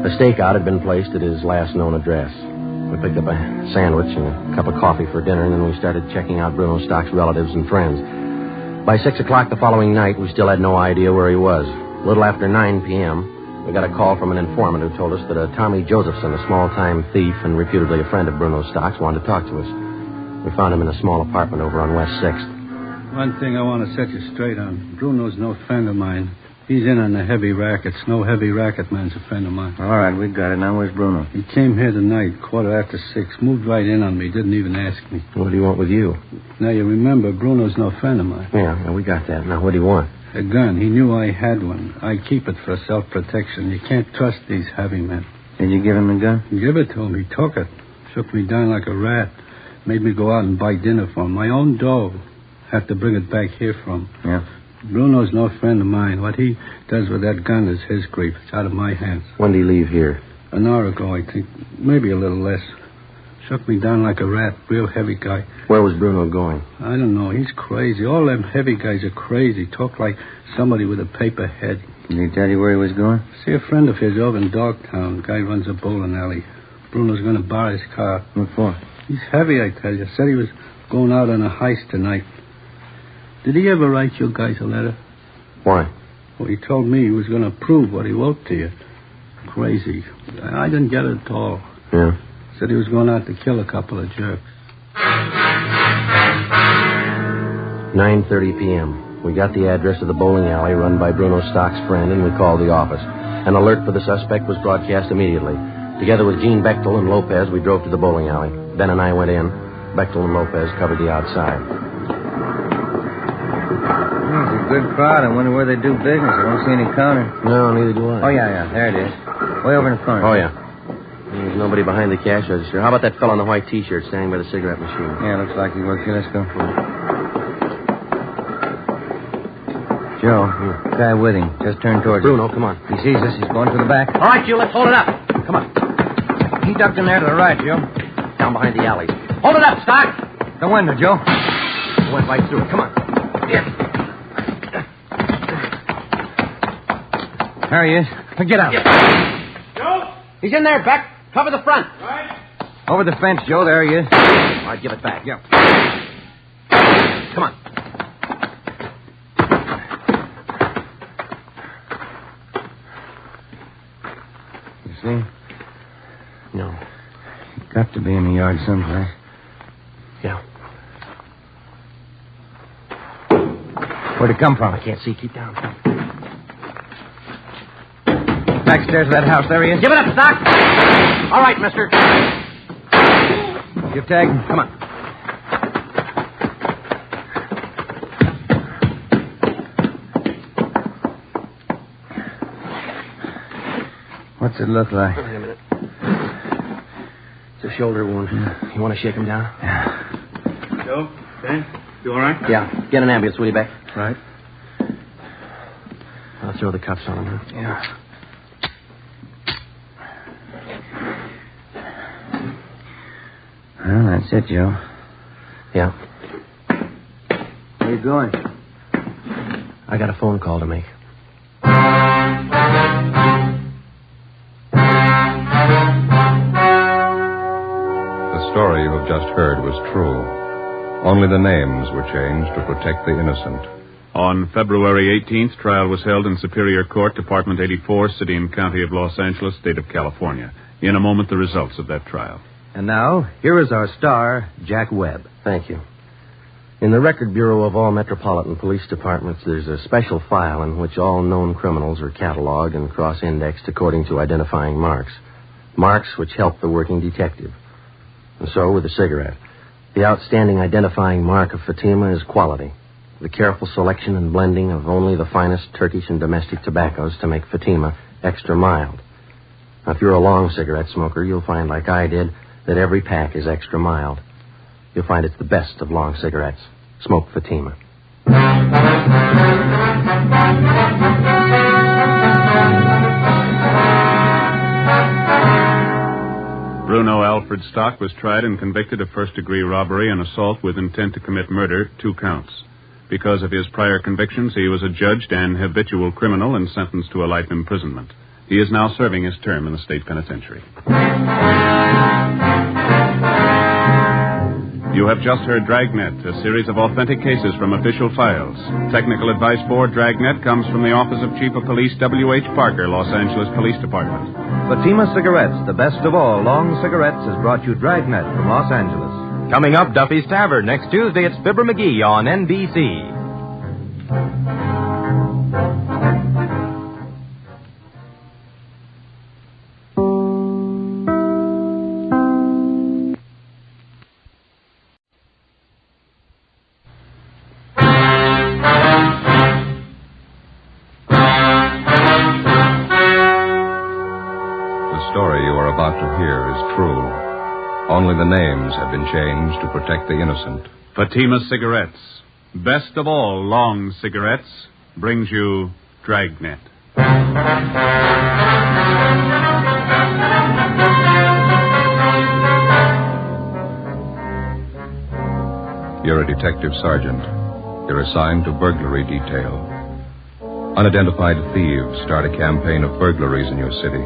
A stakeout had been placed at his last known address. We picked up a sandwich and a cup of coffee for dinner, and then we started checking out Bruno Stock's relatives and friends. By 6 o'clock the following night, we still had no idea where he was. A little after 9 p.m., we got a call from an informant who told us that a Tommy Josephson, a small-time thief and reputedly a friend of Bruno Stock's, wanted to talk to us. We found him in a small apartment over on West 6th. One thing I want to set you straight on. Bruno's no friend of mine. He's in on the heavy rackets. No heavy racket man's a friend of mine. All right, we got it. Now where's Bruno? He came here tonight, 6:15. Moved right in on me. Didn't even ask me. What do you want with you? Now, you remember, Bruno's no friend of mine. Yeah, we got that. Now, what do you want? A gun. He knew I had one. I keep it for self-protection. You can't trust these heavy men. Did you give him the gun? Give it to him. He took it. Shook me down like a rat. Made me go out and buy dinner for him. My own dough. Have to bring it back here from. Yeah. Bruno's no friend of mine. What he does with that gun is his grief. It's out of my hands. When did he leave here? An hour ago, I think. Maybe a little less. Shook me down like a rat. Real heavy guy. Where was Bruno going? I don't know. He's crazy. All them heavy guys are crazy. Talk like somebody with a paper head. Did he tell you where he was going? See a friend of his over in Dogtown. Guy runs a bowling alley. Bruno's going to borrow his car. What for? He's heavy, I tell you. Said he was going out on a heist tonight. Did he ever write you guys a letter? Why? Well, he told me he was going to prove what he wrote to you. Crazy. I didn't get it at all. Yeah. Said he was going out to kill a couple of jerks. 9:30 p.m. We got the address of the bowling alley run by Bruno Stock's friend, and we called the office. An alert for the suspect was broadcast immediately. Together with Gene Bechtel and Lopez, we drove to the bowling alley. Ben and I went in. Bechtel and Lopez covered the outside. It's a good crowd. I wonder where they do business. I don't see any counter. No, neither do I. Oh, yeah. There it is. Way over in the corner. Oh, yeah. There's nobody behind the cash register. How about that fellow in the white T-shirt standing by the cigarette machine? Yeah, looks like he works here. Let's go. Joe, guy with him. Just turned towards Bruno, us. come on. He sees us. He's going to the back. All right, you, let's hold it up. Come on. He ducked in there to the right, Joe. Down behind the alleys. Hold it up, Stock. The window, Joe. He went right through it. Come on. Yeah. There he is. Get out. Joe? He's in there, Beck. Cover the front. Right. Over the fence, Joe. There he is. All right, give it back. Yeah. Come on. be in the yard someplace. Yeah. Where'd it come from? I can't see. Keep down. Backstairs of that house. There he is. Give it up, Doc! All right, mister. Your tag? Come on. What's it look like? Wait a minute. It's a shoulder wound. You want to shake him down? Yeah. Joe? Ben? You all right? Yeah. Get an ambulance, will you, Beck? Right. I'll throw the cuffs on him, huh? Yeah. Well, that's it, Joe. Yeah. Where you going? I got a phone call to make. The story you have just heard was true. Only the names were changed to protect the innocent. On February 18th, trial was held in Superior Court, Department 84, City and County of Los Angeles, State of California. In a moment, the results of that trial. And now, here is our star, Jack Webb. Thank you. In the Record Bureau of all Metropolitan Police Departments, there's a special file in which all known criminals are cataloged and cross-indexed according to identifying marks. Marks which help the working detective. And so with the cigarette. The outstanding identifying mark of Fatima is quality. The careful selection and blending of only the finest Turkish and domestic tobaccos to make Fatima extra mild. Now, if you're a long cigarette smoker, you'll find, like I did, that every pack is extra mild. You'll find it's the best of long cigarettes. Smoke Fatima. Bruno Alfred Stock was tried and convicted of first-degree robbery and assault with intent to commit murder, 2 counts. Because of his prior convictions, he was adjudged an habitual criminal and sentenced to a life imprisonment. He is now serving his term in the state penitentiary. You have just heard Dragnet, a series of authentic cases from official files. Technical advice for Dragnet comes from the Office of Chief of Police W.H. Parker, Los Angeles Police Department. Fatima Cigarettes, the best of all long cigarettes, has brought you Dragnet from Los Angeles. Coming up, Duffy's Tavern. Next Tuesday, it's Fibber McGee on NBC. The story you are about to hear is true. Only the names have been changed to protect the innocent. Fatima Cigarettes, best of all long cigarettes, brings you Dragnet. You're a detective sergeant. You're assigned to burglary detail. Unidentified thieves start a campaign of burglaries in your city.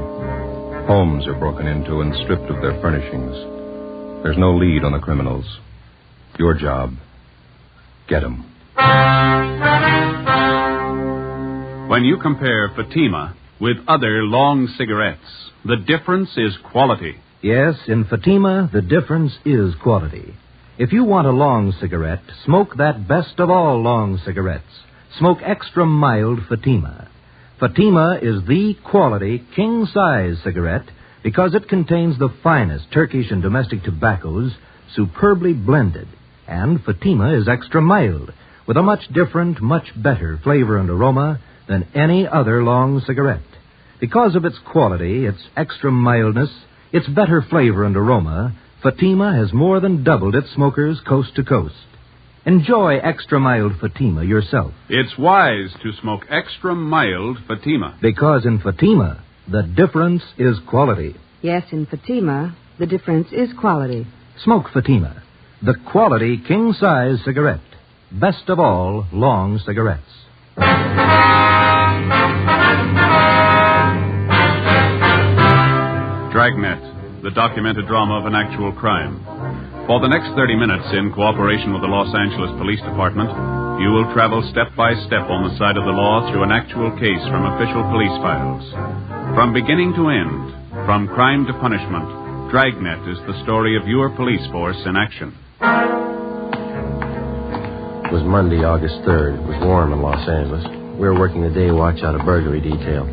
Homes are broken into and stripped of their furnishings. There's no lead on the criminals. Your job, get them. When you compare Fatima with other long cigarettes, the difference is quality. Yes, in Fatima, the difference is quality. If you want a long cigarette, smoke that best of all long cigarettes. Smoke extra mild Fatima. Fatima is the quality king-size cigarette because it contains the finest Turkish and domestic tobaccos superbly blended. And Fatima is extra mild with a much different, much better flavor and aroma than any other long cigarette. Because of its quality, its extra mildness, its better flavor and aroma, Fatima has more than doubled its smokers coast to coast. Enjoy extra mild Fatima yourself. It's wise to smoke extra mild Fatima. Because in Fatima, the difference is quality. Yes, in Fatima, the difference is quality. Smoke Fatima, the quality king-size cigarette. Best of all long cigarettes. Dragnet, the documented drama of an actual crime. For the next 30 minutes, in cooperation with the Los Angeles Police Department, you will travel step by step on the side of the law through an actual case from official police files. From beginning to end, from crime to punishment, Dragnet is the story of your police force in action. It was Monday, August 3rd. It was warm in Los Angeles. We were working the day watch out of burglary detail.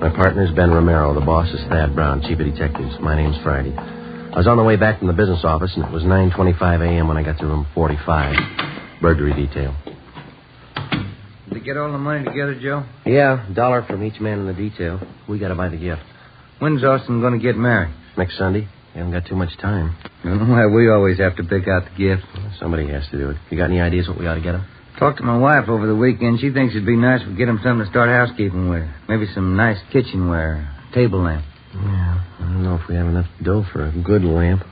My partner's Ben Romero. The boss is Thad Brown, chief of detectives. My name's Friday. I was on the way back from the business office, and it was 9:25 a.m. when I got to room 45, burglary detail. Did you get all the money together, Joe? Yeah, $1 from each man in the detail. We got to buy the gift. When's Austin going to get married? Next Sunday. We haven't got too much time. I don't know why we always have to pick out the gift. Well, somebody has to do it. You got any ideas what we ought to get him? Talked to my wife over the weekend. She thinks it'd be nice if we get him something to start housekeeping with. Maybe some nice kitchenware, table lamp. Yeah, I don't know if we have enough dough for a good lamp.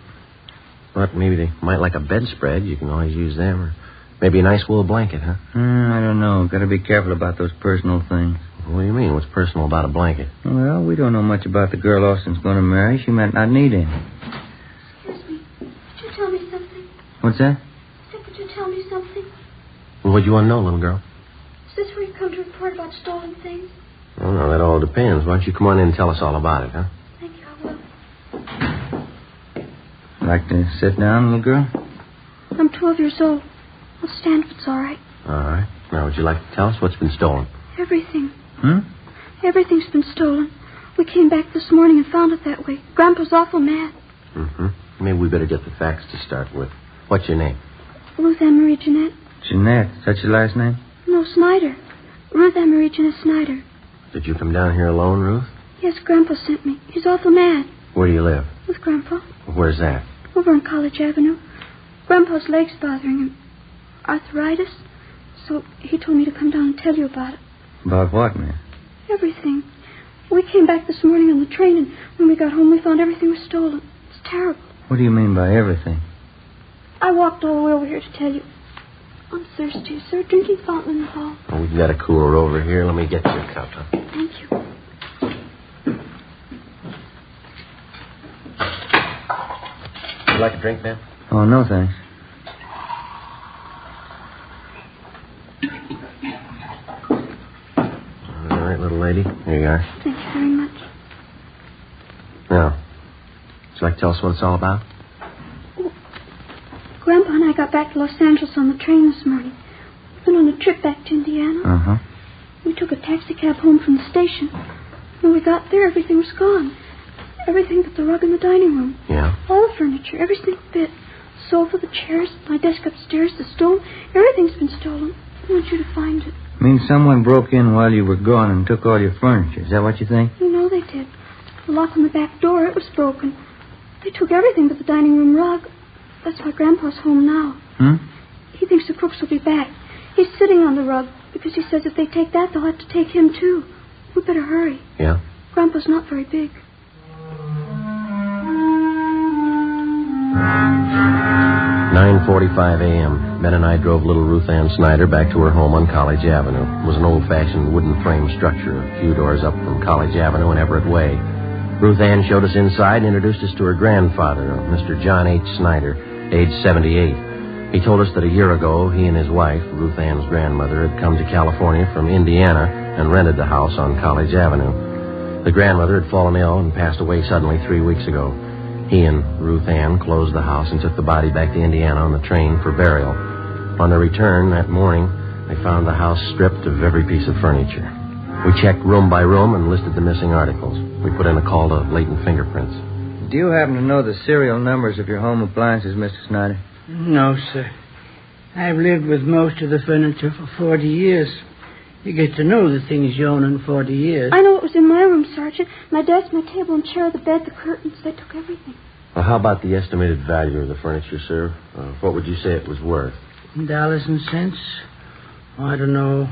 But maybe they might like a bedspread. You can always use them. Or maybe a nice wool blanket, huh? I don't know. Got to be careful about those personal things. What do you mean? What's personal about a blanket? Well, we don't know much about the girl Austin's going to marry. She might not need any. Excuse me. Could you tell me something? What's that? Could you tell me something? Well, what do you want to know, little girl? Is this where you come to report about stolen things? Oh, no, that all depends. Why don't you come on in and tell us all about it, huh? Thank you, I will. Like to sit down, little girl? I'm 12 years old. I'll stand if it's all right. All right. Now, would you like to tell us what's been stolen? Everything. Hmm? Everything's been stolen. We came back this morning and found it that way. Grandpa's awful mad. Mm-hmm. Maybe we better get the facts to start with. What's your name? Ruth Ann Marie Jeanette. Jeanette. Is that your last name? No, Snyder. Ruth Ann Marie Jeanette Snyder. Did you come down here alone, Ruth? Yes, Grandpa sent me. He's awful mad. Where do you live? With Grandpa. Where's that? Over on College Avenue. Grandpa's leg's bothering him. Arthritis. So he told me to come down and tell you about it. About what, man? Everything. We came back this morning on the train, and when we got home, we found everything was stolen. It's terrible. What do you mean by everything? I walked all the way over here to tell you. I'm thirsty. Is there a drinking fountain in the hall? Oh, we've got a cooler over here. Let me get you a cup, huh? Thank you. Would you like a drink, man? Oh, no, thanks. All right, little lady. Here you are. Thank you very much. Now, would you like to tell us what it's all about? Grandpa and I got back to Los Angeles on the train this morning. We've been on a trip back to Indiana. Uh-huh. We took a taxi cab home from the station. When we got there, everything was gone. Everything but the rug in the dining room. Yeah? All the furniture, every single bit. The sofa, the chairs, my desk upstairs, the stove. Everything's been stolen. I want you to find it. Means someone broke in while you were gone and took all your furniture. Is that what you think? You know they did. The lock on the back door, it was broken. They took everything but the dining room rug. That's why Grandpa's home now. He thinks the crooks will be back. He's sitting on the rug because he says if they take that, they'll have to take him, too. We better hurry. Yeah? Grandpa's not very big. 9:45 a.m. Ben and I drove little Ruth Ann Snyder back to her home on College Avenue. It was an old-fashioned wooden frame structure a few doors up from College Avenue and Everett Way. Ruth Ann showed us inside and introduced us to her grandfather, Mr. John H. Snyder, age 78. He told us that a year ago, he and his wife, Ruth Ann's grandmother, had come to California from Indiana and rented the house on College Avenue. The grandmother had fallen ill and passed away suddenly 3 weeks ago. He and Ruth Ann closed the house and took the body back to Indiana on the train for burial. On their return that morning, they found the house stripped of every piece of furniture. We checked room by room and listed the missing articles. We put in a call to latent fingerprints. Do you happen to know the serial numbers of your home appliances, Mr. Snyder? No, sir. I've lived with most of the furniture for 40 years. You get to know the things you own in 40 years. I know it was in my room, Sergeant. My desk, my table and chair, the bed, the curtains. They took everything. Well, how about the estimated value of the furniture, sir? What would you say it was worth? Dollars and cents? Oh, I don't know.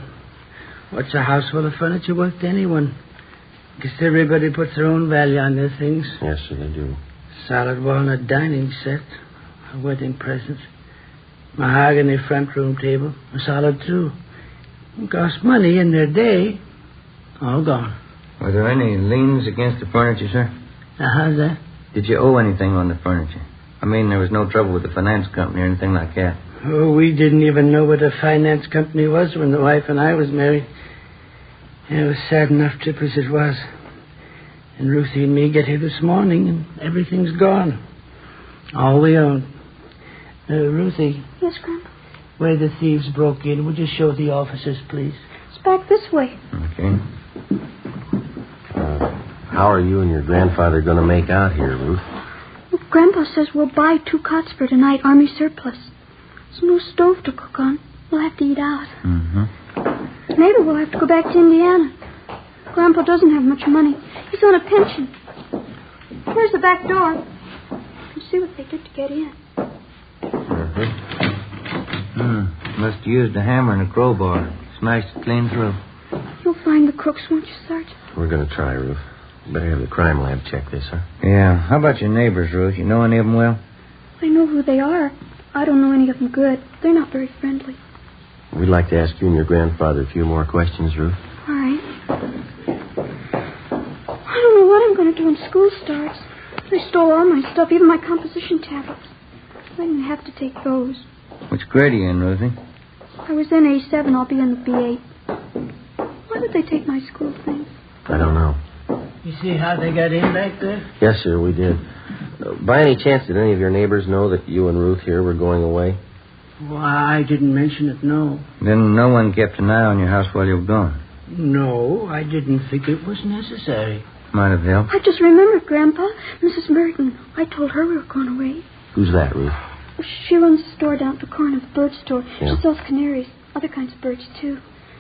What's a house full of furniture worth to anyone? Guess everybody puts their own value on their things. Yes, sir, they do. Solid walnut dining set. A wedding present. Mahogany front room table. A solid, too. It cost money in their day. All gone. Were there any liens against the furniture, sir? How's that? Did you owe anything on the furniture? I mean, there was no trouble with the finance company or anything like that. Oh, we didn't even know what a finance company was when the wife and I was married. It was sad enough trip as it was. And Ruthie and me get here this morning, and everything's gone. All we own. Ruthie. Yes, Grandpa? Where the thieves broke in, would you show the officers, please? It's back this way. Okay. How are you and your grandfather going to make out here, Ruth? Well, Grandpa says we'll buy 2 cots for tonight, Army surplus. There's no stove to cook on. We'll have to eat out. Mm-hmm. Maybe we'll have to go back to Indiana. Grandpa doesn't have much money. He's on a pension. Here's the back door. Let's see what they did to get in. Must have used a hammer and a crowbar. Smashed it clean through. You'll find the crooks, won't you, Sergeant? We're going to try, Ruth. Better have the crime lab check this, huh? Yeah. How about your neighbors, Ruth? You know any of them well? I know who they are. I don't know any of them good. They're not very friendly. We'd like to ask you and your grandfather a few more questions, Ruth. All right. I don't know what I'm going to do when school starts. They stole all my stuff, even my composition tablets. I'm going to have to take those. Which grade are you in, Ruthie? I was in A7. I'll be in the B8. Why would they take my school things? I don't know. You see how they got in back there? Yes, sir, we did. By any chance, did any of your neighbors know that you and Ruth here were going away? Well, I didn't mention it, no. Then no one kept an eye on your house while you were gone? No, I didn't think it was necessary. Might have helped. I just remembered, Grandpa. Mrs. Merton. I told her we were going away. Who's that, Ruth? She runs a store down at the corner, the bird store. Yeah. She sells canaries, other kinds of birds, too.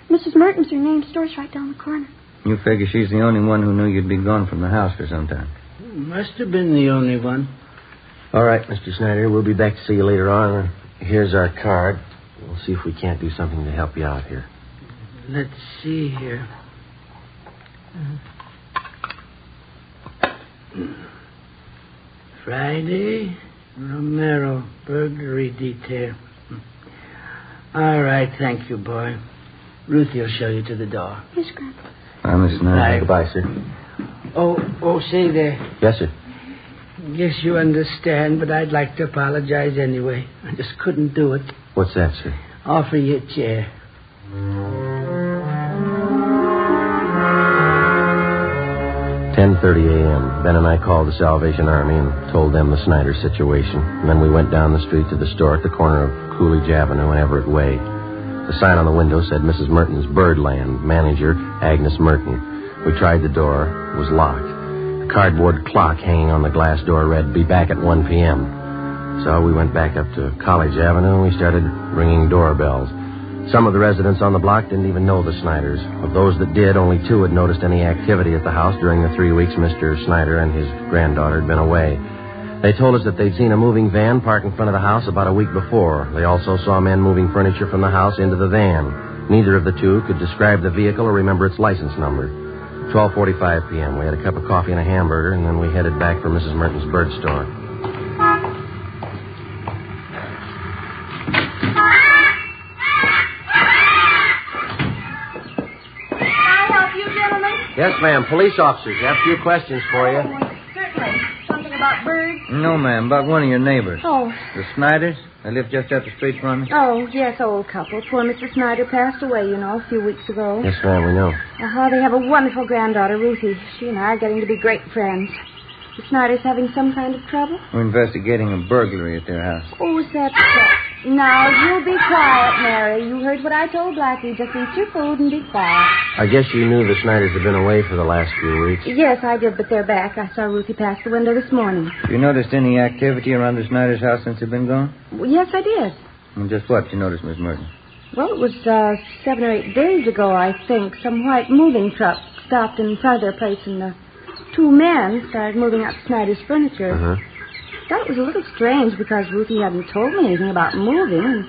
Mrs. Merton's her name. Store's right down the corner. You figure she's the only one who knew you'd be gone from the house for some time. Must have been the only one. All right, Mr. Snyder, we'll be back to see you later on. Here's our card. We'll see if we can't do something to help you out here. Let's see here. Friday, Romero, burglary detail. All right, thank you, boy. Ruthie will show you to the door. Yes, Grandpa. I'm Miss Snyder. Goodbye, sir. Oh, say there. Yes, sir. Guess you understand, but I'd like to apologize anyway. I just couldn't do it. What's that, sir? Offer you a chair. 10:30 a.m. Ben and I called the Salvation Army and told them the Snyder situation. And then we went down the street to the store at the corner of Coolidge Avenue and Everett Way. The sign on the window said Mrs. Merton's Birdland, manager Agnes Merton. We tried the door. It was locked. The cardboard clock hanging on the glass door read, "Be back at 1 p.m." So we went back up to College Avenue and we started ringing doorbells. Some of the residents on the block didn't even know the Snyders. Of those that did, only 2 had noticed any activity at the house during the 3 weeks Mr. Snyder and his granddaughter had been away. They told us that they'd seen a moving van parked in front of the house about a week before. They also saw men moving furniture from the house into the van. Neither of the 2 could describe the vehicle or remember its license number. 12:45 p.m. We had a cup of coffee and a hamburger, and then we headed back for Mrs. Merton's bird store. Yes, ma'am. Police officers. Have a few questions for you. Certainly. Something about birds? No, ma'am. About one of your neighbors. Oh. The Snyders? They live just up the street from me. Oh, yes, old couple. Poor Mr. Snyder passed away, a few weeks ago. Yes, ma'am, we know. They have a wonderful granddaughter, Ruthie. She and I are getting to be great friends. The Snyders having some kind of trouble? We're investigating a burglary at their house. Oh, is that so? Now, you be quiet, Mary. You heard what I told Blackie. Just eat your food and be quiet. I guess you knew the Snyders had been away for the last few weeks. Yes, I did, but they're back. I saw Ruthie pass the window this morning. Have you noticed any activity around the Snyders' house since they've been gone? Well, yes, I did. And just what you noticed, Miss Merton? Well, it was 7 or 8 days ago, I think. Some white moving truck stopped in front of their place, and 2 men started moving out Snyder's furniture. Uh-huh. Thought it was a little strange because Ruthie hadn't told me anything about moving.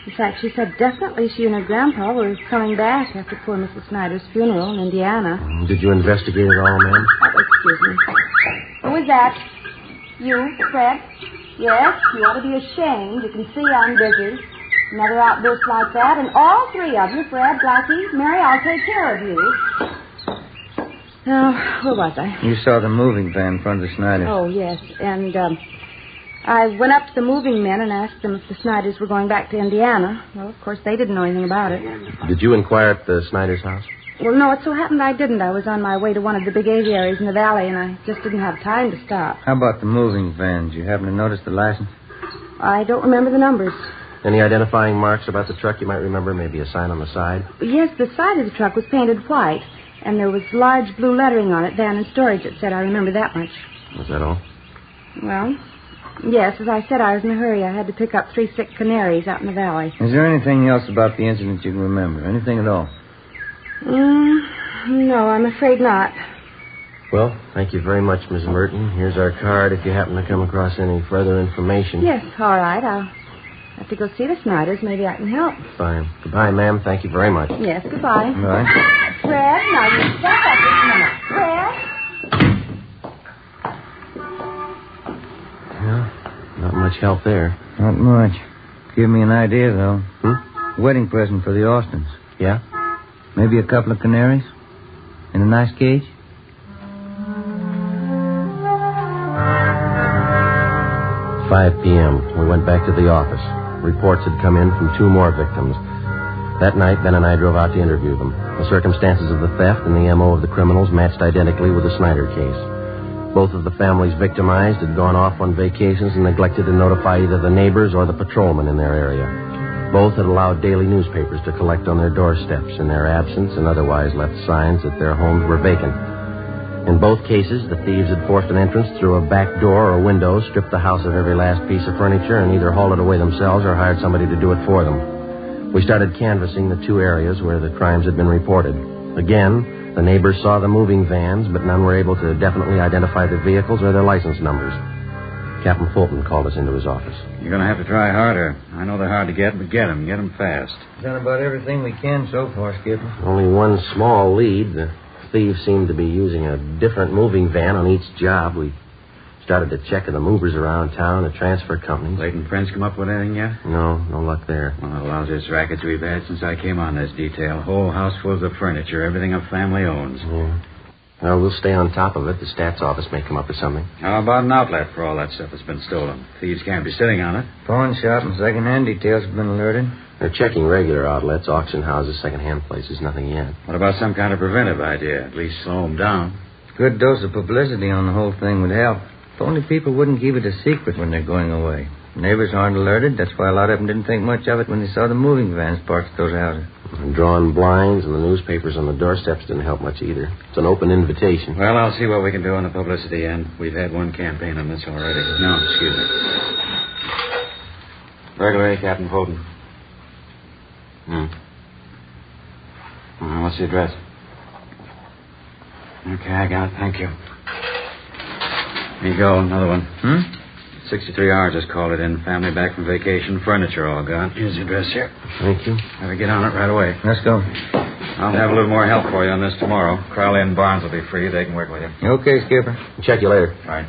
In fact, she said definitely she and her grandpa were coming back after poor Mrs. Snyder's funeral in Indiana. Did you investigate it all, ma'am? Excuse me. Who is that? You, Fred? Yes, you ought to be ashamed. You can see I'm busy. Another outburst like that, and all 3 of you, Fred, Blackie, Mary, I'll take care of you. Now, where was I? You saw the moving van in front of the Snyders. Oh, yes. And I went up to the moving men and asked them if the Snyders were going back to Indiana. Well, of course, they didn't know anything about it. Did you inquire at the Snyder's house? Well, no, it so happened I didn't. I was on my way to one of the big aviaries in the valley, and I just didn't have time to stop. How about the moving vans? You happen to notice the license? I don't remember the numbers. Any identifying marks about the truck you might remember? Maybe a sign on the side? Yes, the side of the truck was painted white, and there was large blue lettering on it, van and storage, it said. I remember that much. Was that all? Well, yes, as I said, I was in a hurry. I had to pick up 3 sick canaries out in the valley. Is there anything else about the incident you can remember? Anything at all? No, I'm afraid not. Well, thank you very much, Mrs. Merton. Here's our card if you happen to come across any further information. Yes, all right. I'll have to go see the Snyders. Maybe I can help. Fine. Goodbye, ma'am. Thank you very much. Yes, goodbye. Bye. Fred, now you step up just a minute. Fred? Yeah, not much help there. Not much. Give me an idea, though. Wedding present for the Austins. Yeah? Maybe a couple of canaries? In a nice cage? "5 p.m. We went back to the office. Reports had come in from 2 more victims. That night, Ben and I drove out to interview them. The circumstances of the theft and the M.O. of the criminals matched identically with the Snyder case. Both of the families victimized had gone off on vacations and neglected to notify either the neighbors or the patrolmen in their area. Both had allowed daily newspapers to collect on their doorsteps in their absence and otherwise left signs that their homes were vacant. In both cases, the thieves had forced an entrance through a back door or window, stripped the house of every last piece of furniture, and either hauled it away themselves or hired somebody to do it for them. We started canvassing the 2 areas where the crimes had been reported. Again, the neighbors saw the moving vans, but none were able to definitely identify the vehicles or their license numbers. Captain Fulton called us into his office. You're going to have to try harder. I know they're hard to get, but get them. Get them fast. Done about everything we can so far, Skipper. Only one small lead. The thieves seemed to be using a different moving van on each job. We started to check the movers around town, the transfer companies. Clayton Friends come up with anything yet? No luck there. One of the lousiest rackets we've had since I came on this detail. Whole house full of furniture, everything a family owns. Yeah. Well, we'll stay on top of it. The stats office may come up with something. How about an outlet for all that stuff that's been stolen? Thieves can't be sitting on it. Pawn shop and second-hand details have been alerted. They're checking regular outlets, auction houses, second-hand places. Nothing yet. What about some kind of preventive idea? At least slow them down. A good dose of publicity on the whole thing would help. If only people wouldn't keep it a secret when they're going away. Neighbors aren't alerted. That's why a lot of them didn't think much of it when they saw the moving vans parked at those houses. And drawn blinds and the newspapers on the doorsteps didn't help much either. It's an open invitation. Well, I'll see what we can do on the publicity end. We've had one campaign on this already. No, excuse me. Burglary, Captain Fulton. What's the address? Okay, I got it. Thank you. Here you go, another one. 63 hours just called it in. Family back from vacation. Furniture all gone. Here's the address here. Thank you. Better get on it right away. Let's go. I'll have a little more help for you on this tomorrow. Crowley and Barnes will be free. They can work with you. Okay, Skipper. Check you later. All right.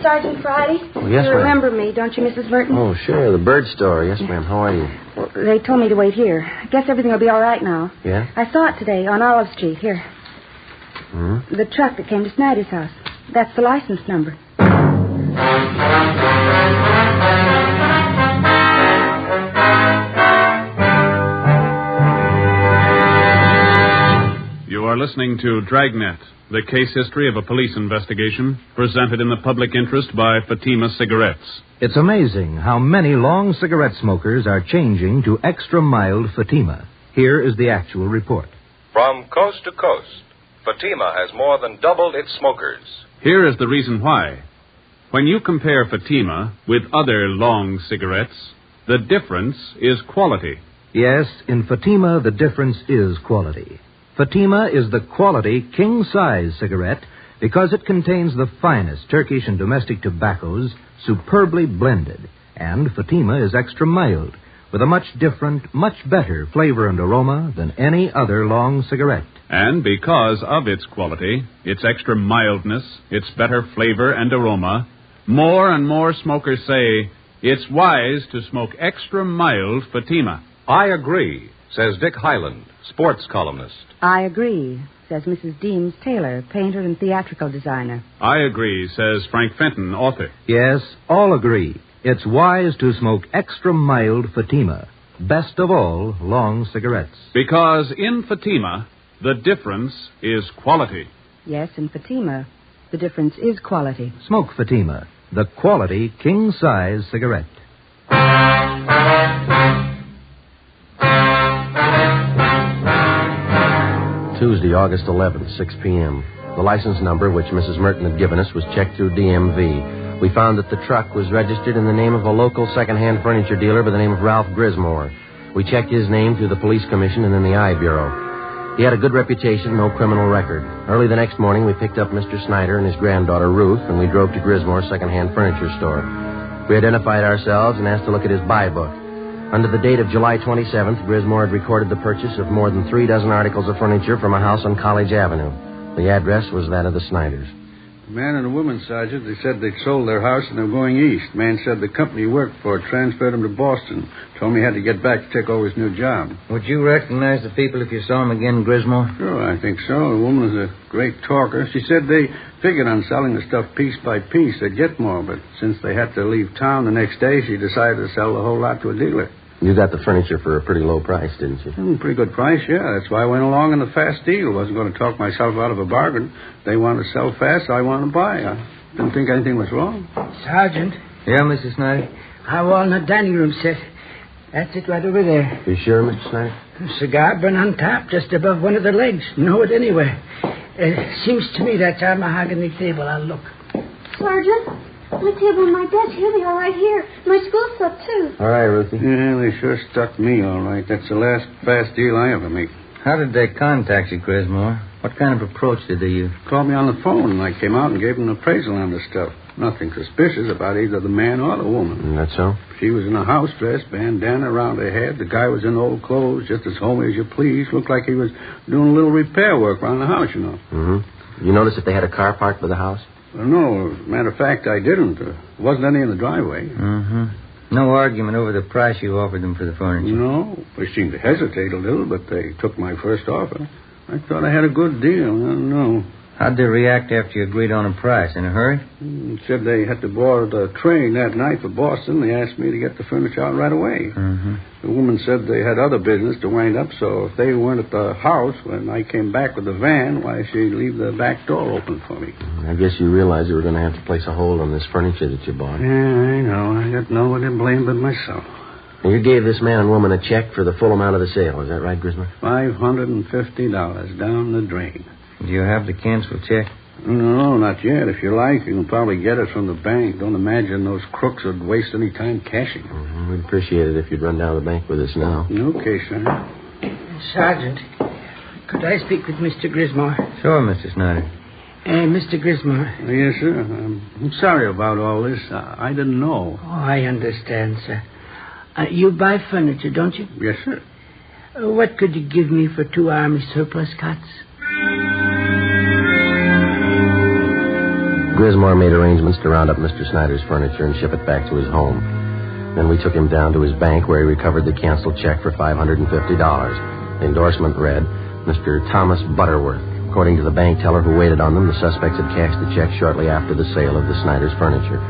Sergeant Friday? Oh, yes, you ma'am. remember me, don't you, Mrs. Merton? Oh, sure. The bird store. Yes, ma'am. How are you? Well, they told me to wait here. I guess everything will be all right now. Yeah? I saw it today on Olive Street. Here. The truck that came to Snyder's house. That's the license number. You are listening to Dragnet, the case history of a police investigation, presented in the public interest by Fatima Cigarettes. It's amazing how many long cigarette smokers are changing to extra mild Fatima. Here is the actual report. From coast to coast, Fatima has more than doubled its smokers. Here is the reason why. When you compare Fatima with other long cigarettes, the difference is quality. Yes, in Fatima, the difference is quality. Fatima is the quality king-size cigarette because it contains the finest Turkish and domestic tobaccos superbly blended. And Fatima is extra mild with a much different, much better flavor and aroma than any other long cigarette. And because of its quality, its extra mildness, its better flavor and aroma, more and more smokers say it's wise to smoke extra mild Fatima. I agree, says Dick Hyland, sports columnist. I agree, says Mrs. Deems Taylor, painter and theatrical designer. I agree, says Frank Fenton, author. Yes, all agree. It's wise to smoke extra mild Fatima. Best of all, long cigarettes. Because in Fatima, the difference is quality. Yes, in Fatima, the difference is quality. Smoke Fatima, the quality king-size cigarette. Tuesday, August 11th, 6 p.m. The license number, which Mrs. Merton had given us, was checked through DMV. We found that the truck was registered in the name of a local second-hand furniture dealer by the name of Ralph Grismore. We checked his name through the police commission and in the I Bureau. He had a good reputation, no criminal record. Early the next morning, we picked up Mr. Snyder and his granddaughter, Ruth, and we drove to Grismore's second-hand furniture store. We identified ourselves and asked to look at his buy book. Under the date of July 27th, Grismore had recorded the purchase of more than 3 dozen articles of furniture from a house on College Avenue. The address was that of the Snyders. The man and the woman, Sergeant, they said they'd sold their house and they were going east. Man said the company he worked for transferred him to Boston. Told me he had to get back to take over his new job. Would you recognize the people if you saw them again, Grismore? Sure, I think so. The woman was a great talker. She said they figured on selling the stuff piece by piece. They'd get more, but since they had to leave town the next day, she decided to sell the whole lot to a dealer. You got the furniture for a pretty low price, didn't you? Pretty good price, yeah. That's why I went along in the fast deal. Wasn't going to talk myself out of a bargain. They wanted to sell fast, so I wanted to buy. I didn't think anything was wrong. Sergeant? Yeah, Mrs. Snyder? Our walnut dining room set. That's it right over there. You sure, Mr. Snyder? A cigar burn on top, just above one of the legs. Know it anywhere. Seems to me that's our mahogany table. I'll look. Sergeant? My table and my desk, here they are right here. My school stuff, too. All right, Ruthie. Yeah, they sure stuck me all right. That's the last fast deal I ever make. How did they contact you, Grismore? What kind of approach did they use? Called me on the phone, and I came out and gave them an appraisal on the stuff. Nothing suspicious about either the man or the woman. That's so? She was in a house dress, bandana around her head. The guy was in old clothes, just as homey as you please. Looked like he was doing a little repair work around the house, you know. Mm-hmm. You notice if they had a car parked by the house? Well, no. Matter of fact, I didn't. There wasn't any in the driveway. Mm-hmm. No argument over the price you offered them for the furniture? No. They seemed to hesitate a little, but they took my first offer. I thought I had a good deal. I don't know. How'd they react after you agreed on a price? In a hurry? Said they had to board a train that night for Boston. They asked me to get the furniture out right away. Mm-hmm. The woman said they had other business to wind up, so if they weren't at the house when I came back with the van, why, she'd leave the back door open for me. I guess you realized you were going to have to place a hold on this furniture that you bought. Yeah, I know. I got no one to blame but myself. And you gave this man and woman a check for the full amount of the sale. Is that right, Grismer? $550 down the drain. Do you have the cancel check? No, not yet. If you like, you can probably get it from the bank. Don't imagine those crooks would waste any time cashing. Mm-hmm. We'd appreciate it if you'd run down to the bank with us now. Okay, sir. Sergeant, could I speak with Mr. Grismore? Sure, Mr. Snyder. Mr. Grismore. Yes, sir. I'm sorry about all this. I didn't know. Oh, I understand, sir. You buy furniture, don't you? Yes, sir. What could you give me for 2 Army surplus cots? Grismore made arrangements to round up Mr. Snyder's furniture and ship it back to his home. Then we took him down to his bank where he recovered the canceled check for $550. The endorsement read, Mr. Thomas Butterworth. According to the bank teller who waited on them, the suspects had cashed the check shortly after the sale of the Snyder's furniture.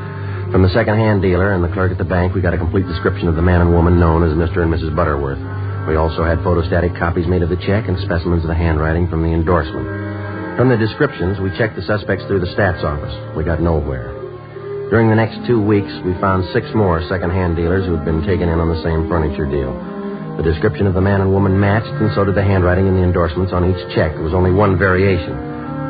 From the second-hand dealer and the clerk at the bank, we got a complete description of the man and woman known as Mr. and Mrs. Butterworth. We also had photostatic copies made of the check and specimens of the handwriting from the endorsement. From the descriptions, we checked the suspects through the stats office. We got nowhere. During the next 2 weeks, we found 6 more second-hand dealers who had been taken in on the same furniture deal. The description of the man and woman matched, and so did the handwriting and the endorsements on each check. There was only one variation.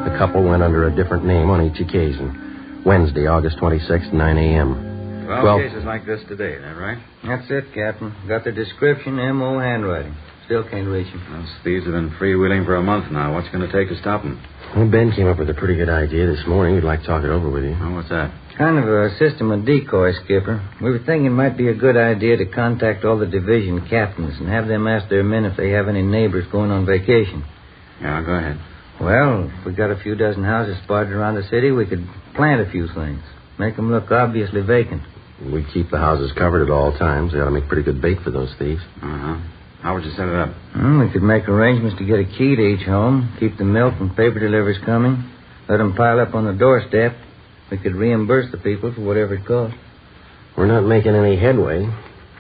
The couple went under a different name on each occasion. Wednesday, August 26th, 9 a.m. 12 cases like this today, is that right? That's it, Captain. Got the description, M.O. handwriting. Still can't reach him. Those thieves have been freewheeling for a month now. What's going to take to stop them? Well, Ben came up with a pretty good idea this morning. We'd like to talk it over with you. Oh, what's that? Kind of a system of decoy, Skipper. We were thinking it might be a good idea to contact all the division captains and have them ask their men if they have any neighbors going on vacation. Yeah, go ahead. Well, if we got a few dozen houses spotted around the city, we could plant a few things. Make them look obviously vacant. We keep the houses covered at all times. They ought to make pretty good bait for those thieves. Uh-huh. How would you set it up? We could make arrangements to get a key to each home, keep the milk and paper deliveries coming, let them pile up on the doorstep. We could reimburse the people for whatever it cost. We're not making any headway.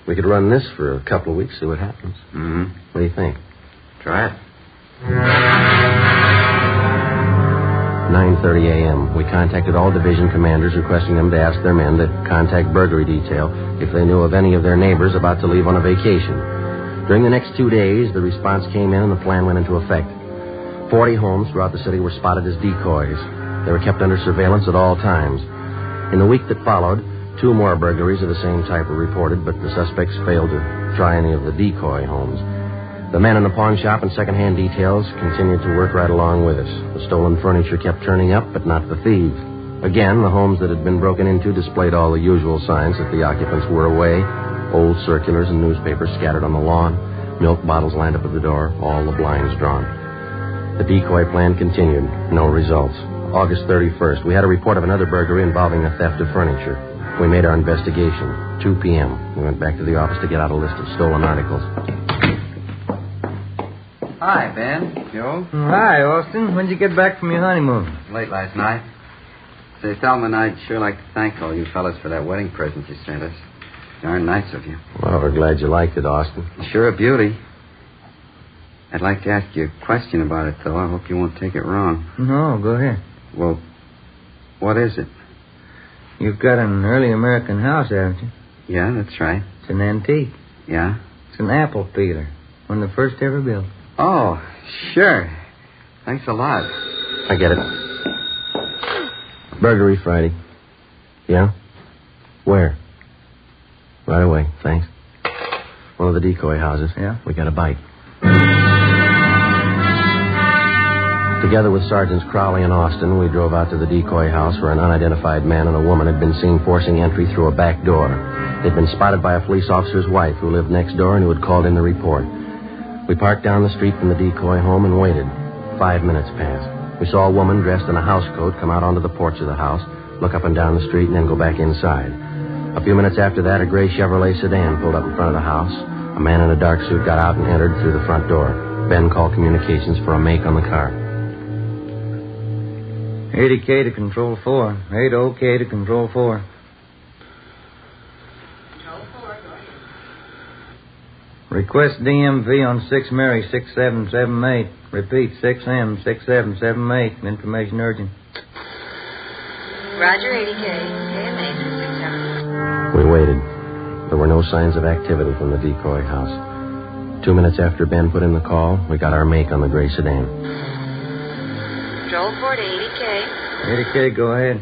We could run this for a couple of weeks, see what happens. Mm-hmm. What do you think? Try it. 9:30 a.m. We contacted all division commanders requesting them to ask their men to contact burglary detail if they knew of any of their neighbors about to leave on a vacation. During the next 2 days, the response came in and the plan went into effect. 40 homes throughout the city were spotted as decoys. They were kept under surveillance at all times. In the week that followed, 2 more burglaries of the same type were reported, but the suspects failed to try any of the decoy homes. The men in the pawn shop and second-hand details continued to work right along with us. The stolen furniture kept turning up, but not the thieves. Again, the homes that had been broken into displayed all the usual signs that the occupants were away. Old circulars and newspapers scattered on the lawn, milk bottles lined up at the door, all the blinds drawn. The decoy plan continued. No results. August 31st, we had a report of another burglary involving the theft of furniture. We made our investigation. 2 p.m. We went back to the office to get out a list of stolen articles. Hi, Ben. Joe? Hi, Austin. When'd you get back from your honeymoon? Late last night. Say, Thelma, I'd sure like to thank all you fellas for that wedding present you sent us. Darn nice of you. Well, we're glad you liked it, Austin. Sure a beauty. I'd like to ask you a question about it, though. I hope you won't take it wrong. No, go ahead. Well, what is it? You've got an early American house, haven't you? Yeah, that's right. It's an antique. Yeah? It's an apple peeler. One of the first ever built. Oh, sure. Thanks a lot. I get it. Burglary Friday. Yeah? Where? Right away, thanks. One of the decoy houses. Yeah? We got a bite. Together with Sergeants Crowley and Austin, we drove out to the decoy house where an unidentified man and a woman had been seen forcing entry through a back door. They'd been spotted by a police officer's wife who lived next door and who had called in the report. We parked down the street from the decoy home and waited. 5 minutes passed. We saw a woman dressed in a housecoat come out onto the porch of the house, look up and down the street, and then go back inside. A few minutes after that, a gray Chevrolet sedan pulled up in front of the house. A man in a dark suit got out and entered through the front door. Ben called communications for a make on the car. 80K to Control 4. 80K to Control 4. Request DMV on 6 Mary 6778. Repeat, 6M 6778. Information urgent. Roger, 80K. KMA 367. We waited. There were no signs of activity from the decoy house. 2 minutes after Ben put in the call, we got our make on the gray sedan. Control 4 to 80K. 80K, go ahead.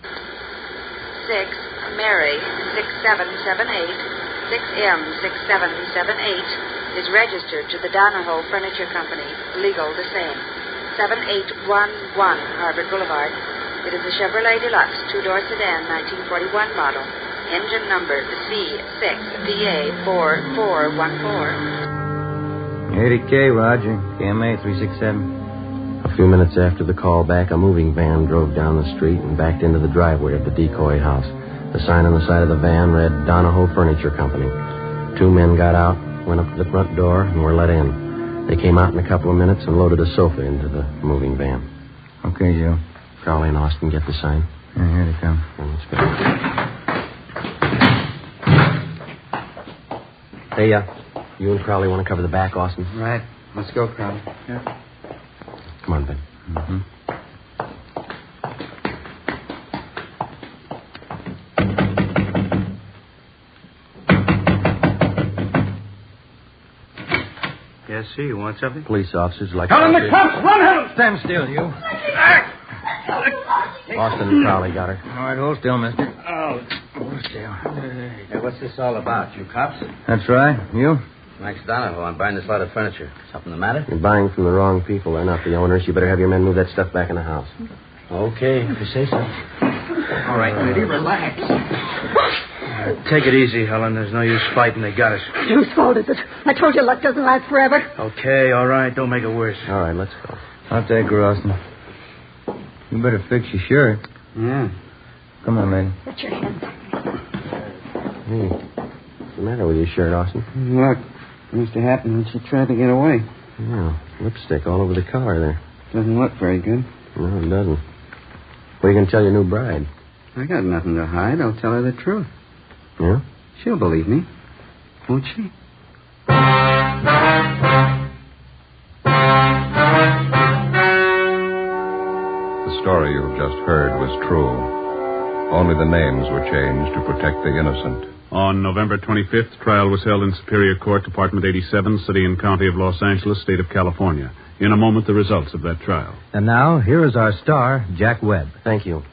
6 Mary 6778. 6M 6778 is registered to the Donahoe Furniture Company. Legal the same. 7811 Harvard Boulevard. It is a Chevrolet Deluxe 2-door sedan, 1941 model. Engine number C6VA4414. 80K, Roger. KMA 367. A few minutes after the call back, a moving van drove down the street and backed into the driveway of the decoy house. The sign on the side of the van read Donahoe Furniture Company. 2 men got out, went up to the front door, and were let in. They came out in a couple of minutes and loaded a sofa into the moving van. Okay, Joe. Crowley and Austin get the sign. Yeah, here they come. Let's go. Hey, you and Crowley want to cover the back, Austin? Right. Let's go, Crowley. Yeah. Come on, Ben. Mm-hmm. Yes, sir. You want something? Police officers like... Tell them the cops! Run, him! Stand still, you. Austin and Crowley got her. All right, hold still, mister. Oh, Hold still. Hey, what's this all about? You cops? That's right. You? Max Donahoe. I'm buying this lot of furniture. Something the matter? You're buying from the wrong people. They're not the owners. You better have your men move that stuff back in the house. Okay, if you say so. all right, lady, relax. Take it easy, Helen. There's no use fighting. They got us. Whose fault is it? I told you luck doesn't last forever. Okay, all right. Don't make it worse. All right, let's go. I'll take her, Austin. You better fix your shirt. Yeah. Come on, lady. Get your hands. Hey, what's the matter with your shirt, Austin? Look, Must have happened when she tried to get away. Yeah, lipstick all over the collar there. Doesn't look very good. No, it doesn't. What are you going to tell your new bride? I got nothing to hide. I'll tell her the truth. Yeah? She'll believe me. Won't she? The story you've just heard was true. Only the names were changed to protect the innocent. On November 25th, trial was held in Superior Court, Department 87, City and County of Los Angeles, State of California. In a moment, the results of that trial. And now, here is our star, Jack Webb. Thank you.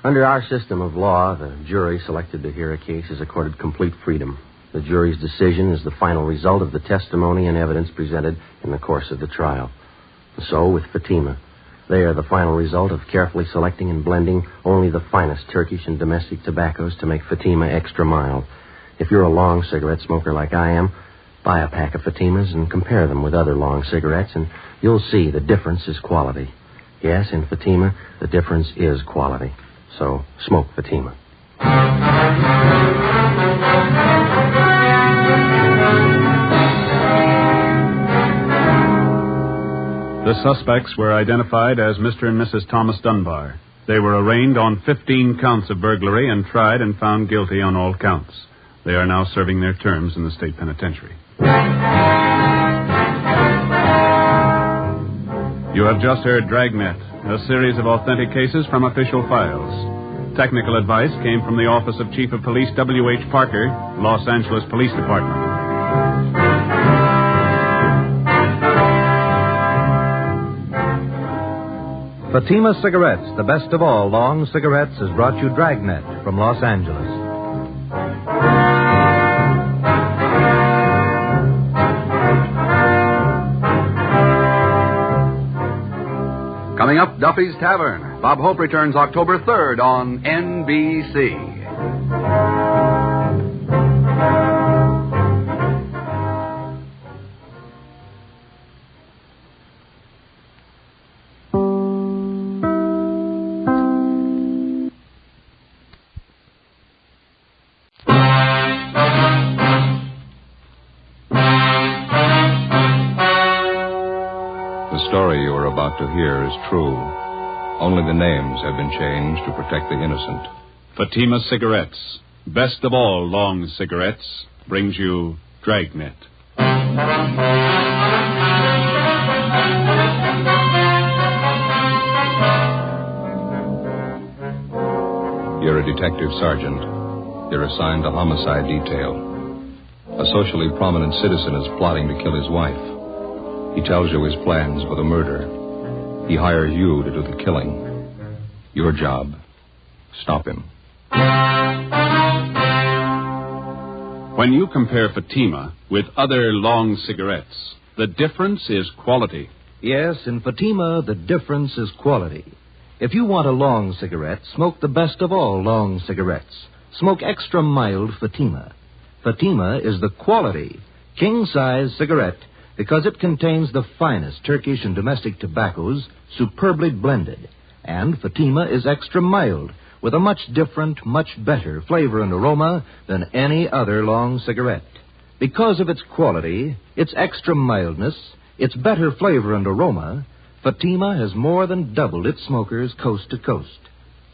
Under our system of law, the jury selected to hear a case is accorded complete freedom. The jury's decision is the final result of the testimony and evidence presented in the course of the trial. So with Fatima. They are the final result of carefully selecting and blending only the finest Turkish and domestic tobaccos to make Fatima extra mild. If you're a long cigarette smoker like I am, buy a pack of Fatimas and compare them with other long cigarettes, and you'll see the difference is quality. Yes, in Fatima, the difference is quality. So smoke Fatima. The suspects were identified as Mr. and Mrs. Thomas Dunbar. They were arraigned on 15 counts of burglary and tried and found guilty on all counts. They are now serving their terms in the state penitentiary. You have just heard Dragnet, a series of authentic cases from official files. Technical advice came from the Office of Chief of Police W.H. Parker, Los Angeles Police Department. Fatima Cigarettes, the best of all long cigarettes, has brought you Dragnet from Los Angeles. Coming up, Duffy's Tavern. Bob Hope returns October 3rd on NBC. The story you are about to hear is true. Only the names have been changed to protect the innocent. Fatima Cigarettes, best of all long cigarettes, brings you Dragnet. You're a detective sergeant. You're assigned to homicide detail. A socially prominent citizen is plotting to kill his wife. He tells you his plans for the murder. He hires you to do the killing. Your job, stop him. When you compare Fatima with other long cigarettes, the difference is quality. Yes, in Fatima, the difference is quality. If you want a long cigarette, smoke the best of all long cigarettes. Smoke extra mild Fatima. Fatima is the quality, king-size cigarette because it contains the finest Turkish and domestic tobaccos superbly blended. And Fatima is extra mild with a much different, much better flavor and aroma than any other long cigarette. Because of its quality, its extra mildness, its better flavor and aroma, Fatima has more than doubled its smokers coast to coast.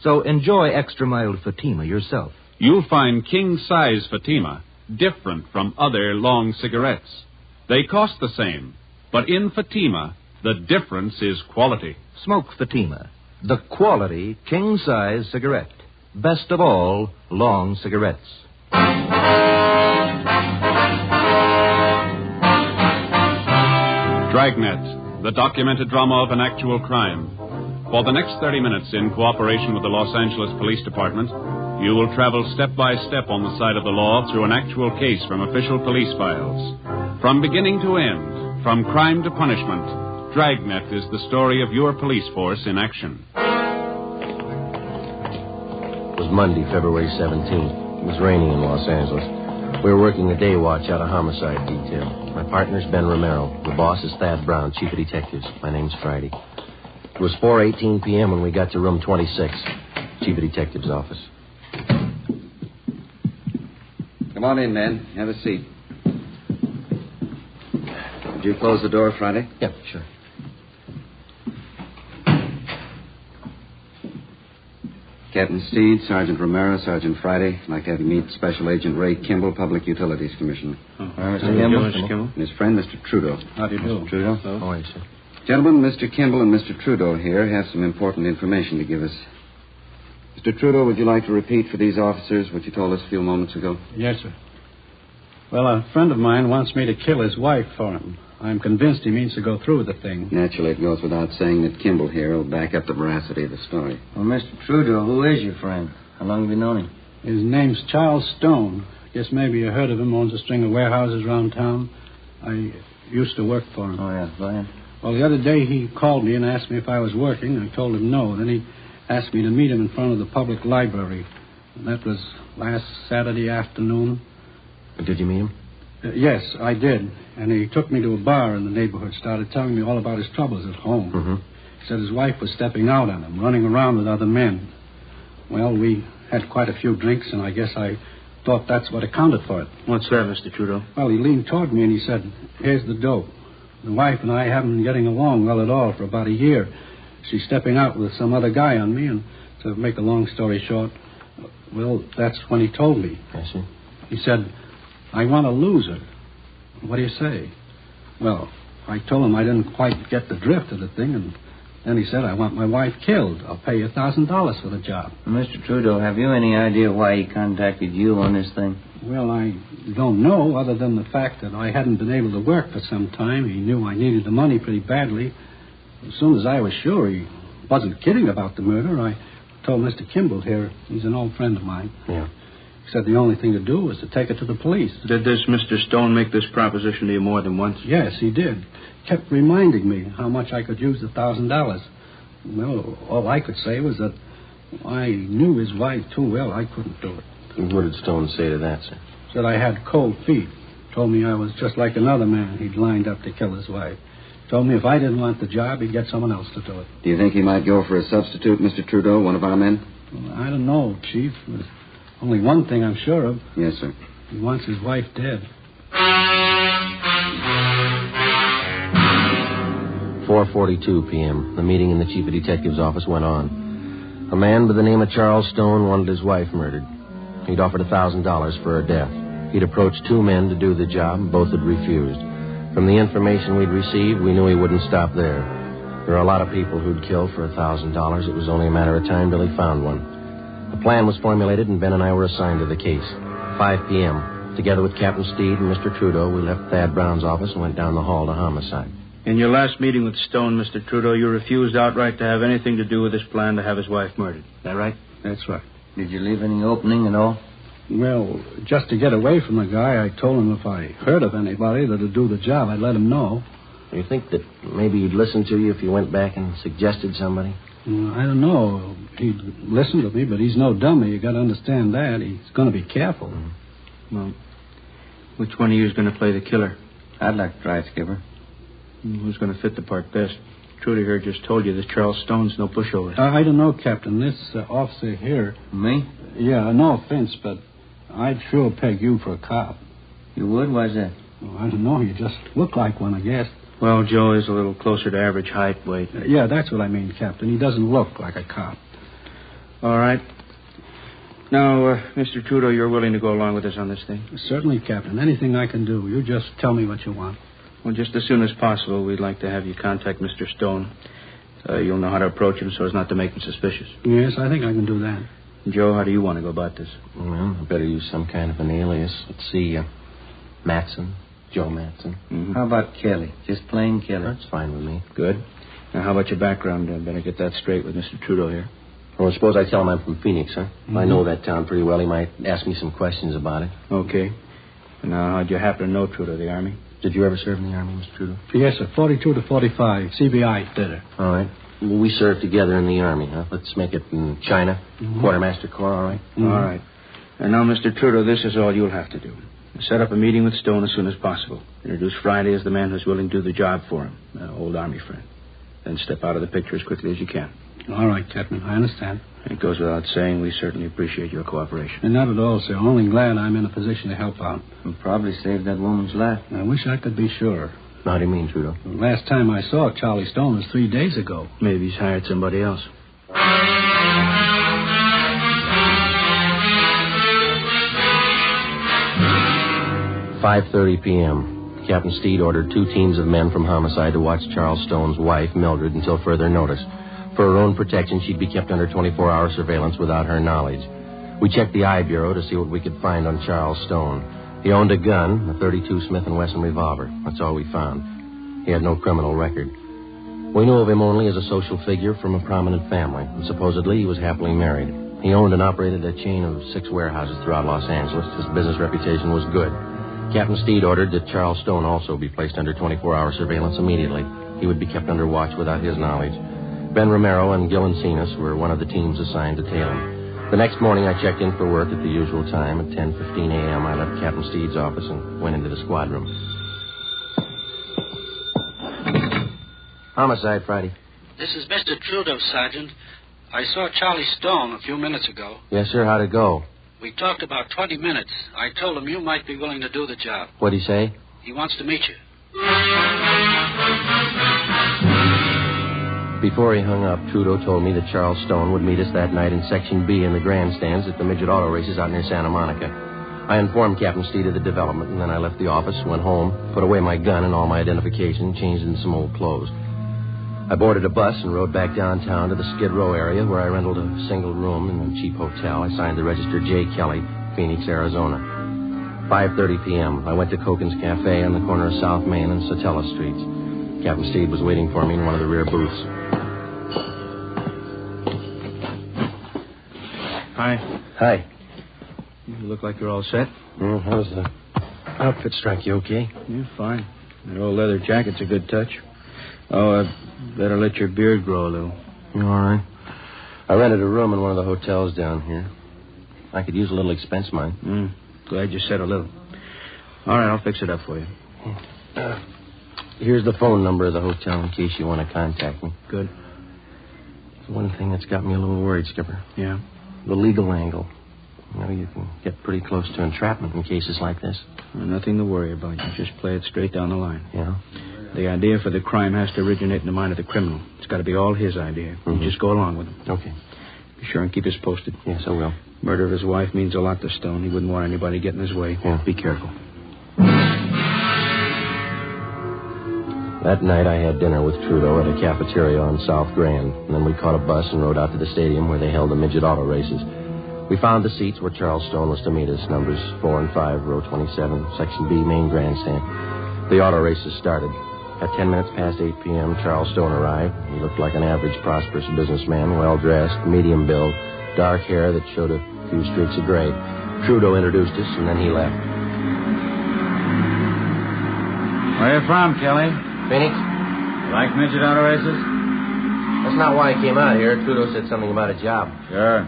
So enjoy extra mild Fatima yourself. You'll find king-size Fatima different from other long cigarettes. They cost the same, but in Fatima, the difference is quality. Smoke Fatima, the quality king-size cigarette. Best of all long cigarettes. Dragnet, the documented drama of an actual crime. For the next 30 minutes, in cooperation with the Los Angeles Police Department, you will travel step by step on the side of the law through an actual case from official police files. From beginning to end, from crime to punishment, Dragnet is the story of your police force in action. It was Monday, February 17th. It was raining in Los Angeles. We were working the day watch out of homicide detail. My partner's Ben Romero. The boss is Thad Brown, chief of detectives. My name's Friday. It was 4:18 p.m. when we got to room 26, chief of detectives' office. Come on in, man. Have a seat. Would you close the door, Friday? Yep, sure. Captain Steed, Sergeant Romero, Sergeant Friday. I'd like to have you meet Special Agent Ray Kimball, Public Utilities Commissioner. Mr. Kimball. Mr. Kimball. And his friend, Mr. Trudeau. How do you do? Mr. Trudeau. How are you, sir? Gentlemen, Mr. Kimball and Mr. Trudeau here have some important information to give us. Mr. Trudeau, would you like to repeat for these officers what you told us a few moments ago? Yes, sir. Well, a friend of mine wants me to kill his wife for him. I'm convinced he means to go through with the thing. Naturally, it goes without saying that Kimball here will back up the veracity of the story. Well, Mr. Trudeau, who is your friend? How long have you known him? His name's Charles Stone. Guess maybe you heard of him. Owns a string of warehouses around town. I used to work for him. Oh, yeah. Go ahead. Well, the other day he called me and asked me if I was working. I told him no. Then he asked me to meet him in front of the public library. And that was last Saturday afternoon. Did you meet him? Yes, I did. And he took me to a bar in the neighborhood, started telling me all about his troubles at home. Mm-hmm. He said his wife was stepping out on him, running around with other men. Well, we had quite a few drinks, and I guess I thought that's what accounted for it. What's that, Mr. Trudeau? Well, he leaned toward me and he said, "Here's the dope. The wife and I haven't been getting along well at all for about a year. She's stepping out with some other guy on me, and to make a long story short, well, that's when he told me. I see. He said, I want to lose her. What do you say? Well, I told him I didn't quite get the drift of the thing, and then he said, I want my wife killed. I'll pay you $1,000 for the job. Mr. Trudeau, have you any idea why he contacted you on this thing? Well, I don't know, other than the fact that I hadn't been able to work for some time. He knew I needed the money pretty badly. As soon as I was sure he wasn't kidding about the murder, I told Mr. Kimball here. He's an old friend of mine. Yeah. He said the only thing to do was to take it to the police. Did this Mr. Stone make this proposition to you more than once? Yes, he did. Kept reminding me how much I could use the $1,000. Well, all I could say was that I knew his wife too well. I couldn't do it. And what did Stone say to that, sir? Said I had cold feet. Told me I was just like another man he'd lined up to kill his wife. Told me if I didn't want the job, he'd get someone else to do it. Do you think he might go for a substitute, Mr. Trudeau, one of our men? Well, I don't know, Chief. There's only one thing I'm sure of. Yes, sir. He wants his wife dead. 4:42 p.m. The meeting in the chief of detective's office went on. A man by the name of Charles Stone wanted his wife murdered. He'd offered $1,000 for her death. He'd approached two men to do the job. Both had refused. From the information we'd received, we knew he wouldn't stop there. There are a lot of people who'd kill for $1,000. It was only a matter of time till he found one. The plan was formulated, and Ben and I were assigned to the case. 5 p.m. Together with Captain Steed and Mr. Trudeau, we left Thad Brown's office and went down the hall to homicide. In your last meeting with Stone, Mr. Trudeau, you refused outright to have anything to do with this plan to have his wife murdered. Is that right? That's right. Did you leave any opening at all? Well, just to get away from the guy, I told him if I heard of anybody that'd do the job, I'd let him know. You think that maybe he'd listen to you if you went back and suggested somebody? Well, I don't know. He'd listen to me, but he's no dummy. You got to understand that. He's going to be careful. Mm-hmm. Well, which one of you is going to play the killer? I'd like to try it, Skipper. Who's going to fit the part best? Trudy here just told you that Charles Stone's no pushover. I don't know, Captain. This officer here... Me? Yeah, no offense, but I'd sure peg you for a cop. You would? Why's that? Well, I don't know. You just look like one, I guess. Well, Joe is a little closer to average height, weight. Yeah, that's what I mean, Captain. He doesn't look like a cop. All right. Now, Mr. Trudeau, you're willing to go along with us on this thing? Certainly, Captain. Anything I can do. You just tell me what you want. Well, just as soon as possible, we'd like to have you contact Mr. Stone. You'll know how to approach him so as not to make him suspicious. Yes, I think I can do that. Joe, how do you want to go about this? Well, I better use some kind of an alias. Let's see, Matson. Joe Matson. Mm-hmm. How about Kelly? Just plain Kelly. That's fine with me. Good. Now, how about your background? Better get that straight with Mr. Trudeau here. Well, suppose I tell him I'm from Phoenix, huh? Mm-hmm. I know that town pretty well. He might ask me some questions about it. Okay. Now, how'd you happen to know Trudeau, the Army? Did you ever serve in the Army, Mr. Trudeau? Yes, sir. 42 to 45. CBI did it. All right. Well, we served together in the Army, huh? Let's make it in China. Mm-hmm. Quartermaster Corps, all right? Mm-hmm. All right. And now, Mr. Trudeau, this is all you'll have to do. Set up a meeting with Stone as soon as possible. Introduce Friday as the man who's willing to do the job for him, an old Army friend. Then step out of the picture as quickly as you can. All right, Captain. I understand. It goes without saying, we certainly appreciate your cooperation. And not at all, sir. Only glad I'm in a position to help out. You'll probably save that woman's life. I wish I could be sure. How do you mean, Trudeau? The last time I saw Charlie Stone was 3 days ago. Maybe he's hired somebody else. 5:30 p.m. Captain Steed ordered 2 teams of men from homicide to watch Charles Stone's wife, Mildred, until further notice. For her own protection, she'd be kept under 24-hour surveillance without her knowledge. We checked the I Bureau to see what we could find on Charles Stone. He owned a gun, a .32 Smith & Wesson revolver. That's all we found. He had no criminal record. We knew of him only as a social figure from a prominent family, and supposedly he was happily married. He owned and operated a chain of 6 warehouses throughout Los Angeles. His business reputation was good. Captain Steed ordered that Charles Stone also be placed under 24-hour surveillance immediately. He would be kept under watch without his knowledge. Ben Romero and Gil Encinas were one of the teams assigned to tail him. The next morning, I checked in for work at the usual time. At 10:15 a.m., I left Captain Steed's office and went into the squad room. Homicide, Friday. This is Mr. Trudeau, Sergeant. I saw Charlie Stone a few minutes ago. Yes, sir. How'd it go? We talked about 20 minutes. I told him you might be willing to do the job. What'd he say? He wants to meet you. Before he hung up, Trudeau told me that Charles Stone would meet us that night in Section B in the grandstands at the midget auto races out near Santa Monica. I informed Captain Steed of the development, and then I left the office, went home, put away my gun and all my identification, changed into some old clothes. I boarded a bus and rode back downtown to the Skid Row area, where I rented a single room in a cheap hotel. I signed the register J. Kelly, Phoenix, Arizona. 5:30 p.m. I went to Koken's Cafe on the corner of South Main and Satella Streets. Captain Steed was waiting for me in one of the rear booths. Hi. Hi. You look like you're all set. How's the outfit strike you okay? Yeah, fine. That old leather jacket's a good touch. Oh, better let your beard grow a little. You all right? I rented a room in one of the hotels down here. I could use a little expense money. Glad you said a little. All right, I'll fix it up for you. Here's the phone number of the hotel in case you want to contact me. Good. It's one thing that's got me a little worried, Skipper. Yeah? The legal angle. You know, you can get pretty close to entrapment in cases like this. Well, nothing to worry about. You just play it straight down the line. Yeah? The idea for the crime has to originate in the mind of the criminal. It's got to be all his idea. You just go along with him. Okay. Be sure and keep us posted. Yes, I will. Murder of his wife means a lot to Stone. He wouldn't want anybody getting in his way. Yeah. Be careful. That night I had dinner with Trudeau at a cafeteria on South Grand, and then we caught a bus and rode out to the stadium where they held the midget auto races. We found the seats where Charles Stone was to meet us, numbers 4 and 5, row 27, Section B, main grandstand. The auto races started. At 10 minutes past 8 p.m., Charles Stone arrived. He looked like an average, prosperous businessman, well-dressed, medium build, dark hair that showed a few streaks of gray. Trudeau introduced us, and then he left. Where are you from, Kelly? Phoenix? You like midget auto races? That's not why I came out here. Trudeau said something about a job. Sure.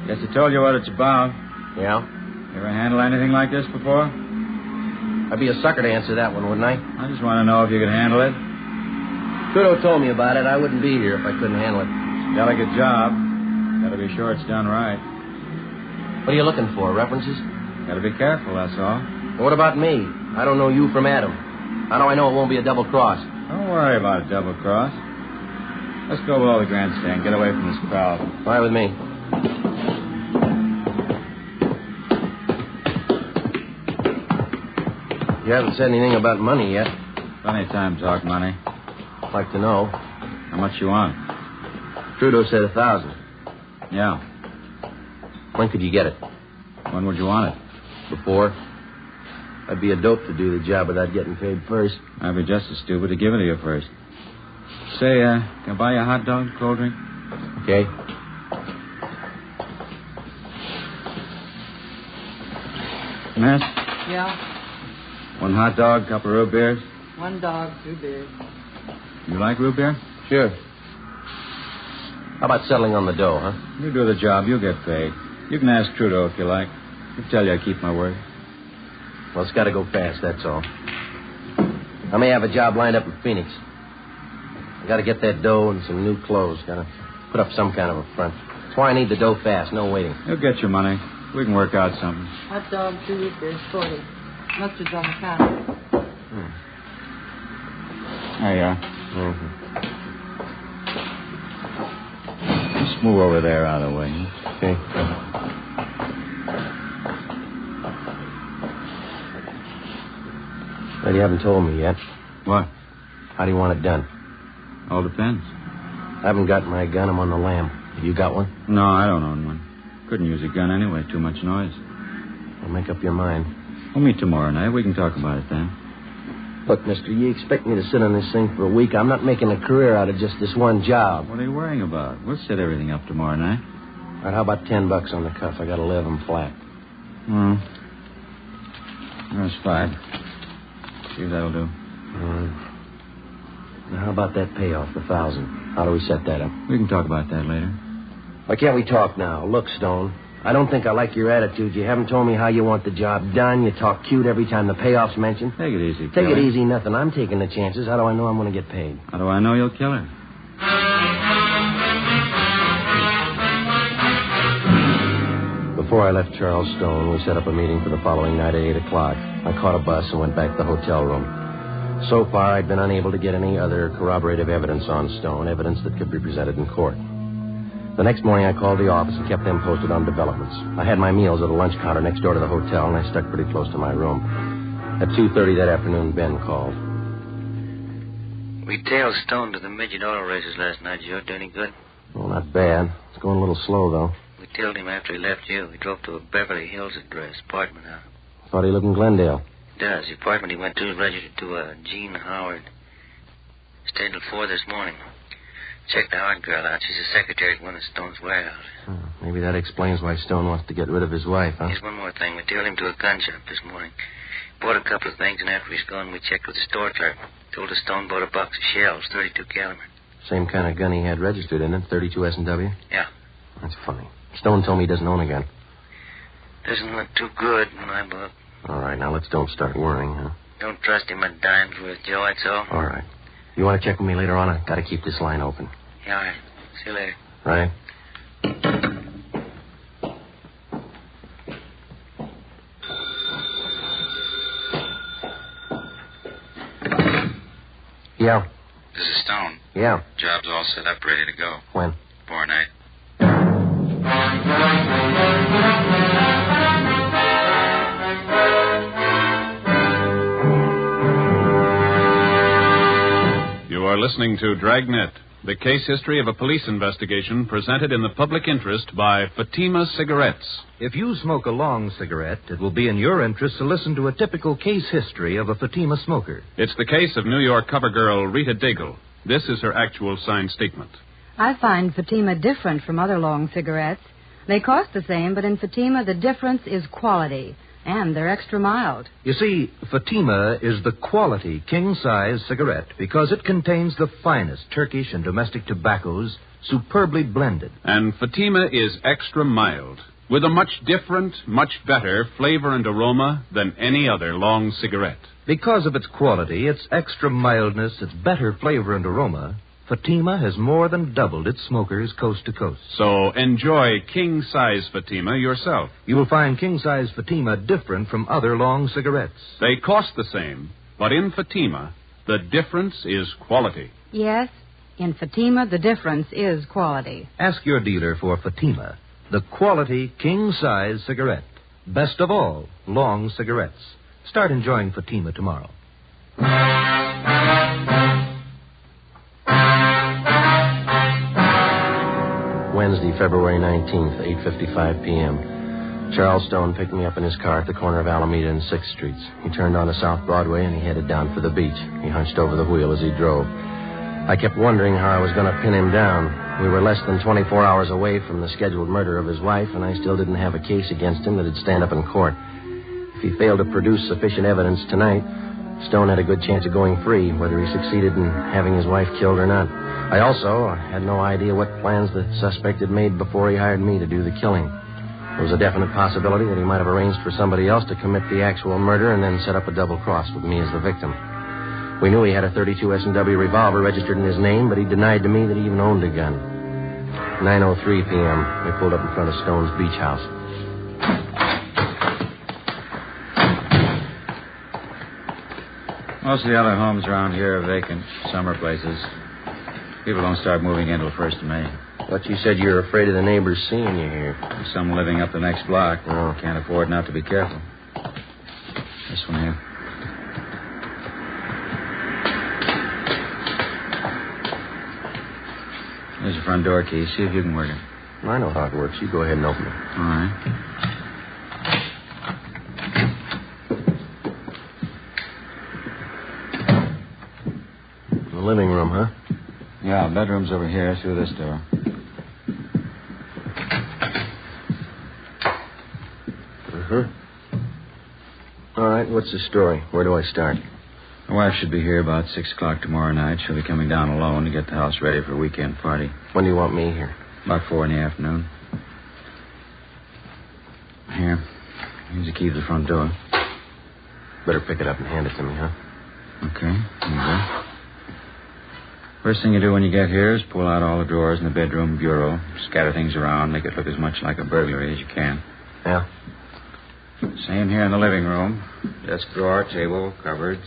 Guess he told you what it's about. Yeah? You ever handle anything like this before? I'd be a sucker to answer that one, wouldn't I? I just want to know if you could handle it. Trudeau told me about it. I wouldn't be here if I couldn't handle it. Delicate job. Gotta be sure it's done right. What are you looking for, references? Gotta be careful, that's all. What about me? I don't know you from Adam. How do I know it won't be a double cross? Don't worry about a double cross. Let's go below the grandstand. Get away from this crowd. All right with me. You haven't said anything about money yet. Plenty of time to talk money. I'd like to know. How much you want? Trudeau said 1,000. Yeah. When could you get it? When would you want it? Before. I'd be a dope to do the job without getting paid first. I'd be just as stupid to give it to you first. Say, can I buy you a hot dog, cold drink? Okay. Miss? Yeah? 1 hot dog, couple of root beers? 1 dog, 2 beers. You like root beer? Sure. How about settling on the dough, huh? You do the job, you'll get paid. You can ask Trudeau if you like. He'll tell you I keep my word. Well, it's got to go fast, that's all. I may have a job lined up in Phoenix. I got to get that dough and some new clothes. Got to put up some kind of a front. That's why I need the dough fast, no waiting. You'll get your money. We can work out something. Hot dog, 2 root beers, 40. Mustard's on the counter. There you are. Mm-hmm. Just move over there out of the way. Okay. But you haven't told me yet. What? How do you want it done? All depends. I haven't got my gun. I'm on the lam. Have you got one? No, I don't own one. Couldn't use a gun anyway. Too much noise. Well, make up your mind. We'll meet tomorrow night. We can talk about it then. Look, mister, you expect me to sit on this thing for a week? I'm not making a career out of just this one job. What are you worrying about? We'll set everything up tomorrow night. All right, how about $10 on the cuff? I got 11 flat. There's 5. See if that'll do. Now, how about that payoff, the 1,000? How do we set that up? We can talk about that later. Why can't we talk now? Look, Stone, I don't think I like your attitude. You haven't told me how you want the job done. You talk cute every time the payoff's mentioned. Take it easy, Take Kelly. it easy, nothing. I'm taking the chances. How do I know I'm going to get paid? How do I know you'll kill her? Before I left Charles Stone, we set up a meeting for the following night at 8 o'clock. I caught a bus and went back to the hotel room. So far, I'd been unable to get any other corroborative evidence on Stone, evidence that could be presented in court. The next morning, I called the office and kept them posted on developments. I had my meals at a lunch counter next door to the hotel, and I stuck pretty close to my room. At 2:30 that afternoon, Ben called. We tailed Stone to the midget auto races last night, Joe. Do any good? Well, not bad. It's going a little slow, though. We tailed him after he left you. He drove to a Beverly Hills address, apartment house. Thought he lived in Glendale. Does. The apartment he went to is registered to a Jean Howard. Stayed till 4 this morning. Checked the Howard girl out. She's a secretary at one of Stone's warehouses. Maybe that explains why Stone wants to get rid of his wife, huh? Here's one more thing. We tailed him to a gun shop this morning. Bought a couple of things, and after he's gone, we checked with the store clerk. Told us Stone bought a box of shells, 32 caliber. Same kind of gun he had registered in it, 32 S&W? Yeah. That's funny. Stone told me he doesn't own a gun. Doesn't look too good in my book. All right, now let's don't start worrying, huh? Don't trust him a dime's worth, Joe, that's all. All right. You want to check with me later on? I've got to keep this line open. Yeah, all right. See you later. Right. Yeah. This is Stone. Yeah. Job's all set up, ready to go. When? Tomorrow night. You are listening to Dragnet, the case history of a police investigation presented in the public interest by Fatima Cigarettes. If you smoke a long cigarette, it will be in your interest to listen to a typical case history of a Fatima smoker. It's the case of New York cover girl Rita Daigle. This is her actual signed statement. I find Fatima different from other long cigarettes. They cost the same, but in Fatima the difference is quality, and they're extra mild. You see, Fatima is the quality king-size cigarette because it contains the finest Turkish and domestic tobaccos superbly blended. And Fatima is extra mild, with a much different, much better flavor and aroma than any other long cigarette. Because of its quality, its extra mildness, its better flavor and aroma, Fatima has more than doubled its smokers coast to coast. So enjoy king-size Fatima yourself. You will find king-size Fatima different from other long cigarettes. They cost the same, but in Fatima, the difference is quality. Yes, in Fatima the difference is quality. Ask your dealer for Fatima, the quality king-size cigarette. Best of all, long cigarettes. Start enjoying Fatima tomorrow. Wednesday, February 19th, 8:55 p.m. Charles Stone picked me up in his car at the corner of Alameda and 6th Streets. He turned onto South Broadway and he headed down for the beach. He hunched over the wheel as he drove. I kept wondering how I was going to pin him down. We were less than 24 hours away from the scheduled murder of his wife, and I still didn't have a case against him that'd stand up in court. If he failed to produce sufficient evidence tonight, Stone had a good chance of going free, whether he succeeded in having his wife killed or not. I also had no idea what plans the suspect had made before he hired me to do the killing. There was a definite possibility that he might have arranged for somebody else to commit the actual murder and then set up a double cross with me as the victim. We knew he had a .32 S&W revolver registered in his name, but he denied to me that he even owned a gun. 9:03 p.m., we pulled up in front of Stone's beach house. Most of the other homes around here are vacant, summer places. People don't start moving in till 1st of May. But you said you're afraid of the neighbors seeing you here. There's some living up the next block. Oh. Can't afford not to be careful. This one here. There's your front door key. See if you can work it. I know how it works. You go ahead and open it. All right. The living room, huh? Yeah, bedroom's over here through this door. All right, what's the story? Where do I start? My wife should be here about 6 o'clock tomorrow night. She'll be coming down alone to get the house ready for a weekend party. When do you want me here? About 4 in the afternoon. Here. Here's the key to the front door. Better pick it up and hand it to me, huh? Okay, here you go. First thing you do when you get here is pull out all the drawers in the bedroom bureau, scatter things around, make it look as much like a burglary as you can. Yeah? Same here in the living room. Desk drawer, table, cupboards.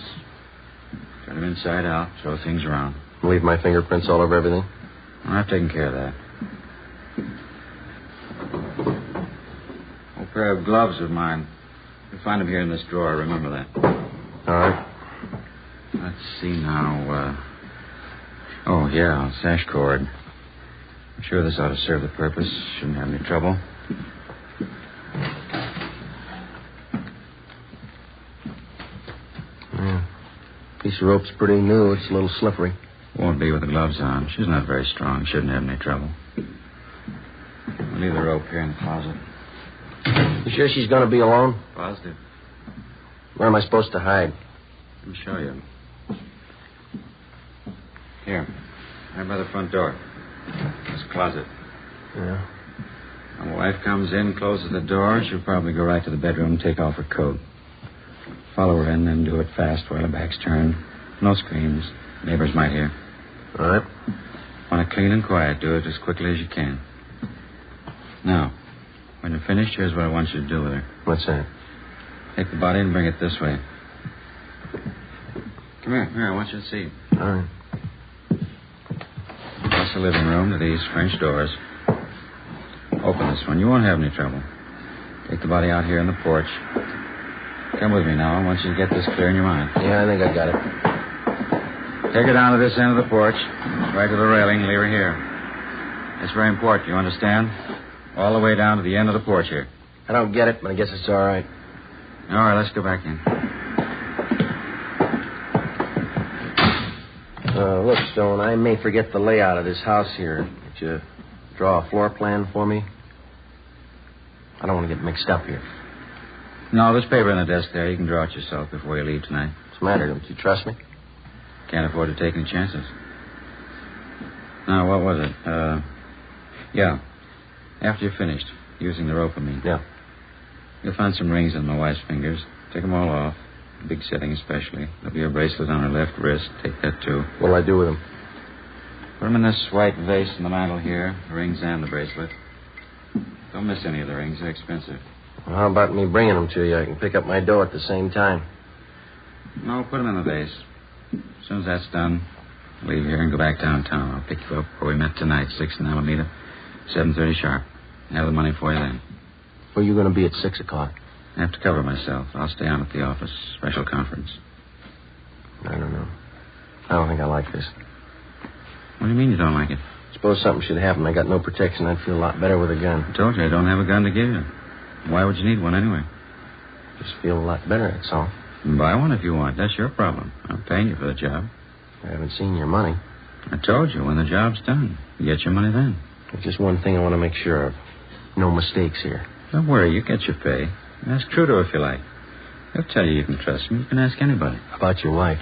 Turn them inside out, throw things around. Leave my fingerprints all over everything? I've taken care of that. Old pair of gloves of mine. You'll find them here in this drawer, remember that. All right. Let's see now, Oh, yeah, sash cord. I'm sure this ought to serve the purpose. Shouldn't have any trouble. Yeah. Piece of rope's pretty new. It's a little slippery. Won't be with the gloves on. She's not very strong. Shouldn't have any trouble. I'll leave the rope here in the closet. You sure she's going to be alone? Positive. Where am I supposed to hide? Let me show you. Here. Right by the front door. This closet. Yeah. When my wife comes in, closes the door, she'll probably go right to the bedroom and take off her coat. Follow her in, then do it fast while her back's turned. No screams. Neighbors might hear. All right. Want it clean and quiet. Do it as quickly as you can. Now, when you're finished, here's what I want you to do with her. What's that? Take the body and bring it this way. Come here. Here, I want you to see. All right. Across the living room to these French doors. Open this one. You won't have any trouble. Take the body out here on the porch. Come with me now. I want you to get this clear in your mind. Yeah, I think I got it. Take her down to this end of the porch. Right to the railing. Leave her here. It's very important. You understand? All the way down to the end of the porch here. I don't get it, but I guess it's all right. All right, let's go back in. Look, Stone, I may forget the layout of this house here. Could you draw a floor plan for me? I don't want to get mixed up here. No, there's paper on the desk there. You can draw it yourself before you leave tonight. What's the matter? Don't you trust me? Can't afford to take any chances. Now, what was it? Yeah. After you're finished, using the rope, I mean. Yeah. You'll find some rings on my wife's fingers. Take them all off. Big setting especially. There'll be a bracelet on her left wrist. Take that, too. What'll I do with them? Put them in this white vase in the mantel here. The rings and the bracelet. Don't miss any of the rings. They're expensive. Well, how about me bringing them to you? I can pick up my dough at the same time. No, put them in the vase. As soon as that's done, I'll leave here and go back downtown. I'll pick you up where we met tonight, 6th and Alameda, 7:30 sharp. Have the money for you then. Where are you going to be at 6 o'clock? I have to cover myself. I'll stay on at the office. Special conference. I don't know. I don't think I like this. What do you mean you don't like it? Suppose something should happen. I got no protection. I'd feel a lot better with a gun. I told you I don't have a gun to give you. Why would you need one anyway? Just feel a lot better, that's all. Buy one if you want. That's your problem. I'm paying you for the job. I haven't seen your money. I told you, when the job's done, you get your money then. There's just one thing I want to make sure of. No mistakes here. Don't worry, you get your pay. Ask Trudeau if you like. He'll tell you can trust him. You can ask anybody. How about your wife?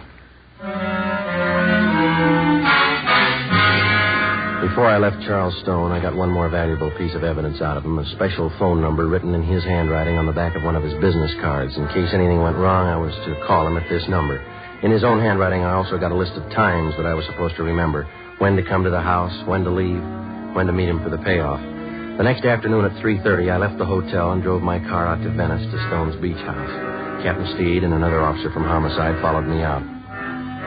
Before I left Charles Stone, I got one more valuable piece of evidence out of him, a special phone number written in his handwriting on the back of one of his business cards. In case anything went wrong, I was to call him at this number. In his own handwriting, I also got a list of times that I was supposed to remember. When to come to the house, when to leave, when to meet him for the payoff. The next afternoon at 3:30, I left the hotel and drove my car out to Venice to Stone's beach house. Captain Steed and another officer from Homicide followed me out.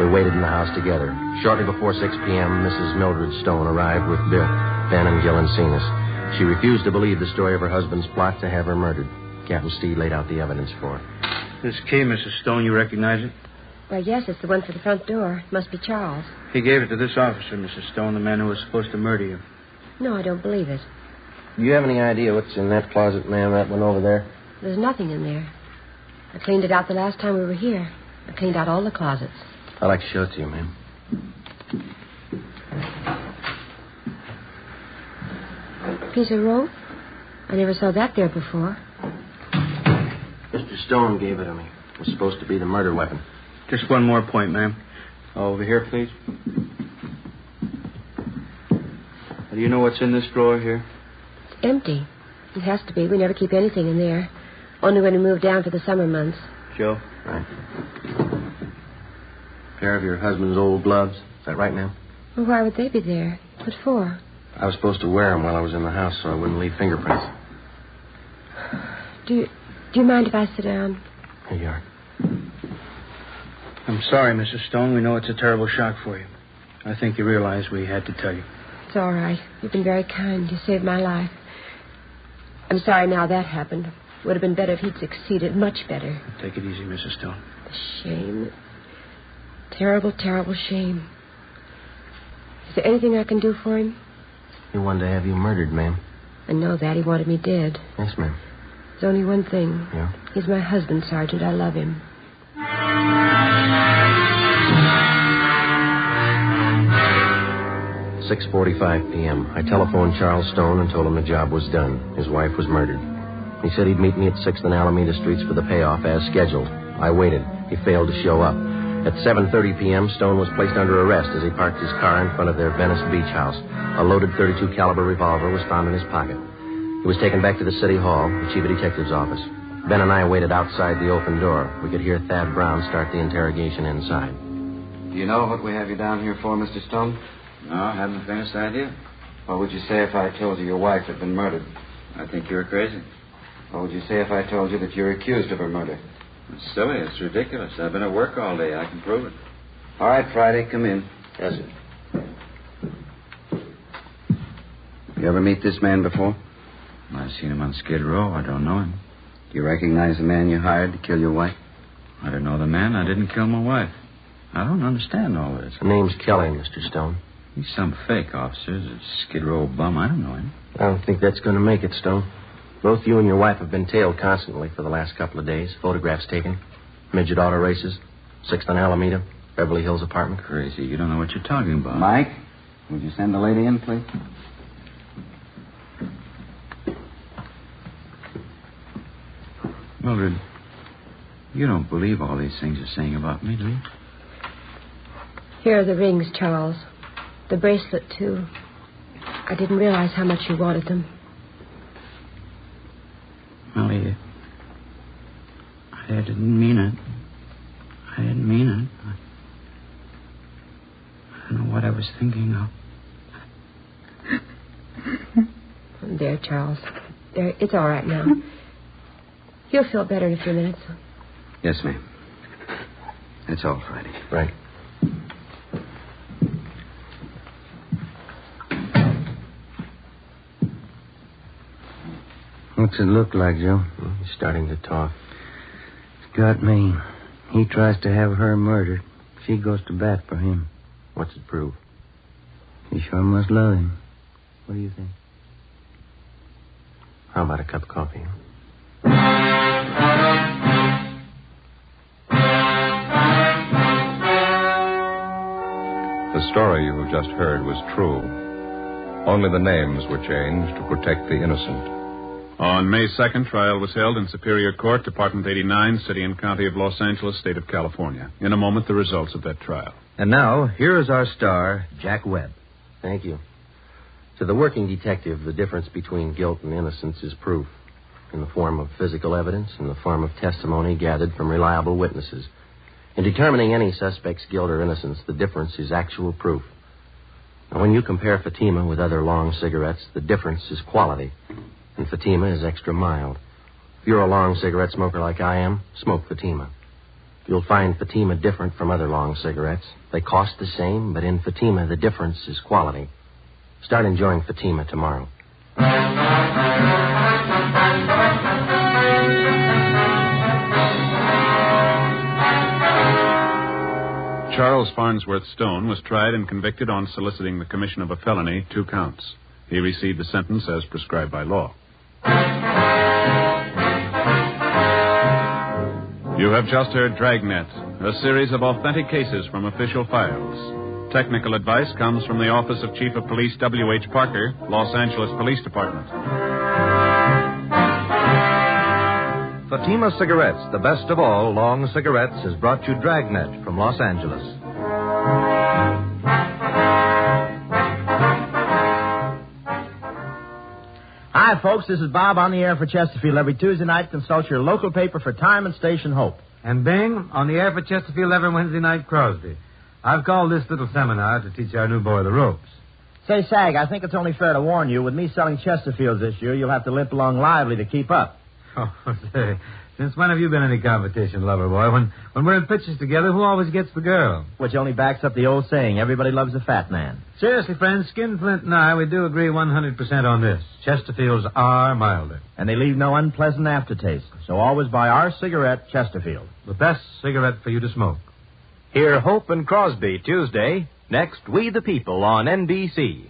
We waited in the house together. Shortly before 6 p.m., Mrs. Mildred Stone arrived with Bill, Ben, and Gil and seen us. She refused to believe the story of her husband's plot to have her murdered. Captain Steed laid out the evidence for her. This key, Mrs. Stone, you recognize it? Why, yes, it's the one for the front door. It must be Charles. He gave it to this officer, Mrs. Stone, the man who was supposed to murder you. No, I don't believe it. Do you have any idea what's in that closet, ma'am, that one over there? There's nothing in there. I cleaned it out the last time we were here. I cleaned out all the closets. I'd like to show it to you, ma'am. Piece of rope? I never saw that there before. Mr. Stone gave it to me. It was supposed to be the murder weapon. Just one more point, ma'am. Over here, please. Do you know what's in this drawer here? It's empty. It has to be. We never keep anything in there. Only when we move down for the summer months. Joe? Right. A pair of your husband's old gloves. Is that right, ma'am? Well, why would they be there? What for? I was supposed to wear them while I was in the house so I wouldn't leave fingerprints. Do you mind if I sit down? Here you are. I'm sorry, Mrs. Stone. We know it's a terrible shock for you. I think you realize we had to tell you. It's all right. You've been very kind. You saved my life. I'm sorry now that happened. Would have been better if he'd succeeded. Much better. Take it easy, Mrs. Stone. The shame. Terrible, terrible shame. Is there anything I can do for him? He wanted to have you murdered, ma'am. I know that. He wanted me dead. Yes, ma'am. There's only one thing. Yeah? He's my husband, Sergeant. I love him. 6:45 p.m. I telephoned Charles Stone and told him the job was done. His wife was murdered. He said he'd meet me at 6th and Alameda Streets for the payoff as scheduled. I waited. He failed to show up. At 7:30 p.m., Stone was placed under arrest as he parked his car in front of their Venice Beach house. A loaded .32 caliber revolver was found in his pocket. He was taken back to the city hall, the chief of detective's office. Ben and I waited outside the open door. We could hear Thad Brown start the interrogation inside. Do you know what we have you down here for, Mr. Stone? No, I haven't the faintest idea. What would you say if I told you your wife had been murdered? I think you were crazy. What would you say if I told you that you're accused of her murder? It's silly. It's ridiculous. I've been at work all day. I can prove it. All right, Friday, come in. Yes, sir. You ever meet this man before? I've seen him on Skid Row. I don't know him. Do you recognize the man you hired to kill your wife? I don't know the man. I didn't kill my wife. I don't understand all this. The name's Kelly, Mr. Stone. He's some fake officer. He's a Skid Row bum. I don't know him. I don't think that's going to make it, Stone. Both you and your wife have been tailed constantly for the last couple of days. Photographs taken. Midget auto races. 6th and Alameda. Beverly Hills apartment. Crazy. You don't know what you're talking about. Mike, would you send the lady in, please? Mildred, you don't believe all these things you're saying about me, do you? Here are the rings, Charles. The bracelet, too. I didn't realize how much you wanted them. Molly, I didn't mean it. I didn't mean it. I don't know what I was thinking of. There, Charles. There, it's all right now. You'll feel better in a few minutes. Yes, ma'am. That's all, Friday. Right. What's it look like, Joe? He's starting to talk. It's got me. He tries to have her murdered. She goes to bat for him. What's it prove? She sure must love him. What do you think? How about a cup of coffee? The story you have just heard was true. Only the names were changed to protect the innocent. On May 2nd, trial was held in Superior Court, Department 89, City and County of Los Angeles, State of California. In a moment, the results of that trial. And now, here is our star, Jack Webb. Thank you. To the working detective, the difference between guilt and innocence is proof, in the form of physical evidence, in the form of testimony gathered from reliable witnesses. In determining any suspect's guilt or innocence, the difference is actual proof. Now, when you compare Fatima with other long cigarettes, the difference is quality. And Fatima is extra mild. If you're a long cigarette smoker like I am, smoke Fatima. You'll find Fatima different from other long cigarettes. They cost the same, but in Fatima, the difference is quality. Start enjoying Fatima tomorrow. Charles Farnsworth Stone was tried and convicted on soliciting the commission of a felony, 2 counts. He received a sentence as prescribed by law. You have just heard Dragnet, a series of authentic cases from official files. Technical advice comes from the Office of Chief of Police W.H. Parker, Los Angeles Police Department. Fatima Cigarettes, the best of all long cigarettes, has brought you Dragnet from Los Angeles. Hi, folks. This is Bob on the air for Chesterfield. Every Tuesday night, consult your local paper for time and station Hope. And Bing, on the air for Chesterfield every Wednesday night, Crosby. I've called this little seminar to teach our new boy the ropes. Say, Sag, I think it's only fair to warn you, with me selling Chesterfields this year, you'll have to limp along lively to keep up. Oh, say, since when have you been any competition, lover boy? When we're in pitches together, who always gets the girl? Which only backs up the old saying, everybody loves a fat man. Seriously, friends, Skinflint and I, we do agree 100% on this. Chesterfields are milder. And they leave no unpleasant aftertaste. So always buy our cigarette, Chesterfield. The best cigarette for you to smoke. Hear Hope and Crosby Tuesday. Next, We the People on NBC.